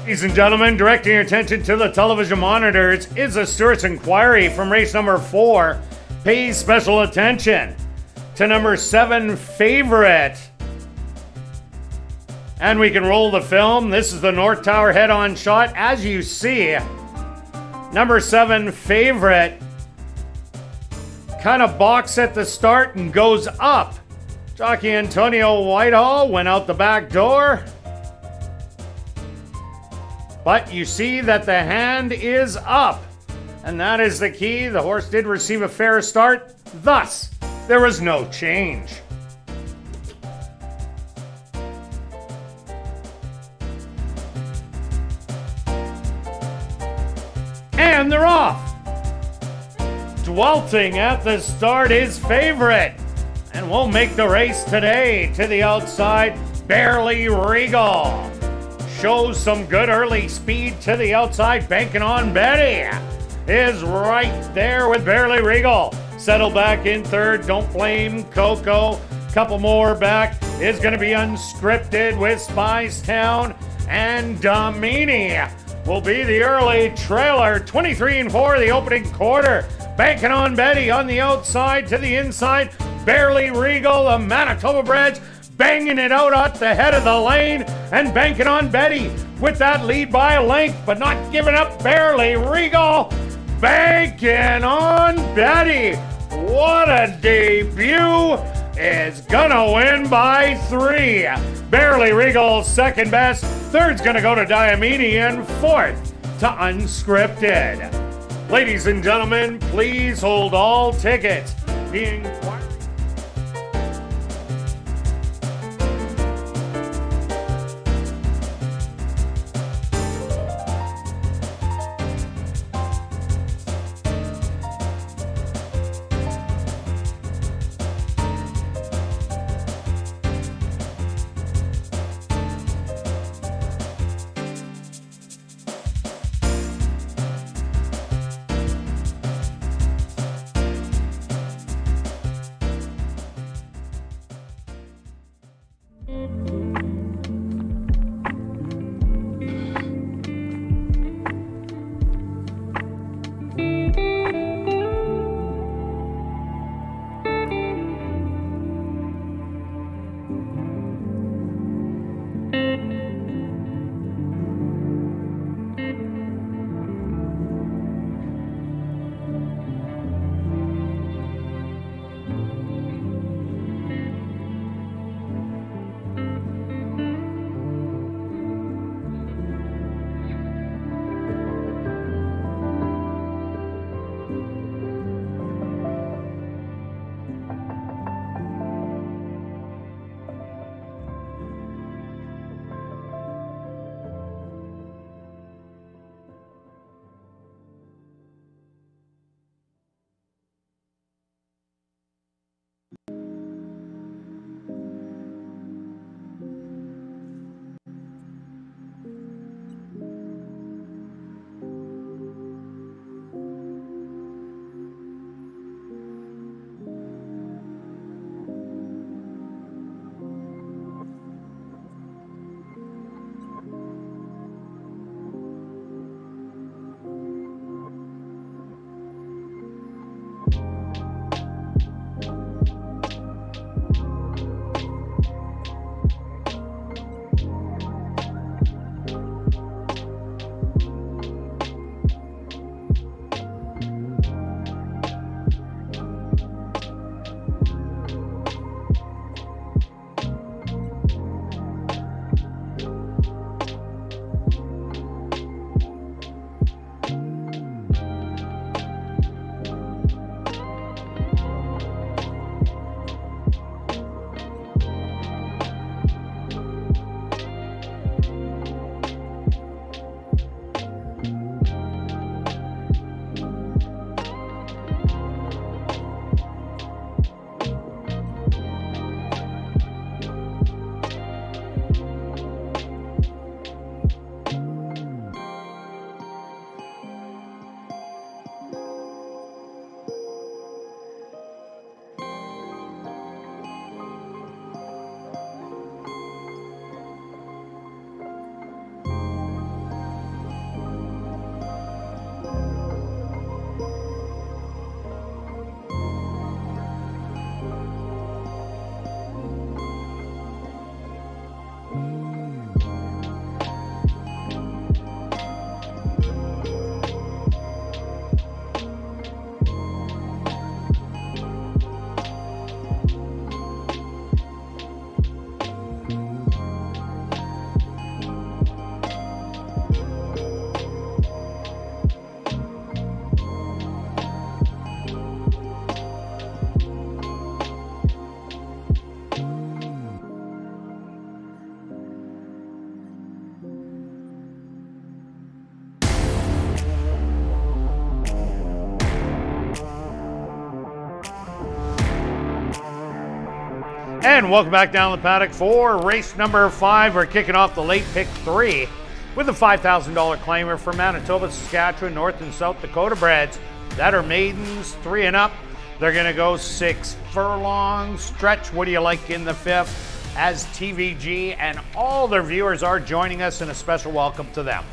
Ladies and gentlemen, directing your attention to the television monitors is a Stewart's inquiry from race number 4. Pay special attention to number 7, Favorite. And we can roll the film. This is the North Tower head-on shot. As you see, number 7, Favorite, kind of box at the start and goes up. Jockey Antonio Whitehall went out the back door. But you see that the hand is up, and that is the key. The horse did receive a fair start, thus there was no change. And they're off. Dwelting at the start is Favorite, and we'll make the race today. To the outside, Barely Regal. Shows some good early speed to the outside. Bankin' on Betty is right there with Barely Regal. Settle back in third. Don't blame Coco. Couple more back is going to be Unscripted with Spies Town, and Domini will be the early trailer. 23-4 the opening quarter. Bankin' on Betty on the outside to the inside. Barely Regal, the Manitoba breds, banging it out at the head of the lane, and Bankin' on Betty with that lead by a length, but not giving up. Barely Regal, Bankin' on Betty. What a debut. Is gonna win by 3. Barely Regal second best. Third's gonna go to Diamini, and fourth to Unscripted. Ladies and gentlemen, please hold all tickets. The inquiry. And welcome back down the paddock for race number 5. We're kicking off the late pick 3 with a $5,000 claimer for Manitoba, Saskatchewan, North and South Dakota breds that are maidens 3 and up. They're going to go 6 furlongs. Stretch, what do you like in the 5th? As TVG and all their viewers are joining us, and a special welcome to them.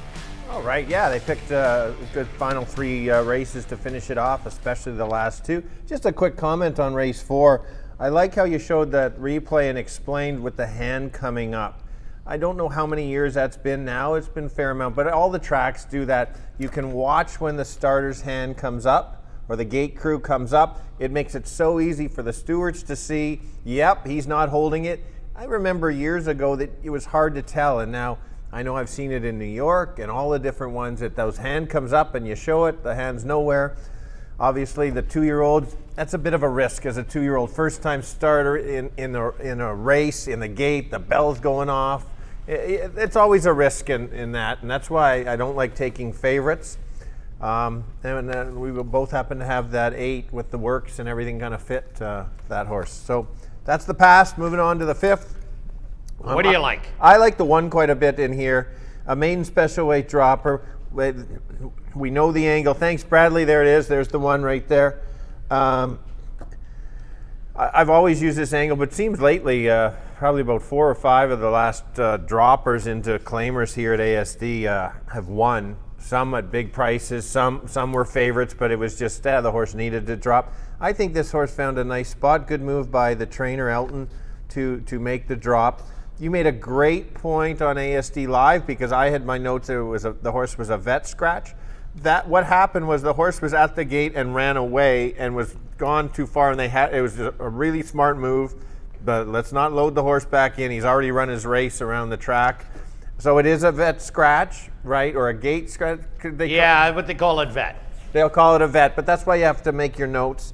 All right, yeah, they picked a good final 3 races to finish it off, especially the last 2. Just a quick comment on race 4. I like how you showed that replay and explained with the hand coming up. I don't know how many years that's been now. It's been a fair amount, but all the tracks do that. You can watch when the starter's hand comes up or the gate crew comes up. It makes it so easy for the stewards to see, yep, he's not holding it. I remember years ago that it was hard to tell, and now I know I've seen it in New York and all the different ones that those hand comes up and you show it, the hand's nowhere. Obviously, the 2-year-olds, that's a bit of a risk as a 2-year-old. First time starter in a race, in the gate, the bell's going off. It's always a risk in that, and that's why I don't like taking favorites. And we will both happen to have that 8 with the works and everything kind of fit that horse. So that's the past. Moving on to the 5th. What do you like? I like the 1 quite a bit in here. A maiden special weight dropper. We know the angle. Thanks, Bradley. There it is. There's the 1 right there. I've always used this angle, but it seems lately, probably about 4 or 5 of the last droppers into claimers here at ASD have won. Some at big prices, some were favorites, but it was just the horse needed to drop. I think this horse found a nice spot. Good move by the trainer, Elton, to make the drop. You made a great point on ASD Live, because I had my notes there was the horse was a vet scratch. What happened was the horse was at the gate and ran away and was gone too far, and it was a really smart move. But let's not load the horse back in. He's already run his race around the track. So it is a vet scratch, right? Or a gate scratch? Yeah, what they call it, vet. They'll call it a vet, but that's why you have to make your notes.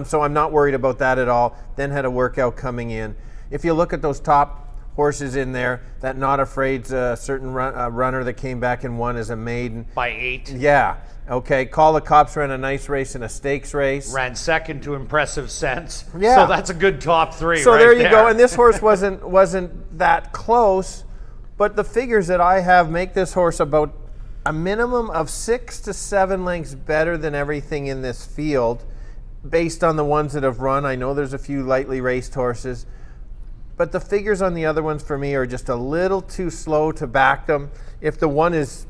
So I'm not worried about that at all. Then had a workout coming in. If you look at those top horses in there, that Not Afraid's a certain runner that came back and won as a maiden. By 8. Yeah. Okay. Call the Cops ran a nice race in a stakes race. Ran second to Impressive Sense. Yeah. So that's a good top 3. So right there you go. And this horse wasn't that close, but the figures that I have make this horse about a minimum of 6 to 7 lengths better than everything in this field, based on the ones that have run. I know there's a few lightly raced horses, but the figures on the other ones for me are just a little too slow to back them. If the one is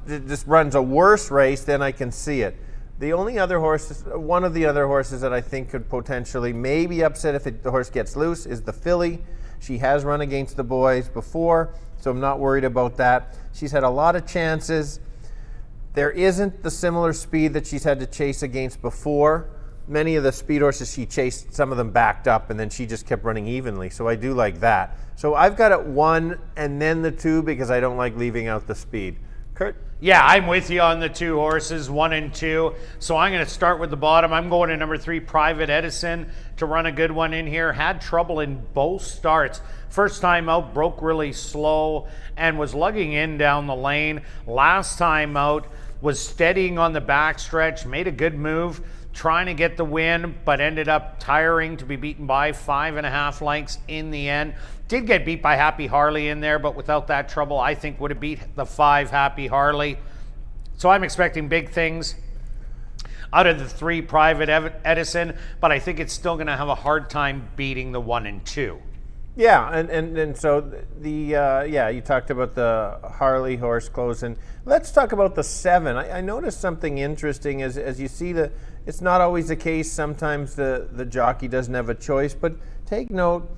just runs a worse race, then I can see it. The only other horse, one of the other horses that I think could potentially maybe upset if the horse gets loose, is the filly. She has run against the boys before, so I'm not worried about that. She's had a lot of chances. There isn't the similar speed that she's had to chase against before. Many of the speed horses she chased, some of them backed up, and then she just kept running evenly. So I do like that. So I've got it 1 and then the 2, because I don't like leaving out the speed. Kirt? Yeah, I'm with you on the 2 horses, 1 and 2. So I'm going to start with the bottom. I'm going to number 3, Private Edison, to run a good one in here. Had trouble in both starts. First time out, broke really slow and was lugging in down the lane. Last time out, was steadying on the backstretch, made a good move, trying to get the win, but ended up tiring to be beaten by 5.5 lengths in the end. Did get beat by Happy Harley in there, but without that trouble, I think would have beat the 5 Happy Harley. So I'm expecting big things out of the 3 Private Edison, but I think it's still going to have a hard time beating the 1 and 2. Yeah, and so you talked about the Harley horse closing. Let's talk about the 7. I noticed something interesting as you see it's not always the case. Sometimes the jockey doesn't have a choice, but take note,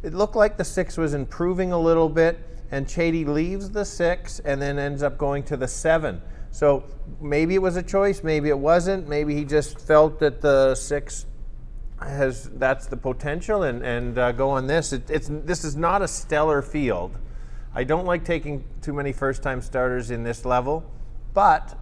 it looked like the 6 was improving a little bit, and Chady leaves the 6 and then ends up going to the 7. So maybe it was a choice, maybe it wasn't, maybe he just felt that the 6 that's the potential and go on this. This is not a stellar field. I don't like taking too many first-time starters in this level, but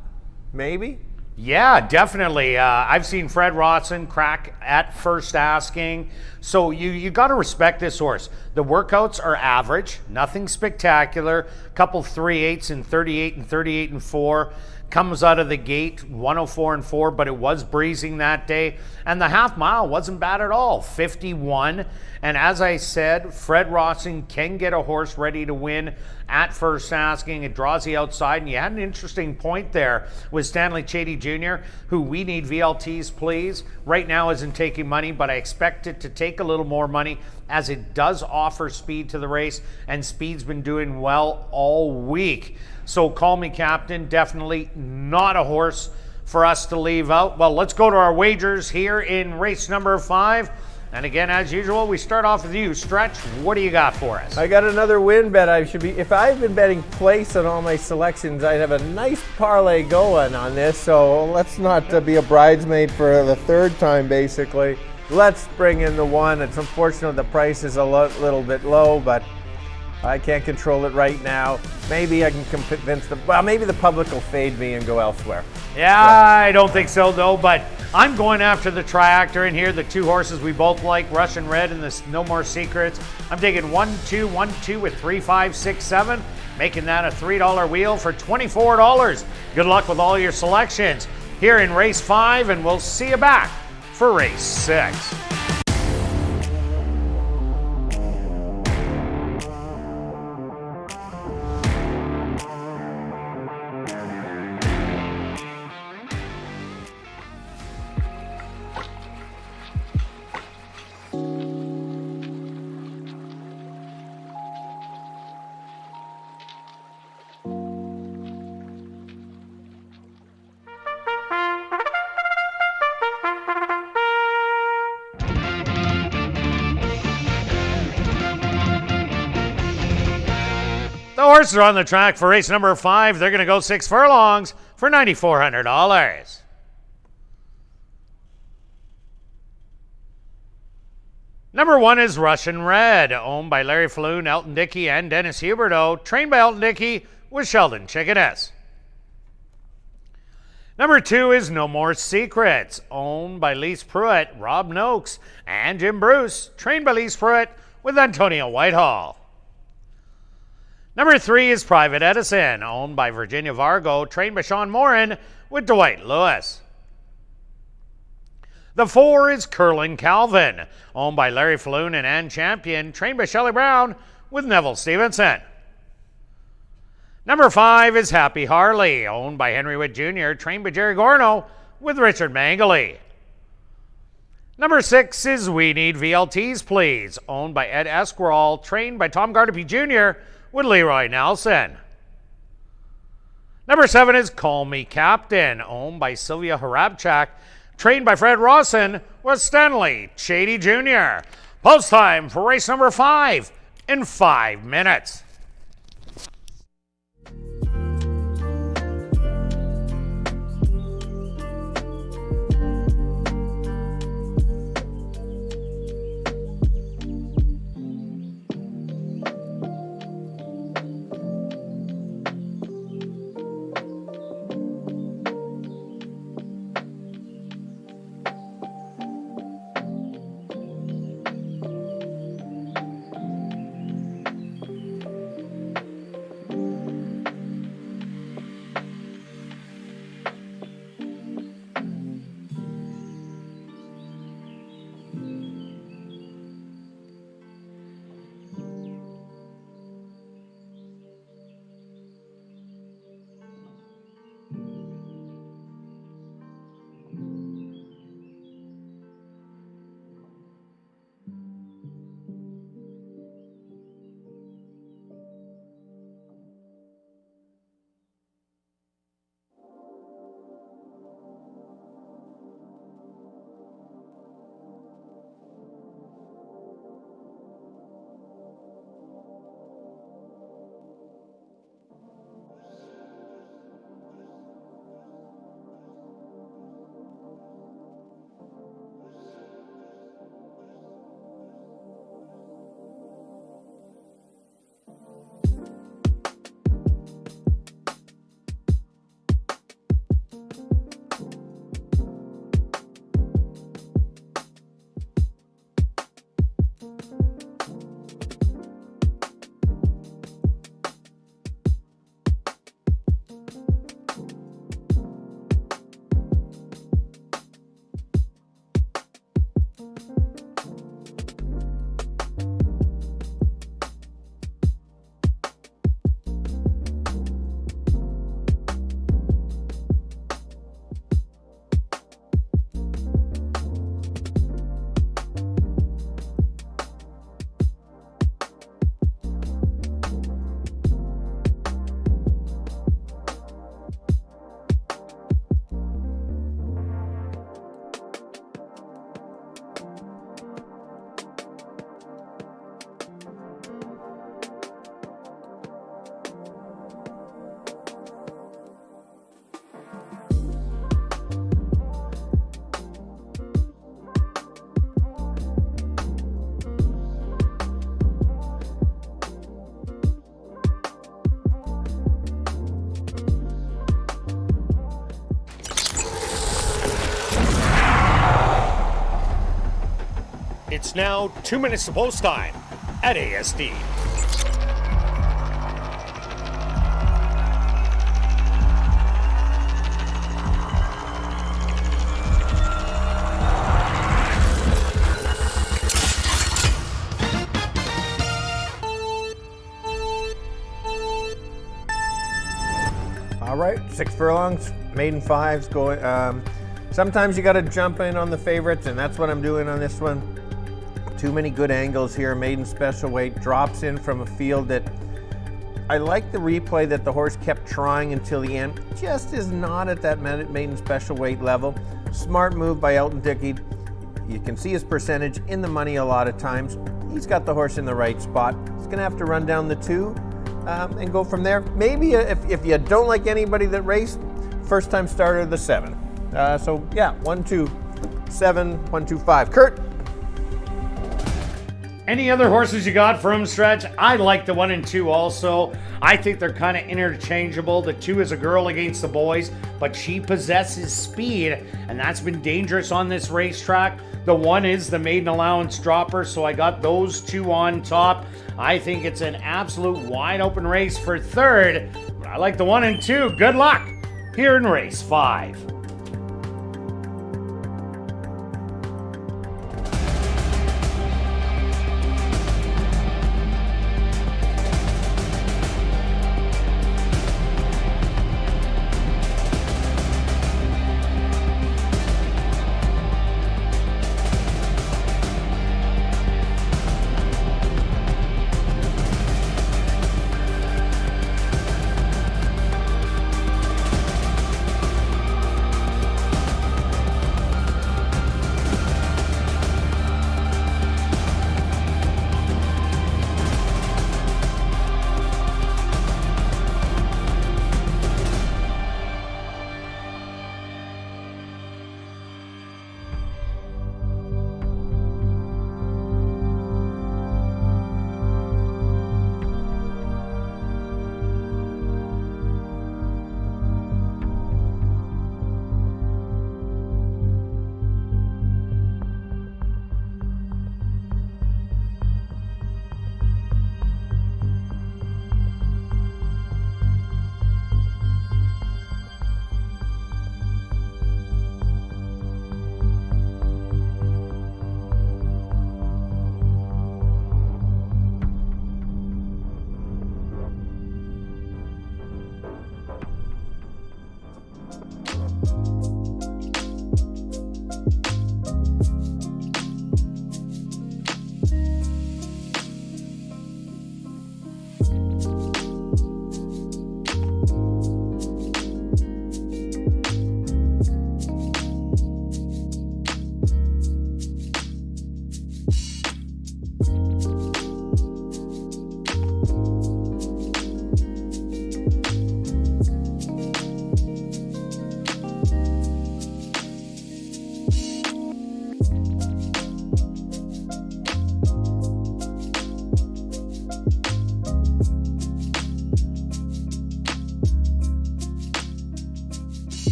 maybe. Yeah, definitely. I've seen Fred Rotson crack at first asking. So you got to respect this horse. The workouts are average, nothing spectacular. Couple 3/8 and 38 and 38 and 4. comes out of the gate 104-4, but it was breezing that day. And the half mile wasn't bad at all, 51. And as I said, Fred Rawson can get a horse ready to win at first asking. It draws the outside, and you had an interesting point there with Stanley Chady Jr., who we need VLTs, please. Right now isn't taking money, but I expect it to take a little more money as it does offer speed to the race, and speed's been doing well all week. So Call Me Captain, definitely not a horse for us to leave out. Well, let's go to our wagers here in race number 5. And again, as usual, we start off with you, Stretch. What do you got for us? I got another win bet. If I've been betting place on all my selections, I'd have a nice parlay going on this. So let's not be a bridesmaid for the third time, basically. Let's bring in the one. It's unfortunate the price is a little bit low, but I can't control it right now. Maybe I can convince maybe the public will fade me and go elsewhere. Yeah, I don't think so, though, but I'm going after the triactor in here, the two horses we both like, Russian Red and this No More Secrets. I'm taking 1-2, 1-2 with 3, 5, 6, 7, making that a $3 wheel for $24. Good luck with all your selections here in race 5, and we'll see you back for race 6. The horses are on the track for race number 5. They're going to go 6 furlongs for $9,400. Number 1 is Russian Red, owned by Larry Falloon, Elton Dickey, and Dennis Huberto, trained by Elton Dickey with Sheldon Chickeness. Number 2 is No More Secrets, owned by Lise Pruitt, Rob Noakes, and Jim Bruce, trained by Lise Pruitt with Antonio Whitehall. Number 3 is Private Edison, owned by Virginia Vargo, trained by Sean Morin with Dwight Lewis. The 4 is Curlin Calvin, owned by Larry Falloon and Ann Champion, trained by Shelley Brown with Neville Stevenson. Number 5 is Happy Harley, owned by Henry Witt Jr., trained by Jerry Gorno with Richard Mangley. Number 6 is We Need VLTs Please, owned by Ed Esquirol, trained by Tom Gardapi Jr. with Leroy Nelson. Number 7 is Call Me Captain, owned by Sylvia Harabchak, trained by Fred Rawson with Stanley Chady Jr. Post time for race number 5 in 5 minutes. It's now 2 minutes to post time at ASD. All right, 6 furlongs, maiden 5s going. Sometimes you got to jump in on the favorites, and that's what I'm doing on this one. Too many good angles here. Maiden special weight drops in from a field that I like the replay that the horse kept trying until the end. Just is not at that maiden special weight level. Smart move by Elton Dickey. You can see his percentage in the money a lot of times. He's got the horse in the right spot. He's going to have to run down the 2. And go from there. Maybe if you don't like anybody that raced, first time starter, the 7. So yeah, 1, 2, 7, 1, 2, 5. Kirt. Any other horses you got from stretch? I like the 1 and 2 also. I think they're kind of interchangeable. The 2 is a girl against the boys, but she possesses speed, and that's been dangerous on this racetrack. The 1 is the maiden allowance dropper, so I got those 2 on top. I think it's an absolute wide open race for third. But I like the 1 and 2. Good luck here in race 5.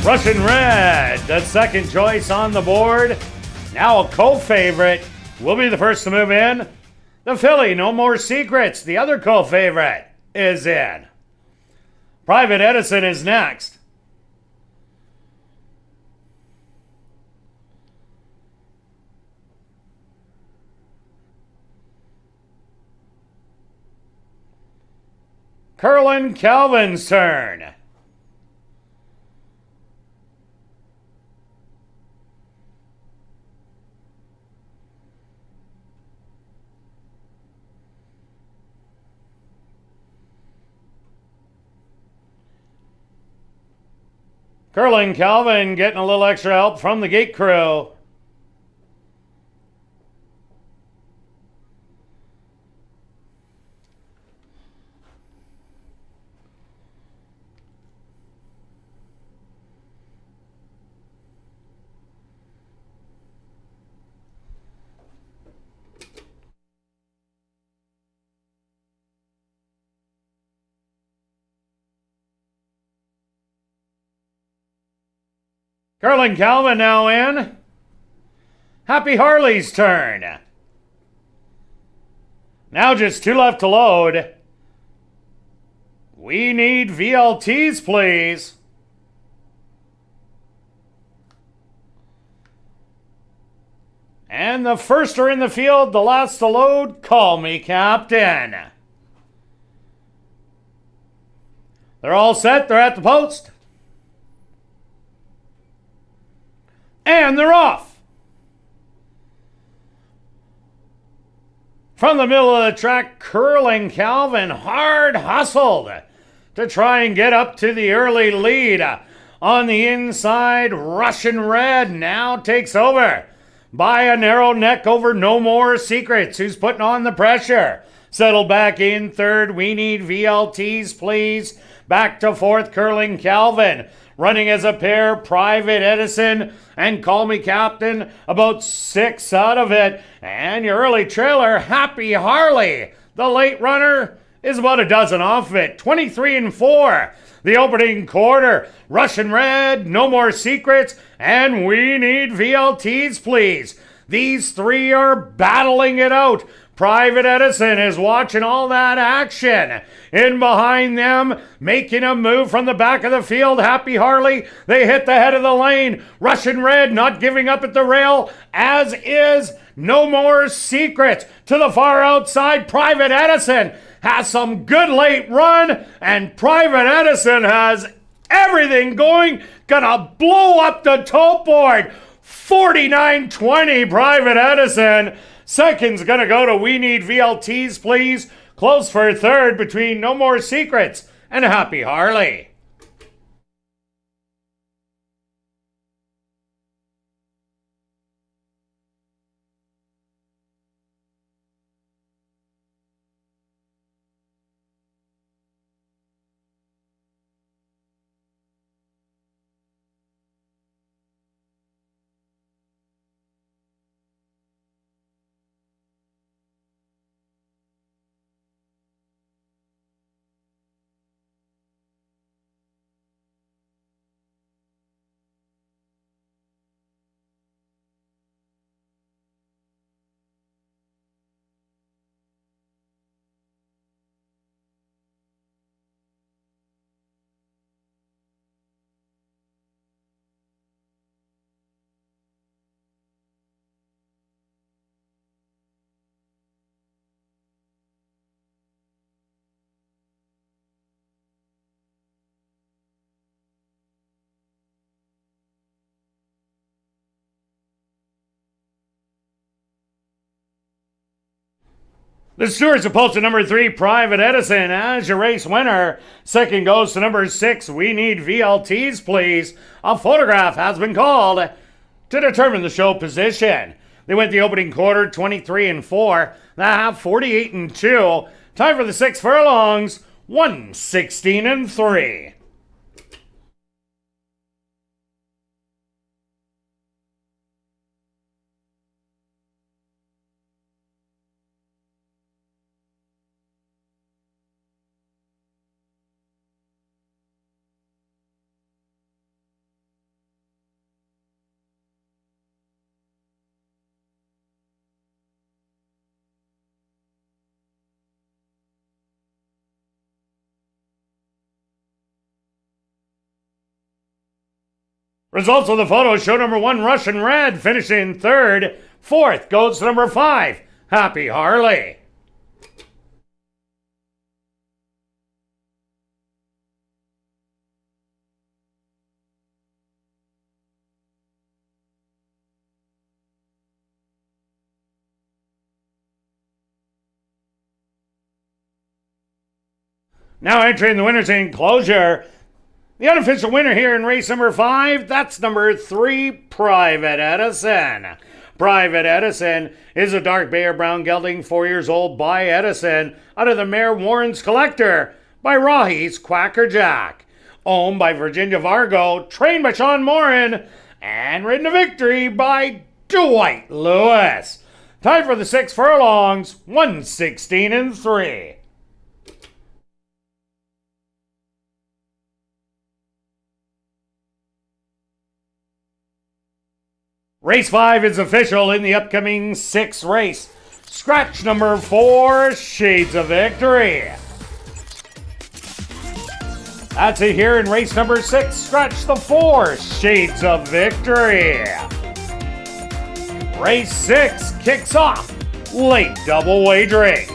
Russian Red, the second choice on the board. Now a co-favorite will be the first to move in. The filly, No More Secrets, the other co-favorite, is in. Private Edison is next. Curlin Calvin's turn. Curlin Calvin getting a little extra help from the gate crew. Curlin Calvin now in. Happy Harley's turn. Now just 2 left to load. We need VLTs, please. And the first are in the field, the last to load. Call me Captain. They're all set. They're at the post. And they're off. From the middle of the track, Curlin Calvin hard hustled to try and get up to the early lead. On the inside, Russian Red now takes over by a narrow neck over No More Secrets, who's putting on the pressure. Settled back in third. We need VLTs, please. Back to fourth, Curlin Calvin. Running as a pair, Private Edison and Call Me Captain, about 6 out of it. And your early trailer, Happy Harley. The late runner is about a dozen off of it, 23 and 4. The opening quarter, Russian Red, No More Secrets, and We Need VLTs, please. These 3 are battling it out. Private Edison is watching all that action. In behind them, making a move from the back of the field, Happy Harley. They hit the head of the lane. Russian Red not giving up at the rail, as is No More Secrets. To the far outside, Private Edison has some good late run, and Private Edison has everything going. Gonna blow up the tote board. 49-20, Private Edison. Second's gonna go to We Need VLTs, please. Close for third between No More Secrets and Happy Harley. The stewards are posted number 3, Private Edison, as your race winner. Second goes to number 6, We Need VLTs, please. A photograph has been called to determine the show position. They went the opening quarter 23 and 4. The half 48 and 2. Time for the 6 furlongs, 116 and 3. Results of the photo show number 1, Russian Red, finishing third. Fourth goes to number 5, Happy Harley. Now entering the winner's enclosure, the unofficial winner here in race number 5, that's number 3, Private Edison. Private Edison is a dark bay or brown gelding, 4 years old, by Edison, out of the mare Warren's Collector, by Rahi's Quackerjack. Owned by Virginia Vargo, trained by Sean Morin, and ridden to victory by Dwight Lewis. Time for the 6 furlongs, 116 and 3. Race 5 is official in the upcoming 6th race. Scratch number 4, Shades of Victory. That's it here in race number 6. Scratch the 4, Shades of Victory. Race 6 kicks off. Late double wagering.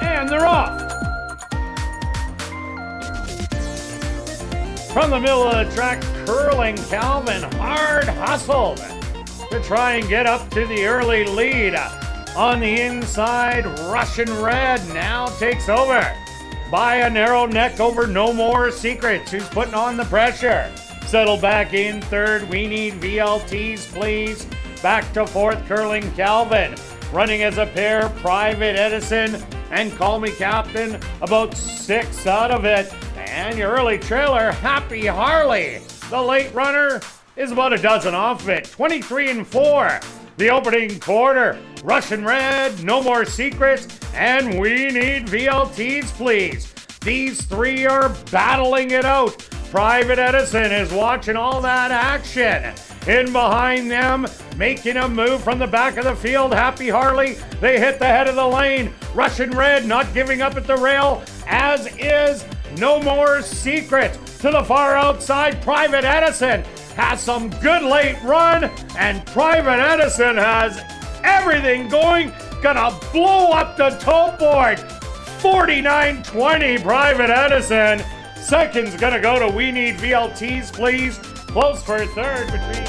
And they're off. From the middle of the track, Curling Calvin hard hustled to try and get up to the early lead. On the inside, Russian Red now takes over by a narrow neck over No More Secrets, who's putting on the pressure. Settle back in third. We Need VLTs, please. Back to fourth, Curling Calvin. Running as a pair, Private Edison and Call Me Captain, about 6 out of it. And your early trailer, Happy Harley. The late runner is about a dozen off it, 23 and 4. The opening quarter, Russian Red, No More Secrets, and We Need VLTs, please. These 3 are battling it out. Private Edison is watching all that action. In behind them, making a move from the back of the field, Happy Harley. They hit the head of the lane. Russian Red not giving up at the rail, as is No More Secret. To the far outside, Private Edison has some good late run, and Private Edison has everything going. Gonna blow up the tote board. 49-20, Private Edison. Second's gonna go to We Need VLTs, please. Close for third between...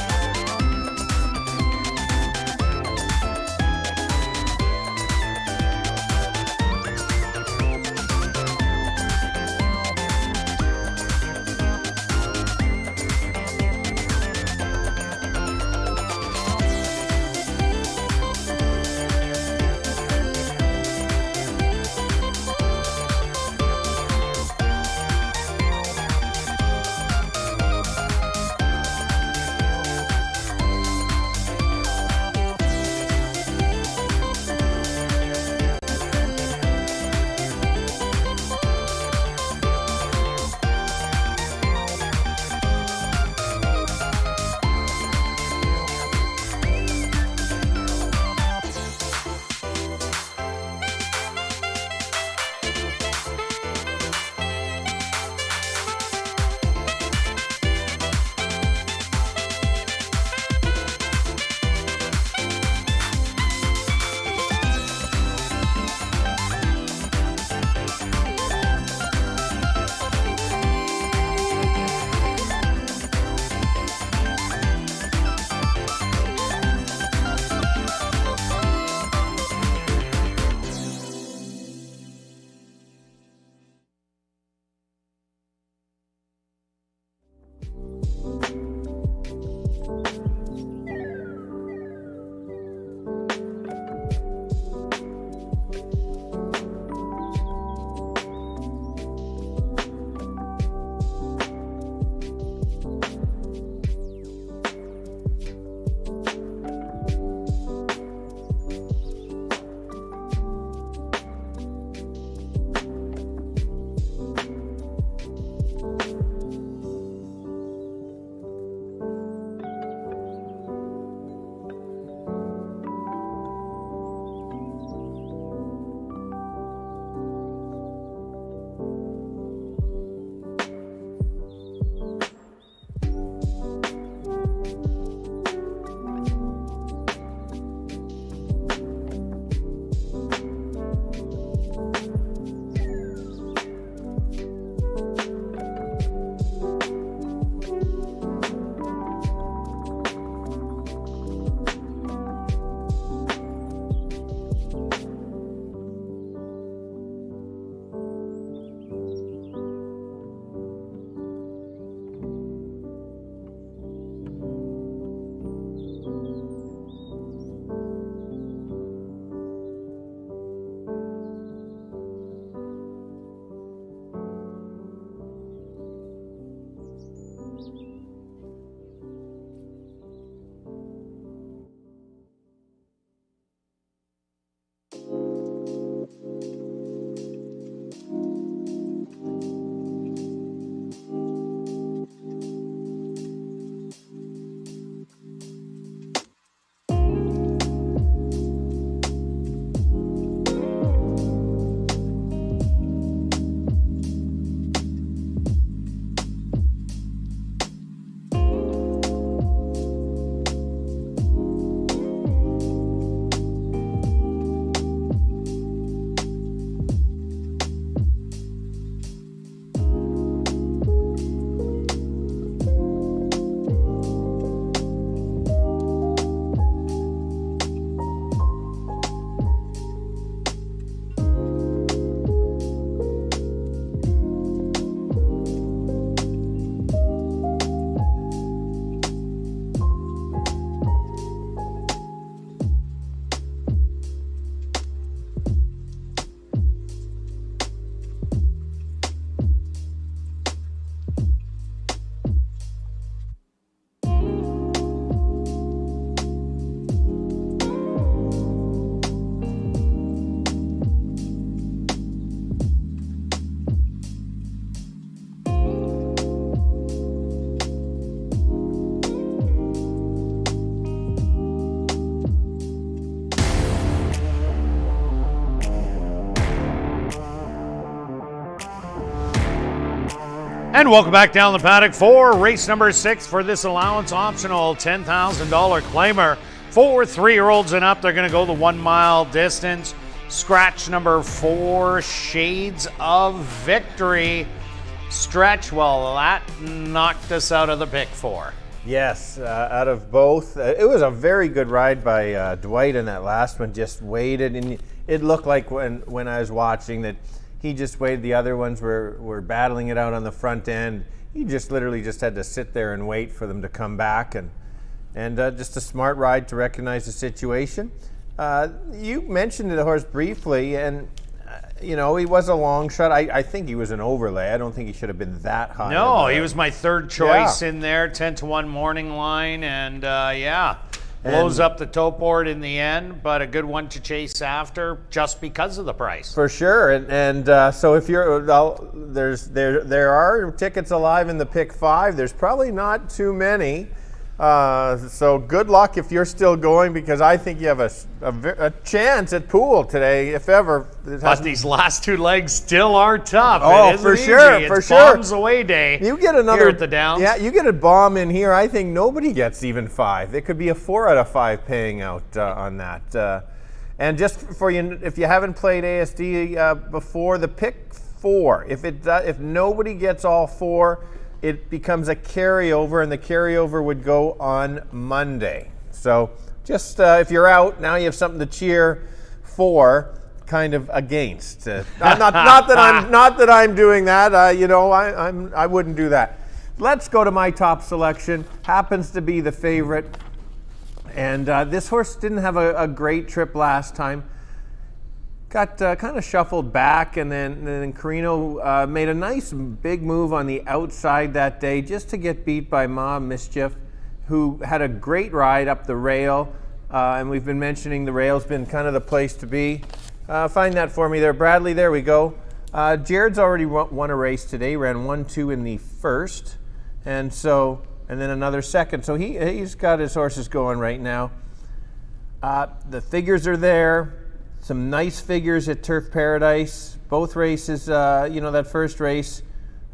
And welcome back down the paddock for race number 6 for this allowance optional $10,000 claimer. For 3-year-olds and up, they're going to go the 1 mile distance. Scratch number 4, Shades of Victory. Stretch, well, that knocked us out of the pick 4. Yes, out of both. It was a very good ride by Dwight in that last one. Just waited, and it looked like when I was watching that he just waited. The other ones were battling it out on the front end. He just literally just had to sit there and wait for them to come back, and just a smart ride to recognize the situation. You mentioned the horse briefly, and you know, he was a long shot. I think he was an overlay. I don't think he should have been that high. No, he was my 3rd choice in there, 10-1 morning line, and blows up the tote board in the end, but a good one to chase after just because of the price. For sure, and so if you're, there are tickets alive in the pick 5. There's probably not too many. So good luck if you're still going, because I think you have a chance at pool today, if ever. But these last 2 legs still are tough. Oh, for sure, easy. for it's sure. Bombs away day. You get another here at the Downs. Yeah, you get a bomb in here. I think nobody gets even 5. It could be a 4 out of 5 paying out on that. And just for you, if you haven't played ASD before, the pick 4, if nobody gets all 4. It becomes a carryover, and the carryover would go on Monday. So just if you're out, now you have something to cheer for, kind of against. Not that I'm doing that. I wouldn't do that. Let's go to my top selection. Happens to be the favorite, and this horse didn't have a great trip last time. Got kind of shuffled back, and then Carino made a nice big move on the outside that day just to get beat by Ma Mischief, who had a great ride up the rail. And we've been mentioning the rail's been kind of the place to be. Find that for me there, Bradley. There we go. Jared's already won a race today. Ran 1-2 in the first, and then another second. So he's got his horses going right now. The figures are there. Some nice figures at Turf Paradise. Both races, that first race,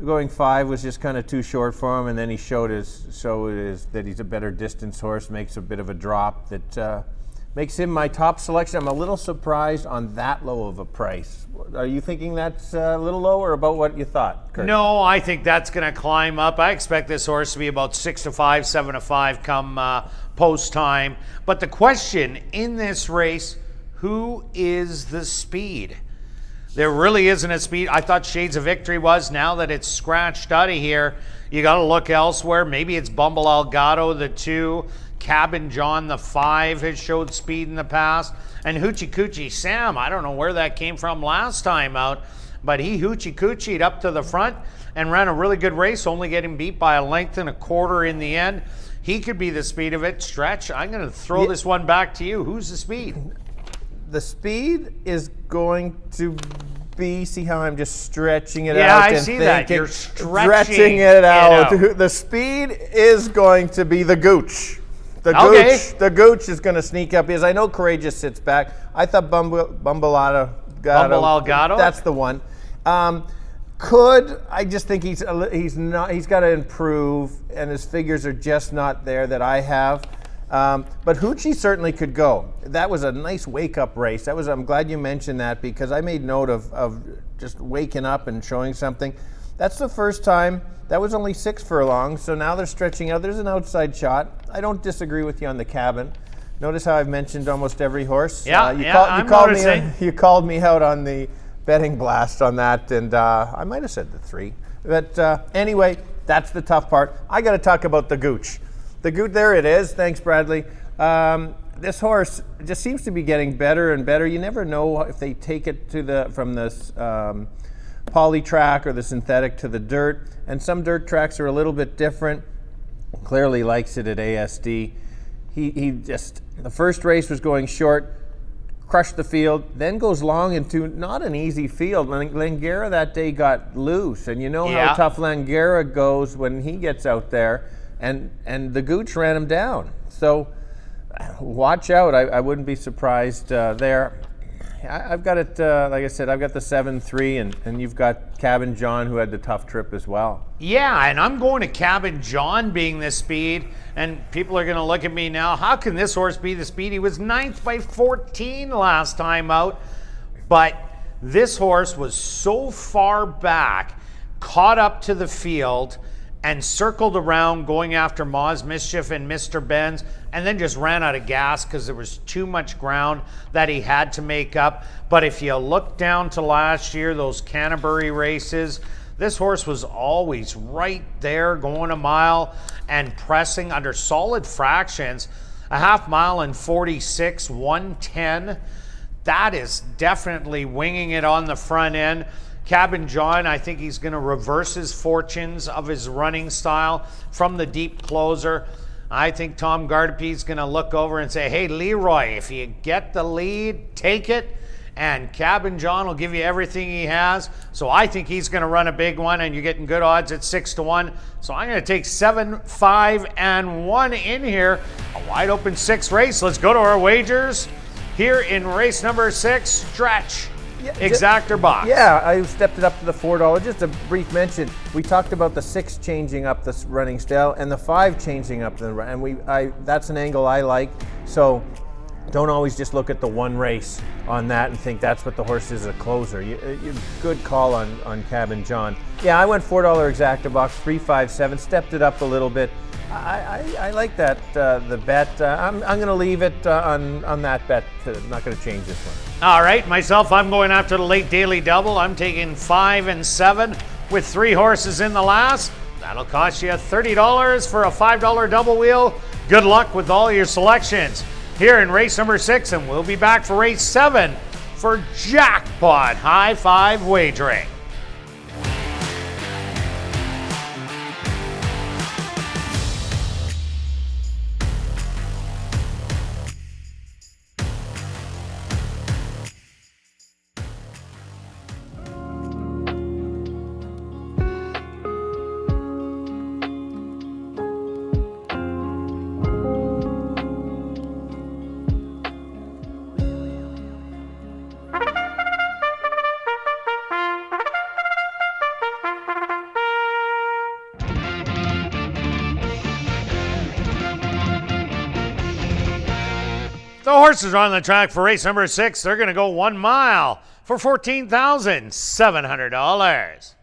going 5 was just kind of too short for him, and then he showed that he's a better distance horse, makes a bit of a drop that makes him my top selection. I'm a little surprised on that low of a price. Are you thinking that's a little low, or about what you thought, Kirt? No, I think that's going to climb up. I expect this horse to be about 6-5, 7-5 come post time. But the question in this race, who is the speed? There really isn't a speed. I thought Shades of Victory was. Now that it's scratched out of here, you got to look elsewhere. Maybe it's Bumble Elgato, the 2. Cabin John, the 5, has showed speed in the past. And Hoochie Coochie Sam, I don't know where that came from last time out, but he Hoochie Coochie'd up to the front and ran a really good race, only getting beat by 1.25 lengths in the end. He could be the speed of it. Stretch, I'm going to throw this one back to you. Who's the speed? The speed is going to be, see how I'm just stretching it out? Yeah, I and see thinking, that. You're stretching it out. The speed is going to be the Gooch. The Gooch is going to sneak up, because I know Courageous sits back. I thought Bumble Elgato. That's the one. I just think he's got to improve, and his figures are just not there that I have. But Hoochie certainly could go. That was a nice wake-up race. I'm glad you mentioned that, because I made note of just waking up and showing something. That's the first time. That was only 6 furlongs, so now they're stretching out. There's an outside shot. I don't disagree with you on the Cabin. Notice how I've mentioned almost every horse. You called me out on the betting blast on that, and I might have said the 3. But anyway, that's the tough part. I got to talk about the Gooch. The Gooch, there it is. Thanks, Bradley. This horse just seems to be getting better and better. You never know if they take it from this poly track or the synthetic to the dirt. And some dirt tracks are a little bit different. Clearly likes it at ASD. He just, the first race was going short, crushed the field, then goes long into not an easy field. Langara that day got loose, and you know how tough Langara goes when he gets out there. And the Gooch ran him down. So watch out. I wouldn't be surprised there. I've got it, like I said, I've got the 7-3, and you've got Cabin John, who had the tough trip as well. Yeah, and I'm going to Cabin John being this speed, and people are going to look at me now. How can this horse be the speed? He was 9th by 14 last time out, but this horse was so far back, caught up to the field, and circled around going after Ma's Mischief and Mr. Benz, and then just ran out of gas because there was too much ground that he had to make up. But if you look down to last year, those Canterbury races, this horse was always right there going a mile and pressing under solid fractions. A half mile in 46, 110. That is definitely winging it on the front end. Cabin John, I think he's going to reverse his fortunes of his running style from the deep closer. I think Tom Gardapi's going to look over and say, hey, Leroy, if you get the lead, take it. And Cabin John will give you everything he has. So I think he's going to run a big one, and you're getting good odds at 6-1. So I'm going to take 7, 5, and 1 in here. A wide open 6 race. Let's go to our wagers here in race number 6. Stretch. Exactor box. Yeah, I stepped it up to the $4. Just a brief mention. We talked about the 6 changing up the running style and the 5 changing up the run. And that's an angle I like. So don't always just look at the one race on that and think that's what the horse is, a closer. Good call on Cabin John. Yeah, I went $4 exacta box, 3, 5, 7. Stepped it up a little bit. I like that, the bet. I'm going to leave it on that bet. I'm not going to change this one. All right, myself, I'm going after the late daily double. I'm taking 5 and 7 with 3 horses in the last. That'll cost you $30 for a $5 double wheel. Good luck with all your selections here in race number 6, and we'll be back for race 7 for jackpot high 5 wagering. The horses are on the track for race number 6. They're going to go 1 mile for $14,700.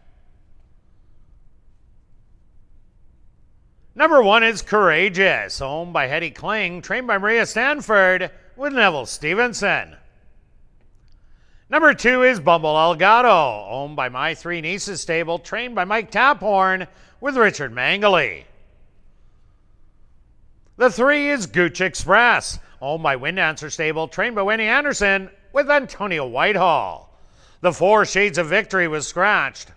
Number 1 is Courageous, owned by Hetty Kling, trained by Maria Stanford with Neville Stevenson. Number 2 is Bumble Elgato, owned by My Three Nieces Stable, trained by Mike Taphorn with Richard Mangley. The 3 is Gooch Express, owned by Wind Dancer Stable, trained by Winnie Anderson with Antonio Whitehall. The 4, Shades of Victory, was scratched.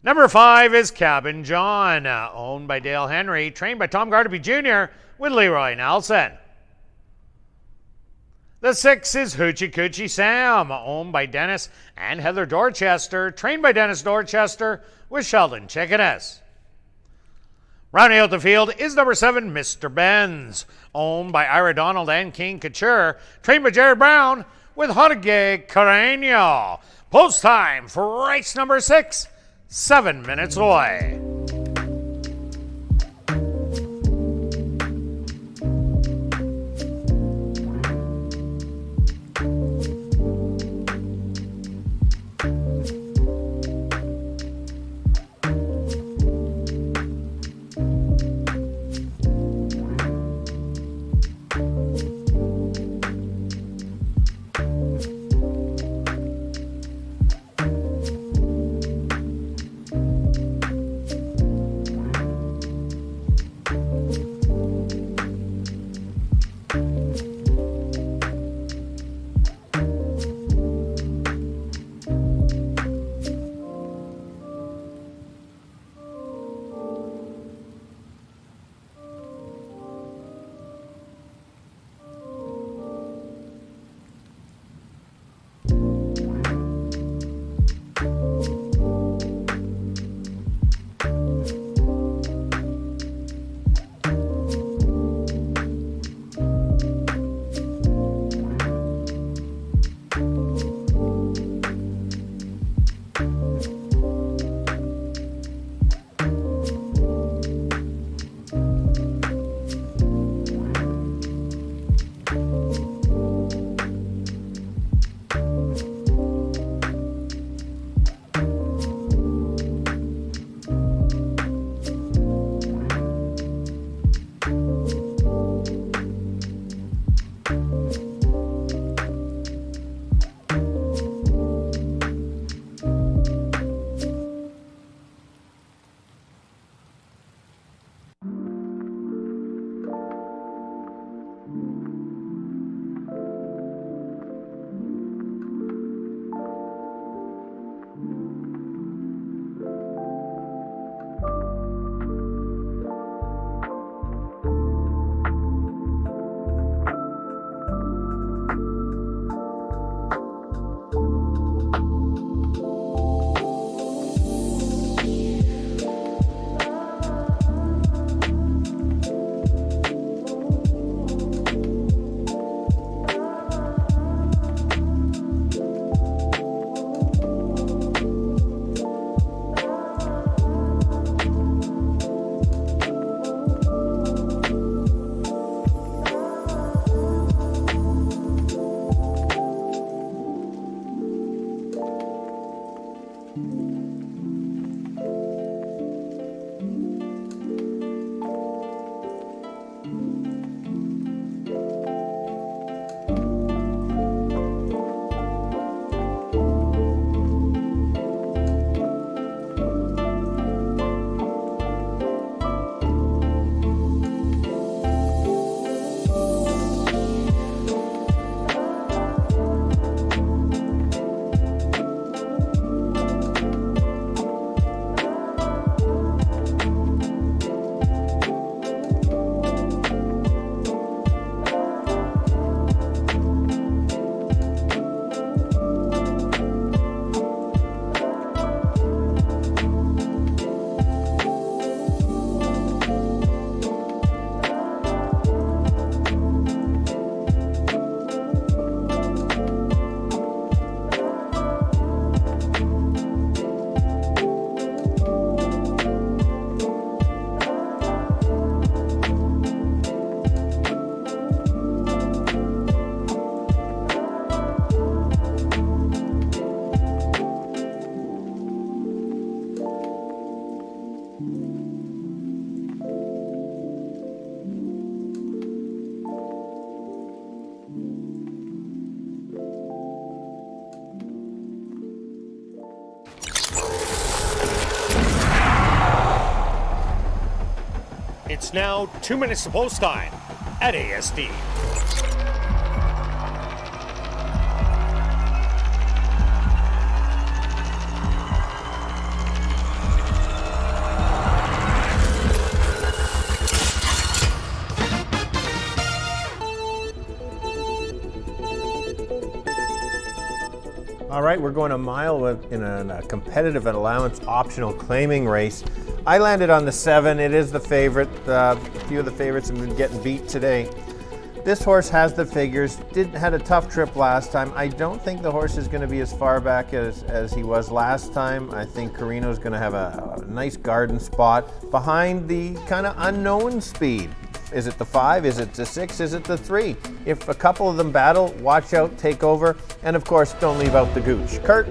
Number 5 is Cabin John, owned by Dale Henry, trained by Tom Gardapi Jr. with Leroy Nelson. The 6 is Hoochie Coochie Sam, owned by Dennis and Heather Dorchester, trained by Dennis Dorchester with Sheldon Chickeness. Rounding out the field is number 7, Mr. Benz, owned by Ira Donald and King Couture, trained by Jared Brown with Jorge Carreño. Post time for race number 6, 7 minutes away. It's now 2 minutes to post time at ASD. All right, we're going a mile in a competitive allowance optional claiming race. I landed on the 7. It is the favorite. A few of the favorites have been getting beat today. This horse has the figures. Had a tough trip last time. I don't think the horse is going to be as far back as he was last time. I think Carino's going to have a nice garden spot behind the kind of unknown speed. Is it the 5? Is it the 6? Is it the 3? If a couple of them battle, watch out, take over, and of course, don't leave out the gooch. Kirt?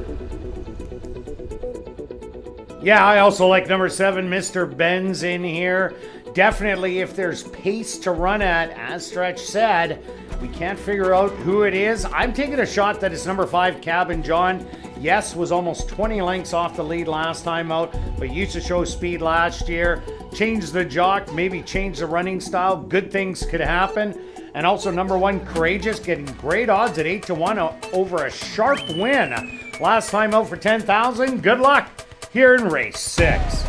Yeah, I also like number 7, Mr. Benz in here. Definitely, if there's pace to run at, as Stretch said, we can't figure out who it is. I'm taking a shot that it's number 5, Cabin John. Yes, was almost 20 lengths off the lead last time out, but used to show speed last year. Changed the jock, maybe changed the running style. Good things could happen. And also number 1, Courageous, getting great odds at 8-1 over a sharp win last time out for 10,000. Good luck here in race 6.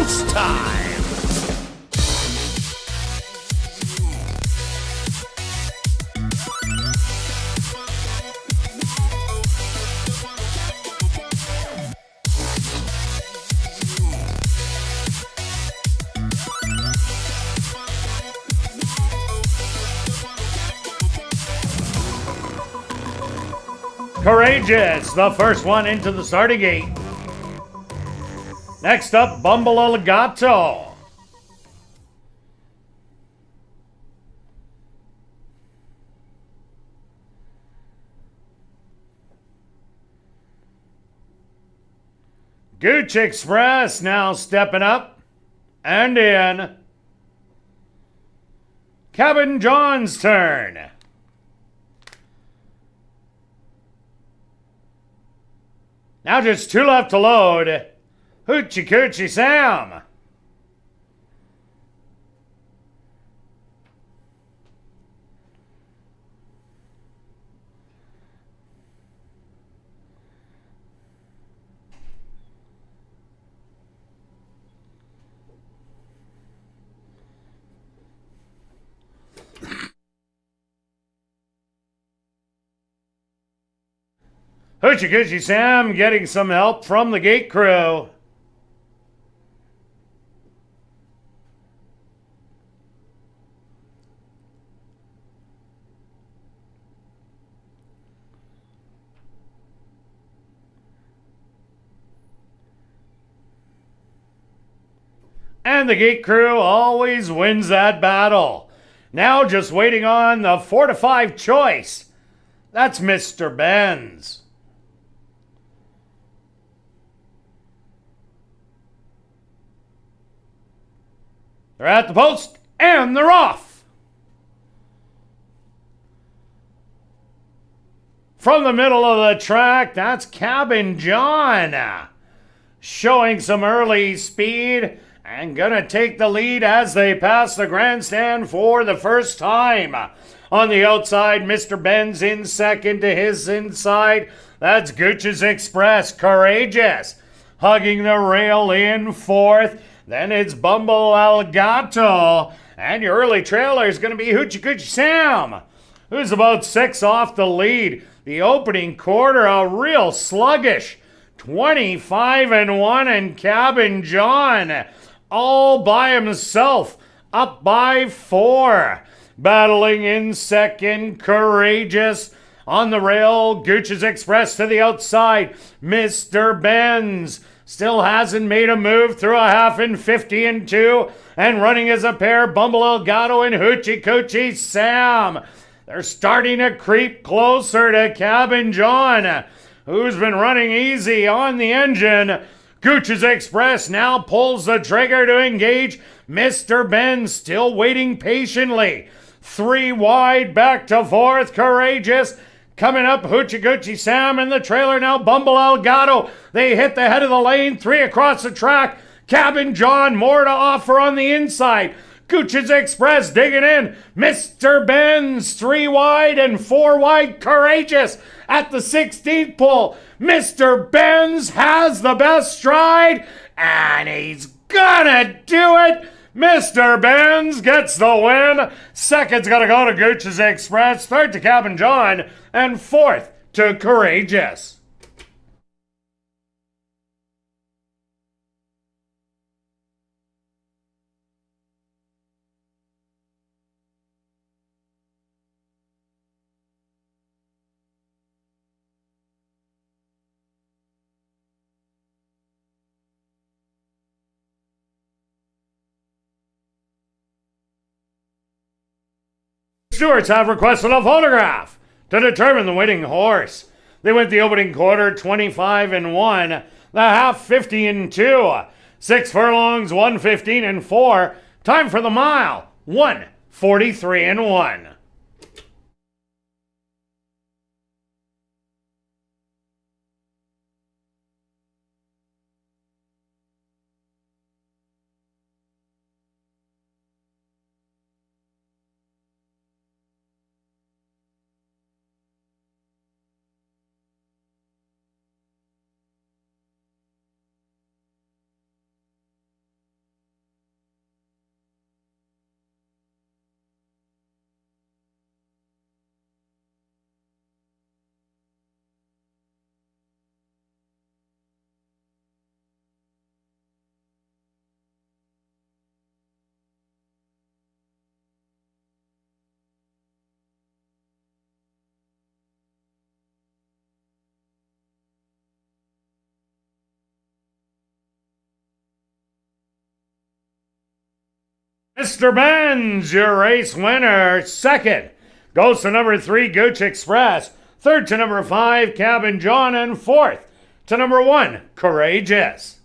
post time. Courageous, the first one into the starting gate. Next up, Bumble Alligato. Gooch Express now stepping up and in. Cabin John's turn. Now just 2 left to load. Hoochie Coochie Sam. Hoochie Coochie Sam getting some help from the gate crew. And the gate crew always wins that battle. Now just waiting on the 4 to 5 choice. That's Mr. Benz. They're at the post, and they're off. From the middle of the track, that's Cabin John. Showing some early speed and gonna take the lead as they pass the grandstand for the first time. On the outside, Mr. Benz in second. To his inside, that's Gooch's Express. Courageous. Hugging the rail in fourth. Then it's Bumble Alligato. And your early trailer is going to be Hoochie Coochie Sam, who's about 6 off the lead. The opening quarter, a real sluggish 25-1, and Cabin John all by himself, up by 4. Battling in second, Courageous. On the rail, Gooch's Express to the outside. Mr. Benz still hasn't made a move through a half in 50-2. And running as a pair, Bumble Alligato and Hoochie Coochie Sam. They're starting to creep closer to Cabin John, who's been running easy on the engine. Gooch's Express now pulls the trigger to engage. Mr. Benz still waiting patiently. 3 wide, back to 4th, Courageous. Coming up, Hoochie Coochie Sam in the trailer now, Bumble Alligato. They hit the head of the lane, 3 across the track. Cabin John, more to offer on the inside. Gooch's Express digging in. Mr. Benz, 3 wide and 4 wide, Courageous at the 16th pole. Mr. Benz has the best stride, and he's gonna do it. Mr. Benz gets the win. Second's gonna go to Gooch's Express, third to Cabin John, and fourth to Courageous. Stewards have requested a photograph to determine the winning horse. They went the opening quarter 25-1, the half 50-2, 6 furlongs 115-4. Time for the mile 143-1. Mr. Benz, your race winner. Second goes to number 3, Gooch Express. Third to number 5, Cabin John. And fourth to number 1, Courageous.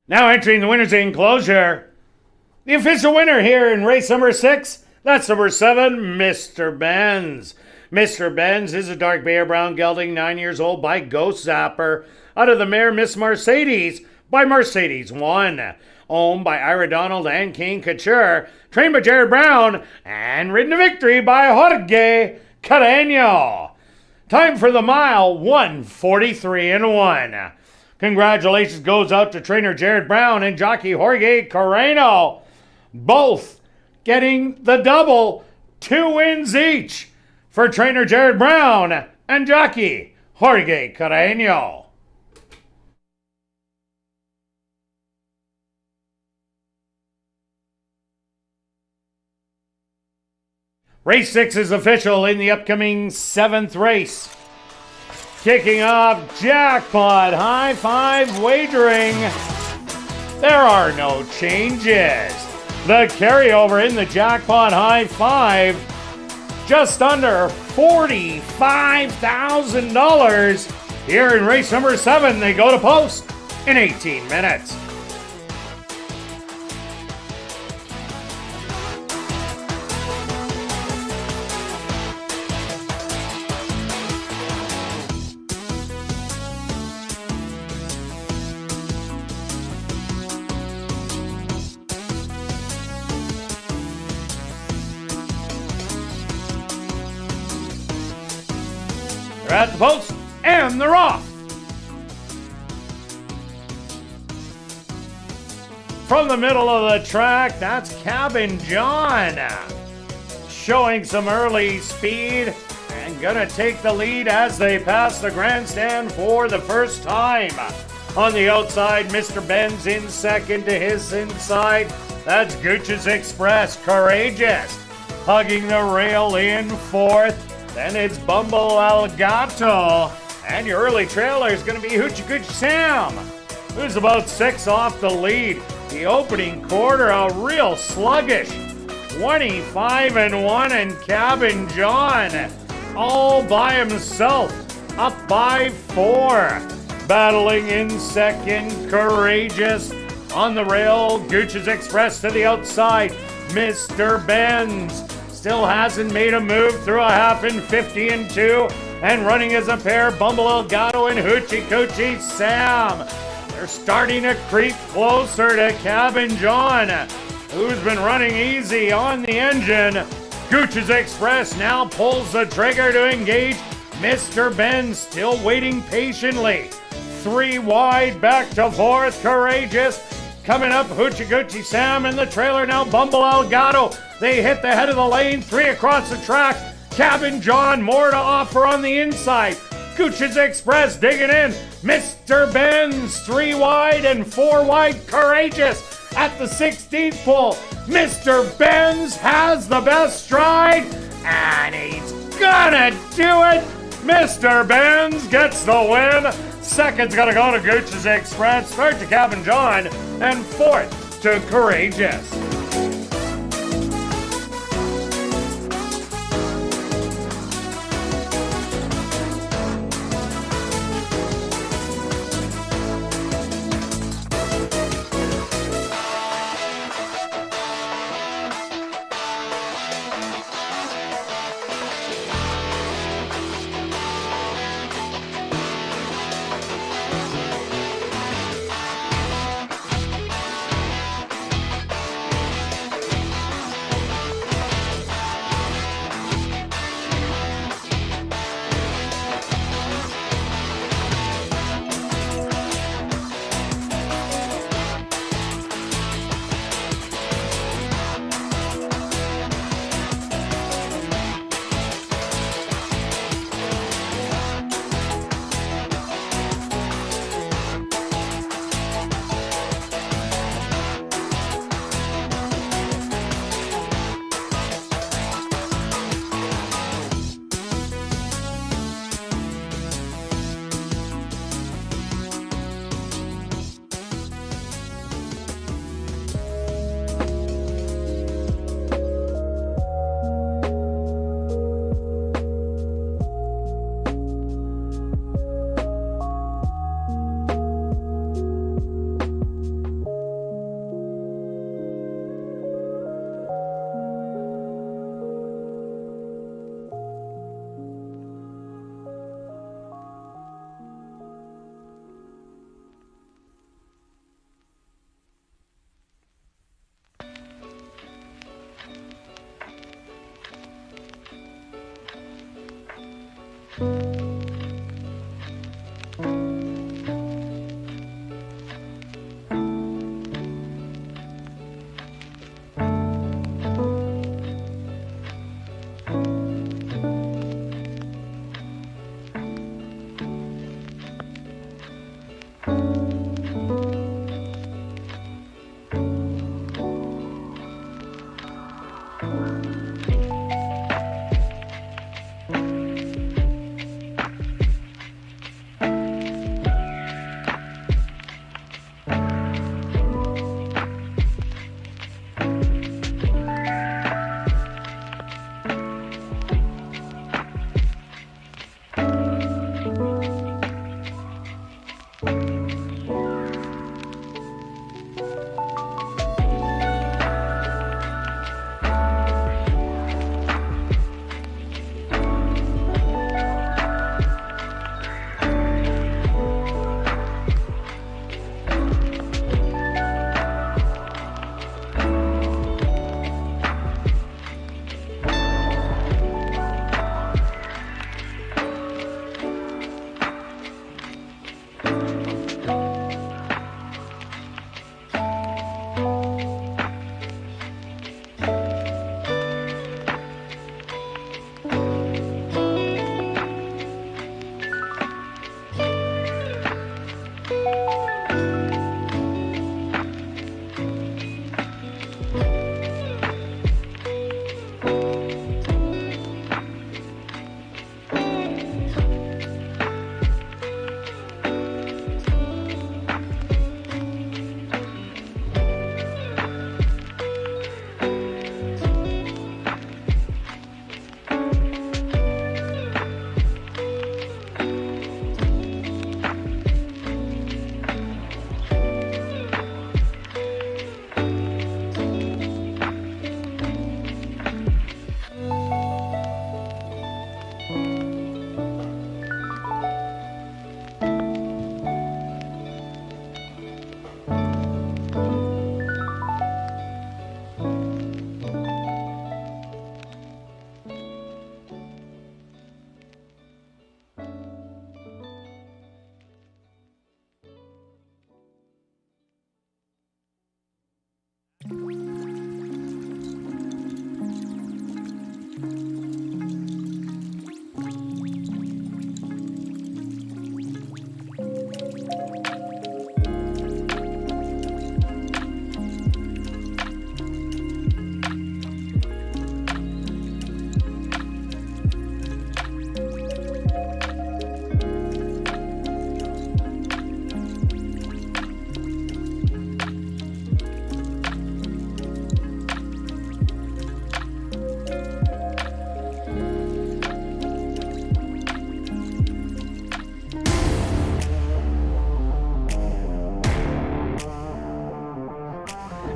Now entering the winner's enclosure, the official winner here in race number 6, that's number 7, Mr. Benz. Mr. Benz is a dark bear brown gelding, 9 years old, by Ghost Zapper, out of the mare Miss Mercedes by Mercedes 1. Owned by Ira Donald and King Couture, trained by Jared Brown, and ridden to victory by Jorge Carreño. Time for the mile, 1:43:1. Congratulations goes out to trainer Jared Brown and jockey Jorge Carreño, both getting the double, 2 wins each for trainer Jared Brown and jockey Jorge Carreño. Race 6 is official in the upcoming 7th race. Kicking off jackpot high five wagering. There are no changes. The carryover in the jackpot high five, just under $45,000. Here in race number 7, they go to post in 18 minutes. They're at the post, and they're off. From the middle of the track, that's Cabin John, showing some early speed and gonna take the lead as they pass the grandstand for the first time. On the outside, Mr. Benz in second. To his inside, that's Gooch's Express. Courageous hugging the rail in fourth. Then it's Bumble Algato. And your early trailer is going to be Hoochie Coochie Sam, who's about 6 off the lead. The opening quarter, a real sluggish 25-1, and Cabin John all by himself, up by 4. Battling in second, Courageous. On the rail, Gooch's Express to the outside. Mr. Benz still hasn't made a move through a half in 50-2. And running as a pair, Bumble Elgato and Hoochie Coochie Sam. They're starting to creep closer to Cabin John, who's been running easy on the engine. Gooch's Express now pulls the trigger to engage. Mr. Benz still waiting patiently. 3 wide, back to fourth, Courageous. Coming up, Hoochie Coochie Sam in the trailer now, Bumble Elgato. They hit the head of the lane, 3 across the track. Cabin John, more to offer on the inside. Gooch's Express digging in. Mr. Benz, 3 wide and 4 wide. Courageous at the 16th pole. Mr. Benz has the best stride, and he's gonna do it. Mr. Benz gets the win. Second's gonna go to Gooch's Express, third to Cabin John, and fourth to Courageous.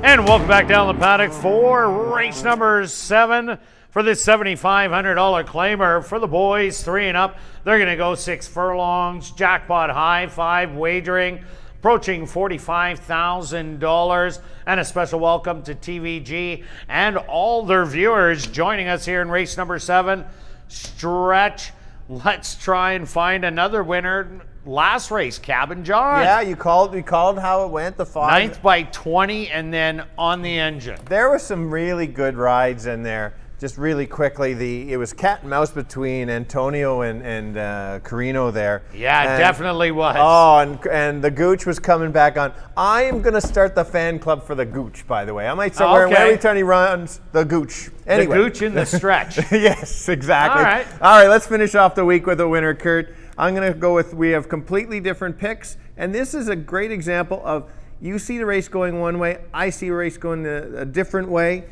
And welcome back down the paddock for race number 7 for this $7,500 claimer for the boys 3 and up. They're going to go 6 furlongs, jackpot high, 5 wagering, approaching $45,000. And a special welcome to TVG and all their viewers joining us here in race number 7. Stretch. Let's try and find another winner. Last race, Cabin John. Yeah, you called how it went. The 5. 9th by 20 and then on the engine. There were some really good rides in there. Just really quickly, it was cat and mouse between Antonio and Carino there. Yeah, it definitely was. Oh, and the Gooch was coming back on. I am going to start the fan club for the Gooch, by the way. I might start wearing every time he runs the Gooch. Anyway. The Gooch in the stretch. Yes, exactly. All right, let's finish off the week with a winner, Kirt. I'm going to go with, we have completely different picks, and this is a great example of, you see the race going one way, I see a race going a different way.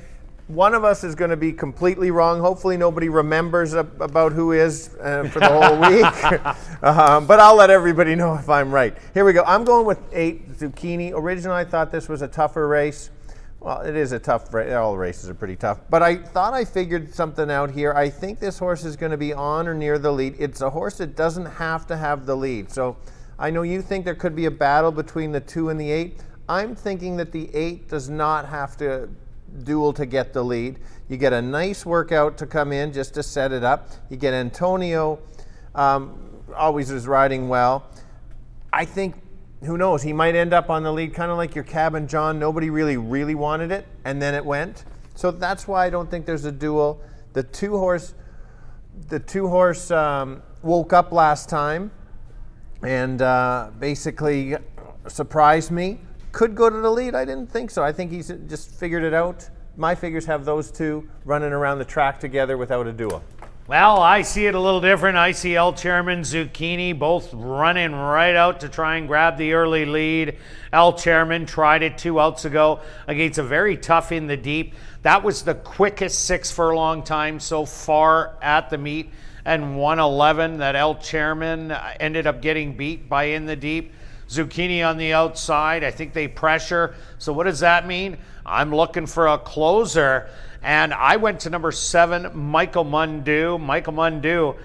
One of us is going to be completely wrong. Hopefully nobody remembers about who is for the whole week. But I'll let everybody know if I'm right. Here we go. I'm going with 8, Zucchini. Originally, I thought this was a tougher race. Well, it is a tough race. All races are pretty tough. But I thought I figured something out here. I think this horse is going to be on or near the lead. It's a horse that doesn't have to have the lead. So I know you think there could be a battle between the 2 and the 8. I'm thinking that the 8 does not have to duel to get the lead. You get a nice workout to come in just to set it up. You get Antonio Always is riding well. I think, who knows, he might end up on the lead, kind of like your Cabin John. Nobody really wanted it, and then it went. So that's why I don't think there's a duel. The two horse woke up last time and basically surprised me. Could go to the lead. I didn't think so. I think he's just figured it out. My figures have those two running around the track together without a duel. Well, I see it a little different. I see El Chairman, Zucchini both running right out to try and grab the early lead. El Chairman tried it 2 outs ago against a very tough in the deep. That was the quickest 6 furlong time so far at the meet, and 1:11 that El Chairman ended up getting beat by in the deep. Zucchini on the outside. I think they pressure. So what does that mean? I'm looking for a closer. And I went to number 7, Michael Mundu. Michael Mundu,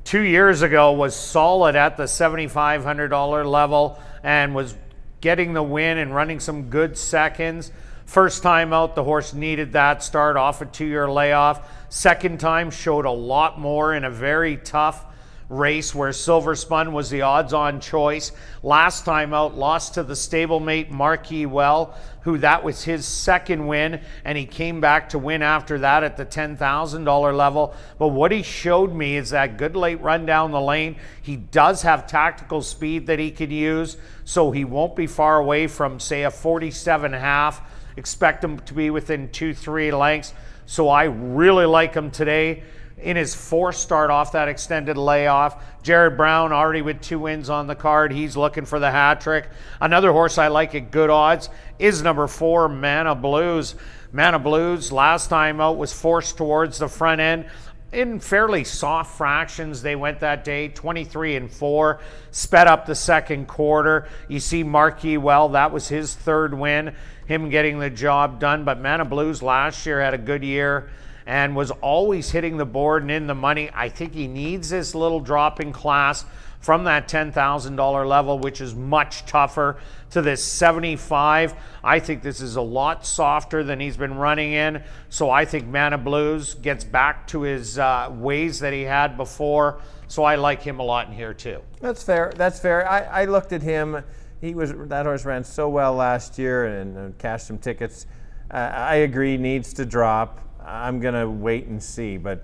2 years ago, was solid at the $7,500 level and was getting the win and running some good seconds. First time out, the horse needed that start off a 2-year layoff. Second time, showed a lot more in a very tough race where Silver Spun was the odds-on choice. Last time out, lost to the stablemate Marquis Well, who that was his second win, and he came back to win after that at the $10,000 level. But what he showed me is that good late run down the lane. He does have tactical speed that he could use, so he won't be far away from, say, a 47.5. Expect him to be within 2-3 lengths. So I really like him today. In his 4th start off that extended layoff. Jared Brown already with 2 wins on the card. He's looking for the hat trick. Another horse I like at good odds is number 4, Mana Blues. Mana Blues last time out was forced towards the front end. In fairly soft fractions they went that day, 23-4, sped up the second quarter. You see Marquis Well, that was his 3rd win, him getting the job done. But Mana Blues last year had a good year and was always hitting the board and in the money. I think he needs this little drop in class from that $10,000 level, which is much tougher, to this 75. I think this is a lot softer than he's been running in. So I think Mana Blues gets back to his ways that he had before. So I like him a lot in here too. That's fair. That's fair. I looked at him. That horse ran so well last year and cashed some tickets. I agree, needs to drop. I'm going to wait and see. But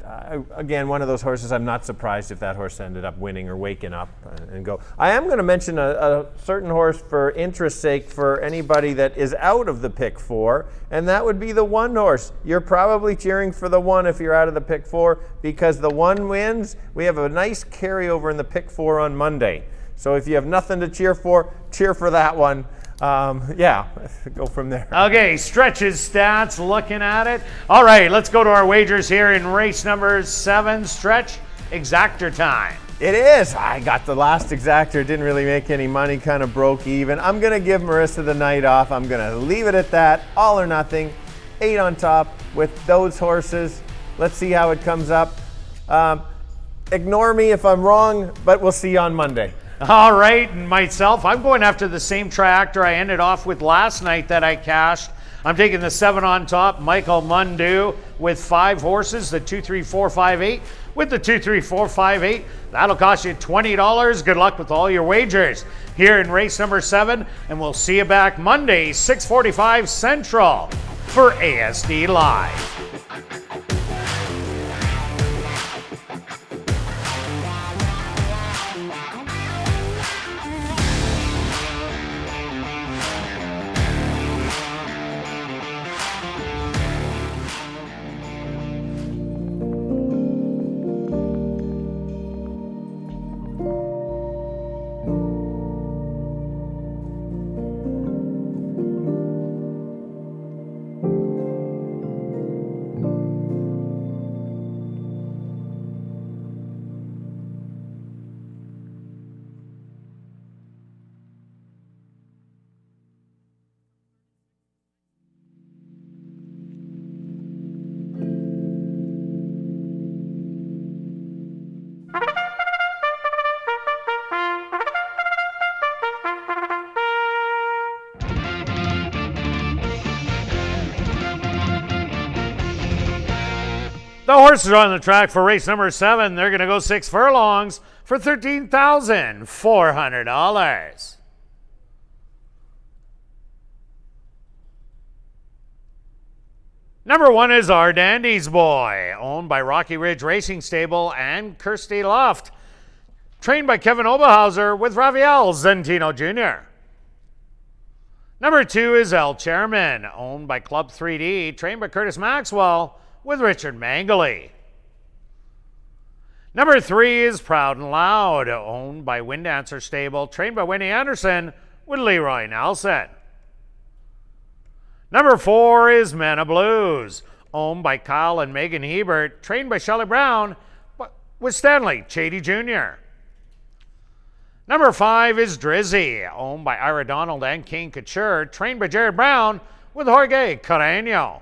again, one of those horses, I'm not surprised if that horse ended up winning or waking up and go. I am going to mention a certain horse for interest's sake for anybody that is out of the pick 4, and that would be the 1 horse. You're probably cheering for the 1 if you're out of the pick 4, because the 1 wins. We have a nice carryover in the pick 4 on Monday. So if you have nothing to cheer for that one. Yeah, go from there. Okay, Stretch's stats, looking at it. All right, let's go to our wagers here in race number 7. Stretch, exactor time. It is. I got the last exactor, didn't really make any money, kind of broke even. I'm going to give Marissa the night off. I'm going to leave it at that, all or nothing. 8 on top with those horses. Let's see how it comes up. Ignore me if I'm wrong, but we'll see you on Monday. All right, and myself, I'm going after the same triactor I ended off with last night that I cashed. I'm taking the 7 on top, Michael Mundu, with 5 horses, the 2, 3, 4, 5, 8. With the 2, 3, 4, 5, 8, that'll cost you $20. Good luck with all your wagers here in race number 7, and we'll see you back Monday, 6:45 Central for ASD Live. The horses are on the track for race number 7. They're going to go 6 furlongs. for $13,400. Number 1 is Our Dandy's Boy, owned by Rocky Ridge Racing Stable and Kirsty Luft. Trained by Kevin Oberhauser with Rafael Zentino Jr. Number 2 is El Chairman, owned by Club 3D, trained by Curtis Maxwell with Richard Mangley. Number 3 is Proud and Loud, owned by Wind Dancer Stable, trained by Winnie Anderson with Leroy Nelson. Number 4 is Mana Blues, owned by Kyle and Megan Hebert, trained by Shelley Brown with Stanley Chady Jr. Number 5 is Drizzy, owned by Ira Donald and King Couture, trained by Jared Brown with Jorge Carreño.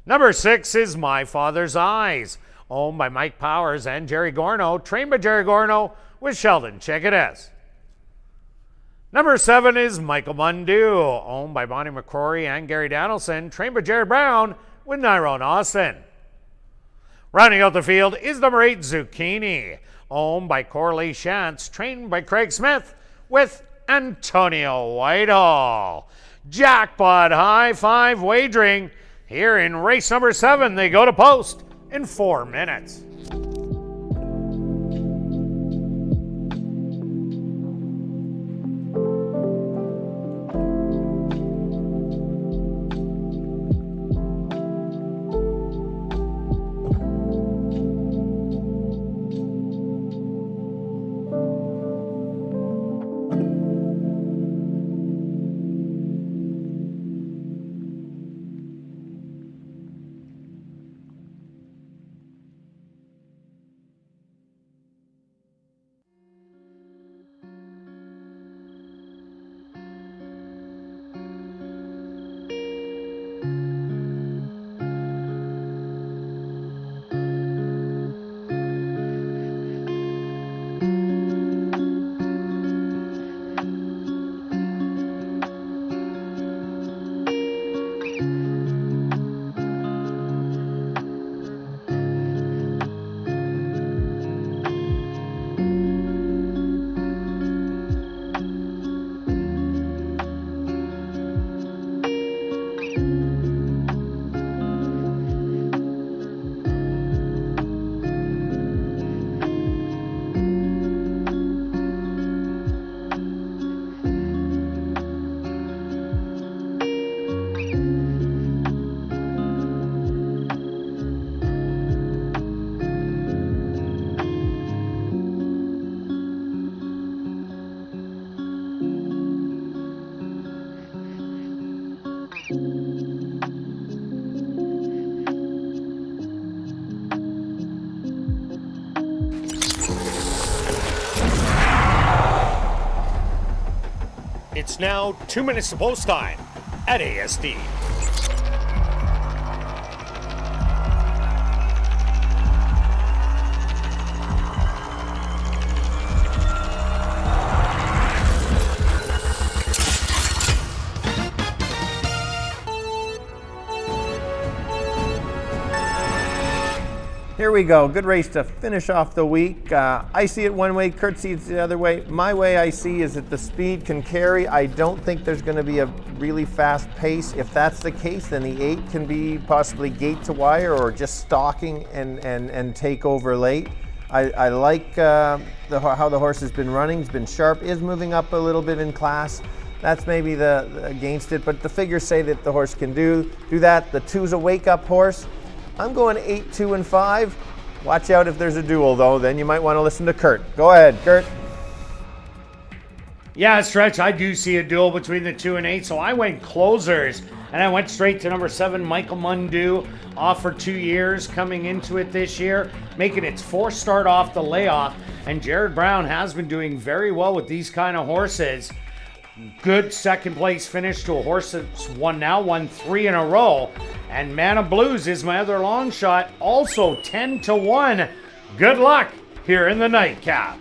Number 6 is My Father's Eyes, owned by Mike Powers and Jerry Gorno, trained by Jerry Gorno with Sheldon Chickadas. Number 7 is Michael Mundu, owned by Bonnie McCrory and Gary Danielson, trained by Jared Brown with Nyrone Austin. Rounding out the field is number 8 Zucchini, owned by Corley Shantz, trained by Craig Smith with Antonio Whitehall. Jackpot High Five wagering here in race number 7. They go to post in 4 minutes. It's now 2 minutes to post time at ASD. Here we go. Good race to finish off the week. I see it one way, Kirt sees it the other way. My way I see is that the speed can carry. I don't think there's going to be a really fast pace. If that's the case, then the 8 can be possibly gate to wire or just stalking and take over late. I like how the horse has been running. He's been sharp, is moving up a little bit in class. That's maybe the against it, but the figures say that the horse can do that. The 2's a wake-up horse. I'm going 8, 2, and 5. Watch out if there's a duel, though. Then you might want to listen to Kirt. Go ahead, Kirt. Yeah, Stretch, I do see a duel between the 2 and 8, so I went closers, and I went straight to number 7, Michael Mundu, off for 2 years, coming into it this year, making its 4th start off the layoff, and Jared Brown has been doing very well with these kind of horses. Good second place finish to a horse that's won 3 in a row. And Mana Blues is my other long shot, also 10-1. Good luck here in the nightcap.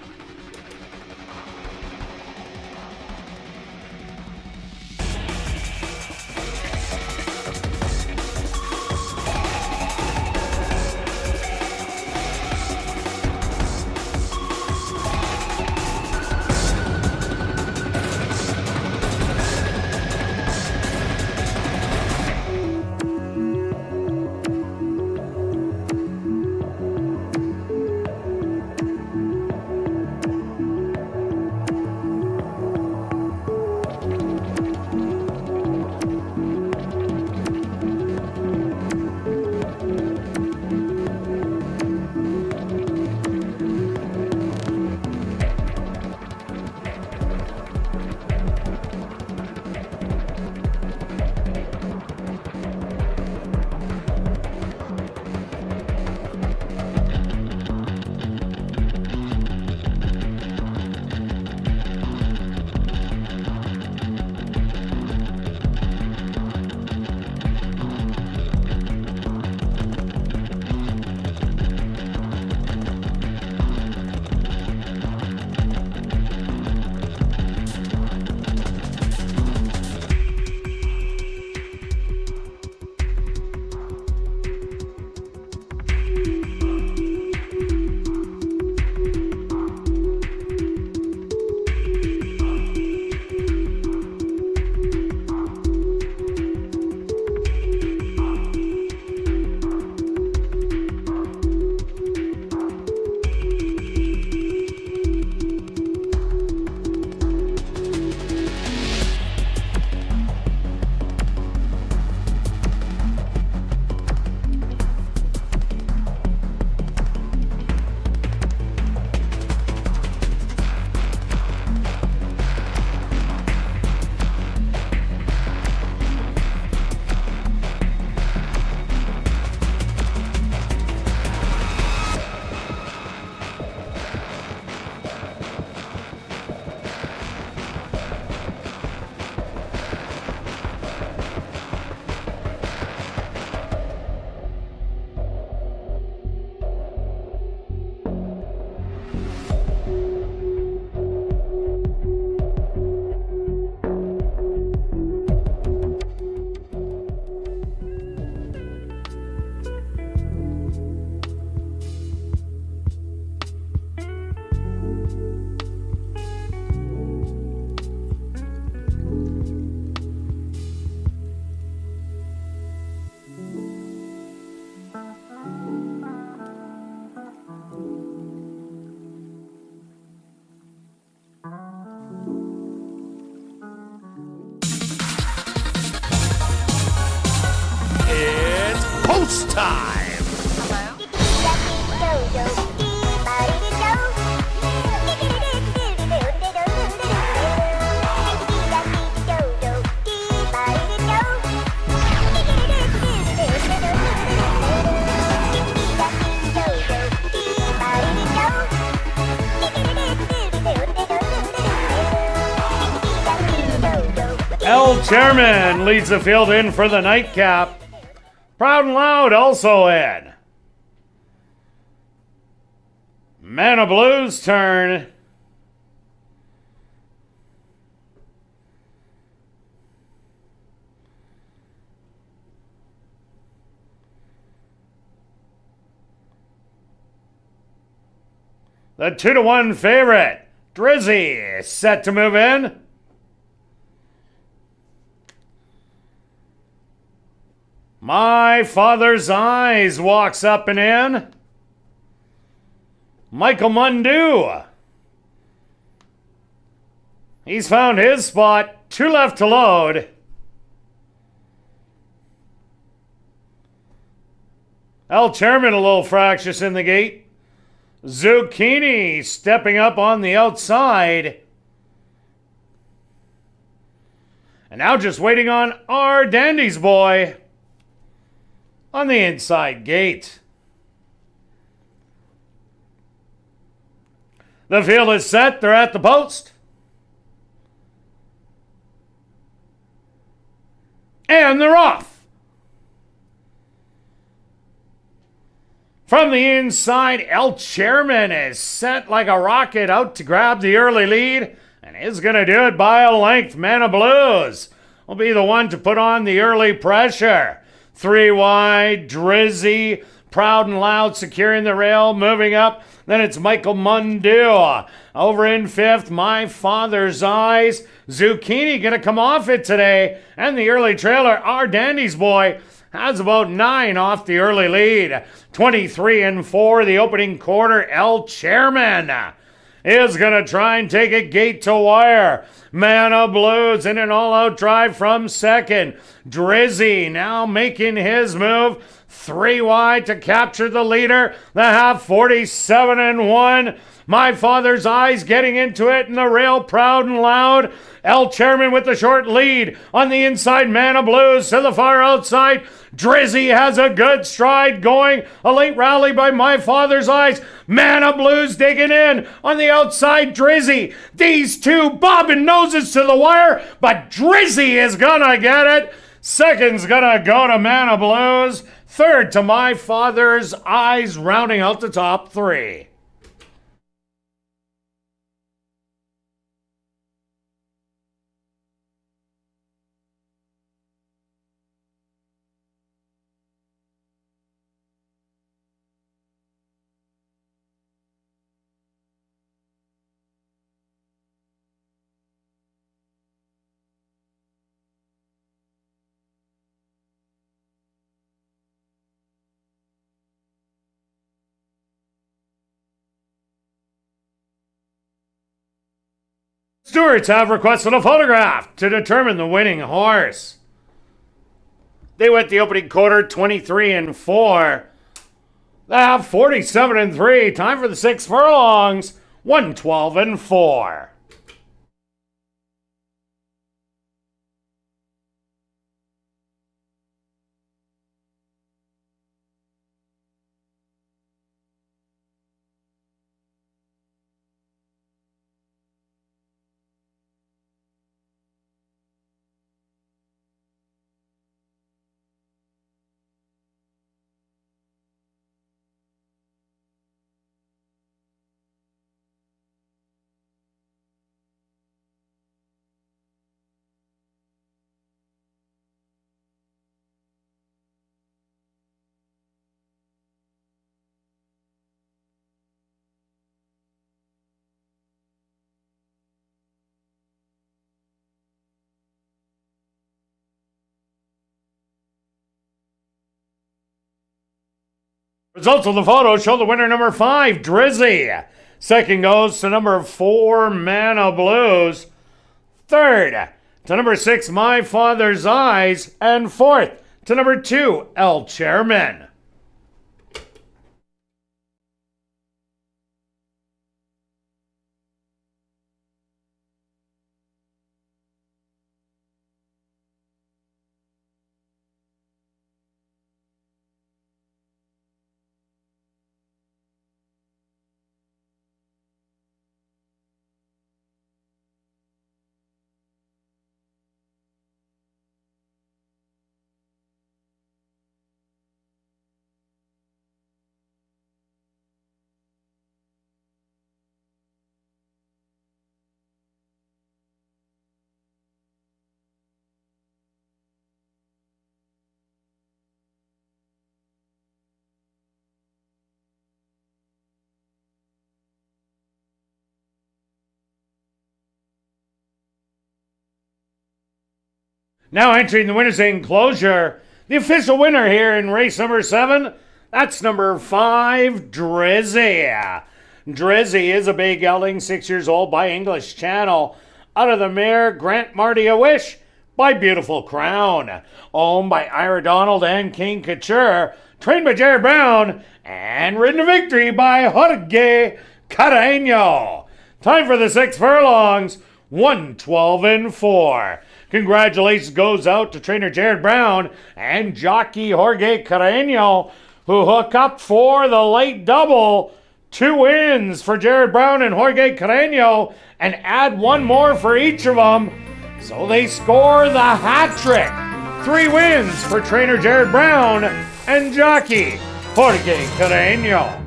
post time. El Chairman leads the field in for the nightcap. Proud and Loud also in. Man of Blue's turn. The 2-1 favorite, Drizzy, set to move in. My Father's Eyes walks up and in. Michael Mundu. He's found his spot. 2 left to load. El Chairman a little fractious in the gate. Zucchini stepping up on the outside. And now just waiting on our Dandy's boy on the inside gate. The field is set. They're at the post. And they're off. From the inside, El Chairman is set like a rocket out to grab the early lead and is going to do it by a length. Man of Blues will be the one to put on the early pressure. 3 wide, Drizzy, Proud and Loud securing the rail, moving up. Then it's Michael Mundu. Over in 5th, My Father's Eyes. Zucchini going to come off it today. And the early trailer, our Dandy's boy, has about 9 off the early lead. 23-4, the opening quarter. El Chairman is going to try and take it gate to wire. Man of Blues in an all-out drive from second. Drizzy now making his move. 3 wide to capture the leader. The half, 47-1. My Father's Eyes getting into it, and the rail Proud and Loud. El Chairman with the short lead on the inside. Man of Blues to the far outside. Drizzy has a good stride going. A late rally by My Father's Eyes. Man of Blues digging in on the outside. Drizzy. These two bobbing noses to the wire, but Drizzy is gonna get it. Second's gonna go to Man of Blues. Third to My Father's Eyes, rounding out the top 3. Stewards have requested a photograph to determine the winning horse. They went the opening quarter 23-4. They have 47-3. Time for the 6 furlongs. 112-4. Results of the photo show the winner number 5, Drizzy. Second goes to number 4, Man of Blues. Third to number 6, My Father's Eyes. And fourth to number 2, El Chairman. Now entering the winner's enclosure, the official winner here in race number 7, that's number 5, Drizzy. Drizzy is a bay gelding, 6 years old, by English Channel. Out of the mare, Grant Marty a Wish by Beautiful Crown. Owned by Ira Donald and King Couture. Trained by Jared Brown and ridden to victory by Jorge Carreño. Time for the 6 furlongs, 1:12:04. Congratulations goes out to trainer Jared Brown and jockey Jorge Carreño, who hook up for the late double. 2 wins for Jared Brown and Jorge Carreño, and add 1 more for each of them. So they score the hat trick. 3 wins for trainer Jared Brown and jockey Jorge Carreño.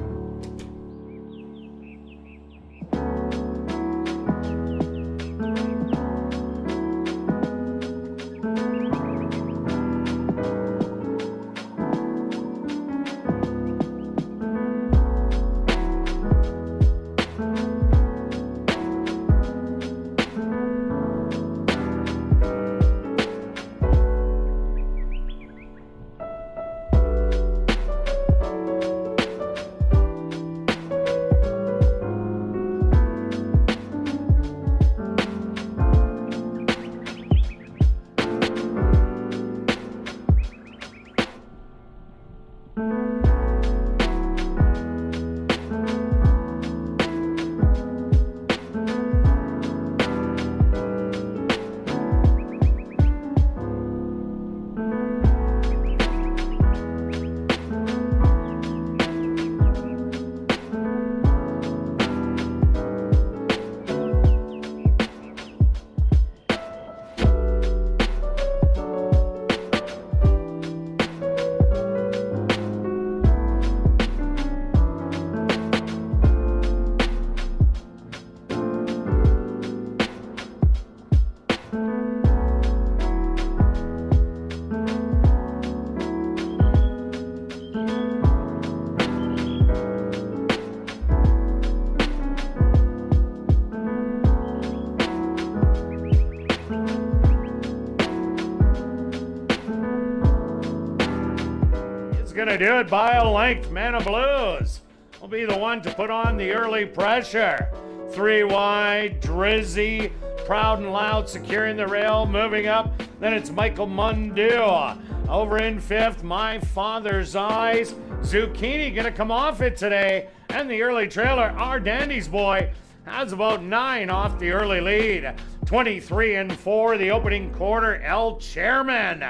Gonna do it by a length. Man of Blues will be the one to put on the early pressure. 3 wide, Drizzy, Proud and Loud securing the rail, moving up. Then it's Michael Mundu. Over in 5th, My Father's Eyes. Zucchini gonna come off it today. And the early trailer, Our Dandy's Boy, has about 9 off the early lead. 23-4, the opening quarter, El Chairman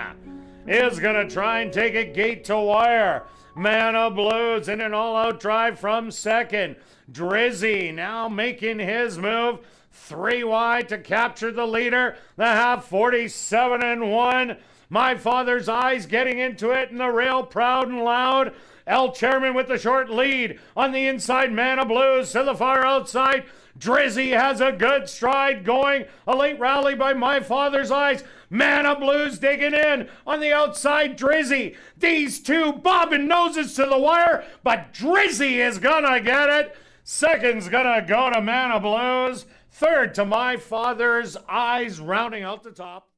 is gonna try and take it gate to wire. Man of Blues in an all-out drive from 2nd. Drizzy now making his move. 3 wide to capture the leader. The half, 47-1. My Father's Eyes getting into it in the rail, Proud and Loud. El Chairman with the short lead on the inside. Man of Blues to the far outside. Drizzy has a good stride going. A late rally by My Father's Eyes. Man of Blues digging in on the outside. Drizzy. These two bobbing noses to the wire, but Drizzy is gonna get it. Second's gonna go to Man of Blues. Third to My Father's Eyes, rounding out the top.